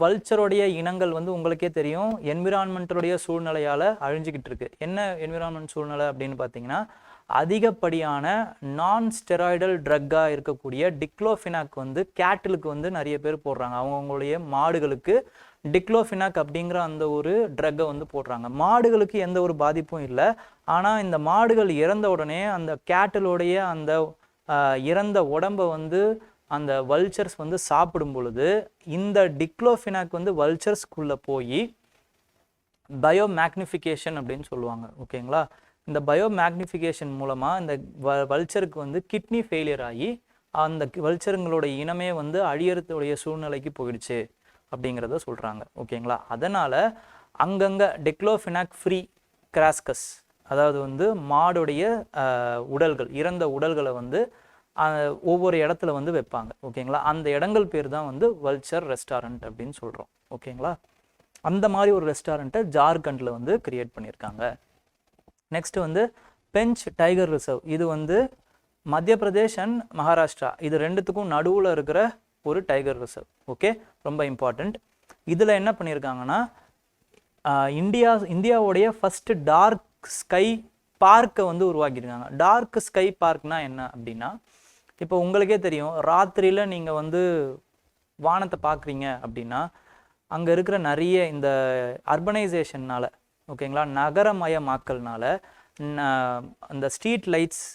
வல்ச்சருடைய இனங்கள் வந்து உங்களுக்கே தெரியும் என்விரான்மெண்ட்டுடைய சூழ்நிலையால் அழிஞ்சிக்கிட்டு இருக்கு. என்ன என்விரான்மெண்ட் சூழ்நிலை அப்படின்னு பார்த்தீங்கன்னா அதிகப்படியான நான் ஸ்டெராய்டல் ட்ரக்காக இருக்கக்கூடிய டிக்ளோஃபினாக் வந்து கேட்டிலுக்கு வந்து நிறைய பேர் போடுறாங்க. அவங்களுடைய மாடுகளுக்கு டிக்ளோஃபினாக் அப்படிங்கிற அந்த ஒரு ட்ரக்கை வந்து போடுறாங்க. மாடுகளுக்கு எந்த ஒரு பாதிப்பும் இல்லை. ஆனால் இந்த மாடுகள் இறந்த உடனே அந்த கேட்டிலோடைய அந்த இறந்த உடம்பை வந்து அந்த வல்ச்சர்ஸ் வந்து சாப்பிடும் பொழுது இந்த டிக்ளோஃபினாக் வந்து வல்ச்சர்ஸ்குள்ளே போய் பயோமேக்னிஃபிகேஷன் அப்படின்னு சொல்லுவாங்க. ஓகேங்களா? இந்த பயோமேக்னிஃபிகேஷன் மூலமாக இந்த வல்ச்சருக்கு வந்து கிட்னி ஃபெயிலியர் ஆகி அந்த வல்ச்சருங்களோட இனமே வந்து அழியறதுடைய சூழ்நிலைக்கு போயிடுச்சு அப்படிங்கிறத சொல்கிறாங்க. ஓகேங்களா? அதனால் அங்கங்கே டிக்ளோஃபினாக் ஃப்ரீ கிராஸ்கஸ், அதாவது வந்து மாடுடைய உடல்கள், இறந்த உடல்களை வந்து ஒவ்வொரு இடத்துல வந்து வைப்பாங்க. ஓகேங்களா? அந்த இடங்கள் பேர் தான் வந்து வல்ச்சர் ரெஸ்டாரண்ட் அப்படின்னு சொல்கிறோம். ஓகேங்களா? அந்த மாதிரி ஒரு ரெஸ்டாரண்ட்டை ஜார்க்கண்டில் வந்து கிரியேட் பண்ணியிருக்காங்க. நெக்ஸ்ட் வந்து பெஞ்ச் டைகர் ரிசர்வ். இது வந்து மத்திய பிரதேஷ் அண்ட் மகாராஷ்டிரா இது ரெண்டுத்துக்கும் நடுவில் இருக்கிற ஒரு டைகர் ரிசர்வ். ஓகே, ரொம்ப இம்பார்ட்டண்ட். இதில் என்ன பண்ணியிருக்காங்கன்னா இந்தியாவுடைய ஃபஸ்ட்டு டார்க் ஸ்கை பார்க்கை வந்து உருவாக்கியிருக்காங்க. டார்க் ஸ்கை பார்க்னா என்ன அப்படின்னா, இப்போ உங்களுக்கே தெரியும், ராத்திரியில் நீங்கள் வந்து வானத்தை பார்க்குறீங்க அப்படின்னா அங்கே இருக்கிற நிறைய இந்த அர்பனைசேஷன்னால, ஓகேங்களா, நகரமயமாக்கல்னால அந்த ஸ்ட்ரீட் லைட்ஸ்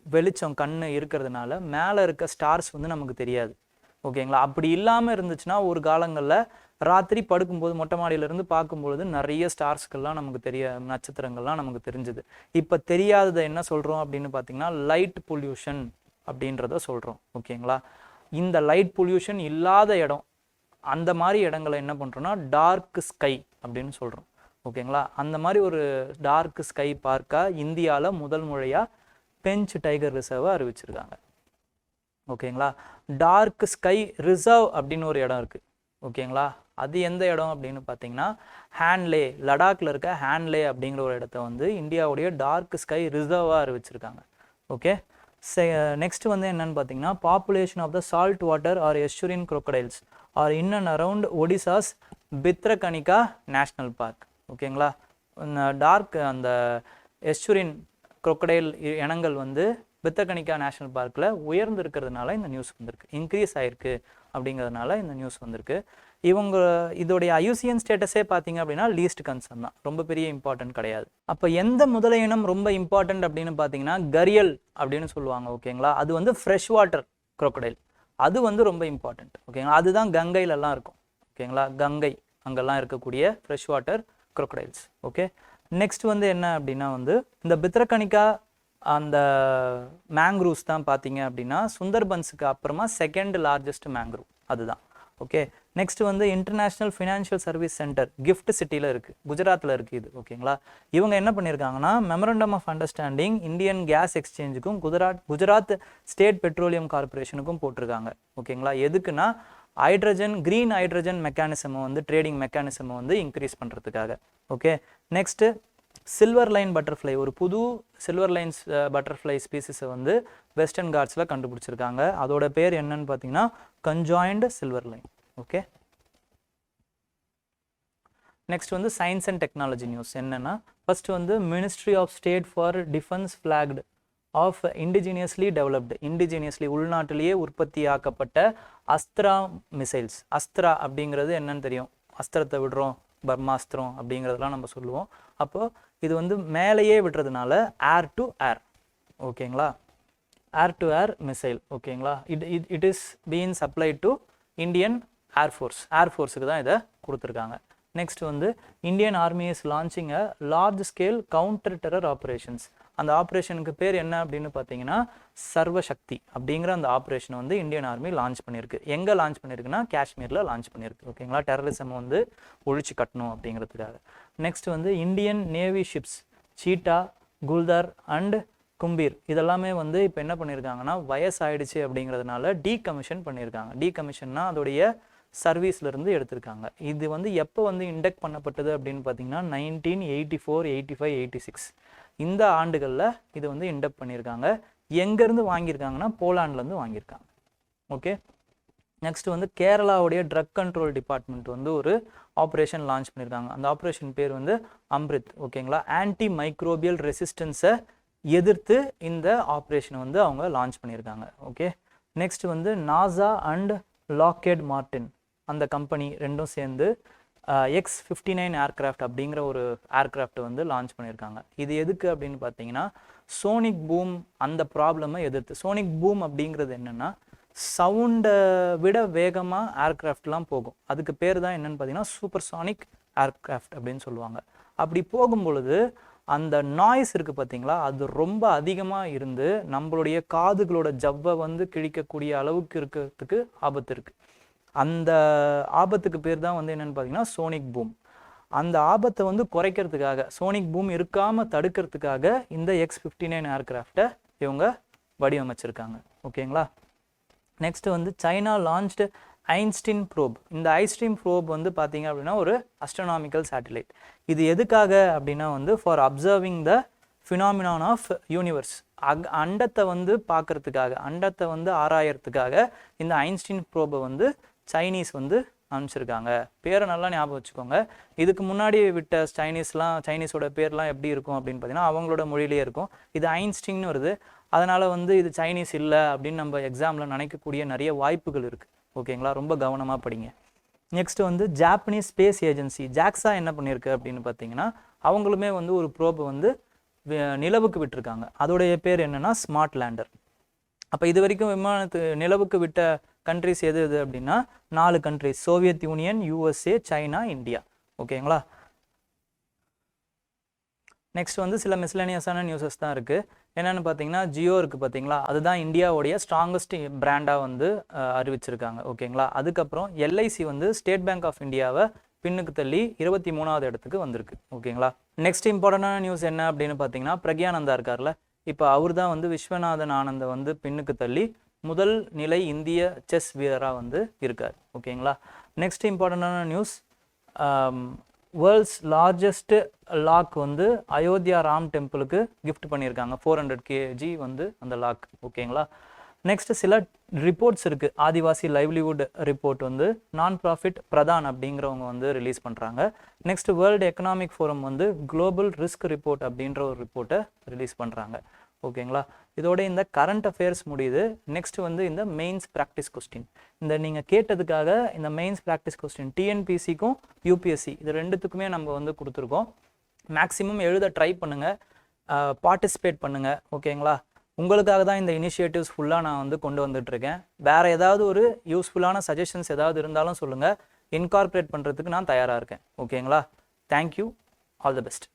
வெளிச்சம் கண்ணு இருக்கிறதுனால மேலே இருக்க ஸ்டார்ஸ் வந்து நமக்கு தெரியாது, ஓகேங்களா. அப்படி இல்லாமல் இருந்துச்சுன்னா ஒரு காலங்களில் ராத்திரி படுக்கும்போது மொட்டை மாடியிலேருந்து பார்க்கும்பொழுது நிறைய ஸ்டார்ஸ்கள்லாம் நமக்கு நட்சத்திரங்கள்லாம் நமக்கு தெரிஞ்சுது. இப்போ தெரியாததை என்ன சொல்கிறோம் அப்படின்னு பார்த்தீங்கன்னா லைட் பொல்யூஷன் அப்படின்றத சொல்கிறோம், ஓகேங்களா. இந்த லைட் பொல்யூஷன் இல்லாத இடம், அந்த மாதிரி இடங்களை என்ன பண்ணுறோன்னா டார்க் ஸ்கை அப்படின்னு சொல்கிறோம், ஓகேங்களா. அந்த மாதிரி ஒரு டார்க் ஸ்கை பார்க்காக இந்தியாவில் முதல் முறையாக பெஞ்ச் டைகர் ரிசர்வை அறிவிச்சிருக்காங்க, ஓகேங்களா. டார்க் ஸ்கை ரிசர்வ் அப்படின்னு ஒரு இடம் இருக்குது, ஓகேங்களா. அது எந்த இடம் அப்படின்னு பார்த்தீங்கன்னா ஹேண்ட்லே, லடாக்ல இருக்க ஹேண்ட்லே அப்படிங்கிற ஒரு இடத்த வந்து இந்தியாவுடைய டார்க் ஸ்கை ரிசர்வாக அறிவிச்சிருக்காங்க, ஓகே. நெக்ஸ்ட் வந்து என்னன்னு பார்த்தீங்கன்னா population of the salt water are estuarine crocodiles are in and around Odisha's Bhitarkanika national park, ஓகேங்களா. அந்த எஸ்சுரின் crocodile இனங்கள் வந்து பித்தகனிகா நேஷனல் பார்க்கில் உயர்ந்து இருக்கிறதுனால இந்த நியூஸ் வந்திருக்கு, இன்க்ரீஸ் ஆயிருக்கு அப்படிங்கிறதுனால இந்த நியூஸ் வந்திருக்கு. இதோடைய ஐயூசிஎன் ஸ்டேட்டஸே பார்த்தீங்க அப்படின்னா லீஸ்ட் கன்சர்ன் தான், ரொம்ப பெரிய இம்பார்ட்டன்ட் கிடையாது. அப்போ எந்த முதலை இனம் ரொம்ப இம்பார்ட்டன்ட் அப்படின்னு பார்த்தீங்கன்னா கரியல் அப்படின்னு சொல்லுவாங்க, ஓகேங்களா. அது வந்து ஃப்ரெஷ் வாட்டர் crocodile, அது வந்து ரொம்ப இம்பார்ட்டன்ட், ஓகேங்களா. அதுதான் கங்கையிலலாம் இருக்கும், ஓகேங்களா. கங்கை அங்கெல்லாம் இருக்கக்கூடிய fresh water crocodiles, okay. Next வந்து என்ன அப்படின்னா வந்து இந்த பித்ரகனிகா அந்த மேங்க்ரூவ்ஸ் தான் பார்த்தீங்க அப்படின்னா சுந்தர்பன்ஸுக்கு அப்புறமா செகண்ட் லார்ஜஸ்ட் மேங்க்ரூவ் அதுதான், ஓகே. நெக்ஸ்ட் வந்து international financial service centre GIFT சிட்டியில் இருக்குது, குஜராத்தில் இருக்குது இது, ஓகேங்களா. இவங்க என்ன பண்ணியிருக்காங்கன்னா memorandum of understanding Indian gas எக்ஸ்சேஞ்சுக்கும் குஜராத் ஸ்டேட் பெட்ரோலியம் கார்பரேஷனுக்கும் போட்டிருக்காங்க, ஓகேங்களா. எதுக்குன்னா க்ரீன் ஹைட்ரஜன் மெக்கானிசமை வந்து ட்ரேடிங் மெக்கானிசமை வந்து இன்க்ரீஸ் பண்ணுறதுக்காக, okay. Next silver line butterfly, ஒரு புது சில்வர் லைன்ஸ் பட்டர்ஃப்ளை ஸ்பீசிஸை வந்து வெஸ்டர்ன் காட்ஸில் கண்டுபிடிச்சிருக்காங்க. அதோட பேர் என்னன்னு பார்த்தீங்கன்னா conjoint silver line, okay. Next வந்து சயின்ஸ் அண்ட் டெக்னாலஜி நியூஸ் என்னன்னா, ஃபர்ஸ்ட் வந்து ministry of state for defence flagged off indigenously developed, indigenously உள்நாட்டிலேயே உற்பத்தியாக்கப்பட்ட அஸ்த்ரா மிசைல்ஸ். அஸ்த்ரா அப்படிங்கிறது என்னன்னு தெரியும், அஸ்திரத்தை விடுறோம், பர்மாஸ்திரம் அப்படிங்கிறதெல்லாம் நம்ம சொல்லுவோம். அப்போது இது வந்து மேலேயே விடுறதுனால ஏர் டு ஏர், ஓகேங்களா, ஏர் டு ஏர் மிசைல், ஓகேங்களா. It is been supplied to Indian ஏர்ஃபோர்ஸுக்கு தான் இதை கொடுத்துருக்காங்க. நெக்ஸ்ட் வந்து Indian army is launching a large scale counter terror operations. அந்த ஆப்ரேஷனுக்கு பேர் என்ன அப்படின்னு பார்த்தீங்கன்னா சர்வசக்தி அப்படிங்கிற அந்த ஆப்ரேஷன் வந்து இந்தியன் ஆர்மி லான்ச் பண்ணியிருக்கு. எங்கே லான்ச் பண்ணியிருக்குன்னா காஷ்மீரில் லான்ச் பண்ணியிருக்கு, ஓகேங்களா. டெரரிசம் வந்து ஒழிச்சு கட்டணும் அப்படிங்கிறதுக்காக. நெக்ஸ்ட் வந்து Indian navy ships Cheetah, Kuldar and Kumbhir இதெல்லாமே வந்து இப்போ என்ன பண்ணியிருக்காங்கன்னா வயசாயிடுச்சு அப்படிங்கிறதுனால டீகமிஷன் பண்ணியிருக்காங்க. டீகமிஷன்னா அதோடைய சர்வீஸ்லேருந்து எடுத்திருக்காங்க. இது வந்து எப்போ வந்து இண்டக்ட் பண்ணப்பட்டது அப்படின்னு பார்த்தீங்கன்னா 1984, 85, 86 இந்த ஆண்டுகளில் இது வந்து இண்டக்ட் பண்ணியிருக்காங்க. எங்கேருந்து வாங்கியிருக்காங்கன்னா போலாண்ட்லேருந்து வாங்கியிருக்காங்க, ஓகே. நெக்ஸ்ட் வந்து கேரளாவுடைய ட்ரக் கண்ட்ரோல் டிபார்ட்மெண்ட் வந்து ஒரு ஆப்ரேஷன் லான்ச் பண்ணியிருக்காங்க. அந்த ஆப்ரேஷன் பேர் வந்து அம்ரித், ஓகேங்களா. ஆன்டி மைக்ரோபியல் ரெசிஸ்டன்ஸை எதிர்த்து இந்த ஆப்ரேஷனை வந்து அவங்க லான்ச் பண்ணியிருக்காங்க, ஓகே. நெக்ஸ்ட் வந்து நாசா அண்ட் லாக்கெட் மார்டின் அந்த கம்பெனி ரெண்டும் சேர்ந்து X-59 ஏர்க்ராஃப்ட் அப்படிங்கிற ஒரு ஏர்க்ராஃப்டை வந்து லான்ச் பண்ணியிருக்காங்க. இது எதுக்கு அப்படின்னு பார்த்தீங்கன்னா சோனிக் பூம் அந்த ப்ராப்ளமை எதிர்த்து. சோனிக் பூம் அப்படிங்கிறது என்னென்னா சவுண்டை விட வேகமாக ஏர்க்ராஃப்ட்லாம் போகும். அதுக்கு பேர் தான் என்னென்னு பார்த்தீங்கன்னா சூப்பர்சானிக் ஏர்க்ராஃப்ட் அப்படின்னு சொல்லுவாங்க. அப்படி போகும்பொழுது அந்த நாய்ஸ் இருக்குது பார்த்தீங்களா, அது ரொம்ப அதிகமாக இருந்து நம்மளுடைய காதுகளோட ஜவ்வை வந்து கிழிக்கக்கூடிய அளவுக்கு இருக்கிறதுக்கு ஆபத்து இருக்குது. அந்த ஆபத்துக்கு பேர் தான் வந்து என்னென்னு பார்த்தீங்கன்னா சோனிக் பூம். அந்த ஆபத்தை வந்து குறைக்கிறதுக்காக, சோனிக் பூம் இருக்காமல் தடுக்கிறதுக்காக இந்த X-59 ஏர்க்ராஃப்டை இவங்க வடிவமைச்சிருக்காங்க, ஓகேங்களா. நெக்ஸ்ட் வந்து சைனா லான்ச்டு ஐன்ஸ்டீன் ப்ரோப். இந்த ஐன்ஸ்டீன் ப்ரோப் வந்து பார்த்தீங்க அப்படின்னா ஒரு அஸ்ட்ரோனாமிக்கல் சேட்டலைட். இது எதுக்காக அப்படின்னா வந்து for observing the phenomenon of universe. அண்டத்தை வந்து பார்க்கறதுக்காக, அண்டத்தை வந்து ஆராயறதுக்காக இந்த ஐன்ஸ்டீன் ப்ரோபை வந்து சைனீஸ் வந்து அனுப்பிச்சிருக்காங்க. பேரை நல்லா ஞாபகம் வச்சுக்கோங்க. இதுக்கு முன்னாடி விட்ட சைனீஸோட பேர்லாம் எப்படி இருக்கும் அப்படின்னு பார்த்தீங்கன்னா அவங்களோட மொழியிலேயே இருக்கும். இது ஐன்ஸ்டீன்னு வருது. அதனால் வந்து இது சைனீஸ் இல்லை அப்படின்னு நம்ம எக்ஸாமில் நினைக்கக்கூடிய நிறைய வாய்ப்புகள் இருக்குது. ஓகேங்களா, ரொம்ப கவனமாக படிங்க. நெக்ஸ்ட் வந்து ஜாப்பனீஸ் ஸ்பேஸ் ஏஜென்சி ஜாக்ஸா என்ன பண்ணியிருக்கு அப்படின்னு பார்த்தீங்கன்னா அவங்களுமே வந்து ஒரு ப்ரோபை வந்து நிலவுக்கு விட்டுருக்காங்க. அதோடைய பேர் என்னன்னா ஸ்மார்ட் லேண்டர். அப்போ இது வரைக்கும் நிலவுக்கு விட்ட கண்ட்ரிஸ் எது அப்படின்னா 4 countries: Soviet union, USA, China, India. ஓகேங்களா. நெக்ஸ்ட் வந்து சில மிஸ்லேனியஸான நியூஸஸ் தான் இருக்குது. என்னென்னு பார்த்தீங்கன்னா ஜியோ இருக்குது பார்த்தீங்களா, அதுதான் இந்தியாவுடைய ஸ்ட்ராங்கஸ்ட் பிராண்டாக வந்து அறிவிச்சிருக்காங்க. ஓகேங்களா. அதுக்கப்புறம் எல்ஐசி வந்து ஸ்டேட் பேங்க் ஆஃப் இந்தியாவை பின்னுக்கு தள்ளி 23வது இடத்துக்கு வந்திருக்கு. ஓகேங்களா. நெக்ஸ்ட் இம்பார்ட்டண்டான நியூஸ் என்ன அப்படின்னு பார்த்தீங்கன்னா பிரக்யானந்தா இருக்கார்ல, இப்போ அவர் தான் வந்து விஸ்வநாதன் ஆனந்தை வந்து பின்னுக்கு தள்ளி முதல் நிலை இந்திய செஸ் வீரராக வந்து இருக்கார். ஓகேங்களா. நெக்ஸ்ட் இம்பார்ட்டண்டான நியூஸ், வேர்ல்ட்ஸ் லார்ஜஸ்ட் லாக் வந்து அயோத்தியா ராம் டெம்பிளுக்கு கிஃப்ட் பண்ணியிருக்காங்க. 400 kg வந்து அந்த லாக். ஓகேங்களா. நெக்ஸ்ட் சில ரிப்போர்ட்ஸ் இருக்குது. ஆதிவாசி லைவ்லிவுட் ரிப்போர்ட் வந்து நான் ப்ராஃபிட் பிரதான் அப்படிங்கிறவங்க வந்து ரிலீஸ் பண்ணுறாங்க. நெக்ஸ்ட் வேர்ல்டு எக்கனாமிக் ஃபோரம் வந்து குளோபல் ரிஸ்க் ரிப்போர்ட் அப்படின்ற ஒரு ரிப்போர்ட்டை ரிலீஸ் பண்ணுறாங்க. ஓகேங்களா. இதோட இந்த கரண்ட் அஃபேர்ஸ் முடியுது. நெக்ஸ்ட் வந்து இந்த மெயின்ஸ் ப்ராக்டிஸ் கொஸ்டின். இந்த நீங்கள் கேட்டதுக்காக இந்த மெயின்ஸ் ப்ராக்டிஸ் கொஸ்டின் டிஎன்பிசிக்கும் யூபிஎஸ்சி இது ரெண்டுத்துக்குமே நம்ம வந்து கொடுத்துருக்கோம். மேக்ஸிமம் எழுத ட்ரை பண்ணுங்கள், பார்ட்டிசிபேட் பண்ணுங்கள். ஓகேங்களா. உங்களுக்காக தான் இந்த இனிஷியேட்டிவ்ஸ் ஃபுல்லாக நான் வந்து கொண்டு வந்துட்டுருக்கேன். வேறு ஏதாவது ஒரு யூஸ்ஃபுல்லான சஜஷன்ஸ் ஏதாவது இருந்தாலும் சொல்லுங்கள், இன்கார்பரேட் பண்ணுறதுக்கு நான் தயாராக இருக்கேன். ஓகேங்களா. தேங்க்யூ. All the best.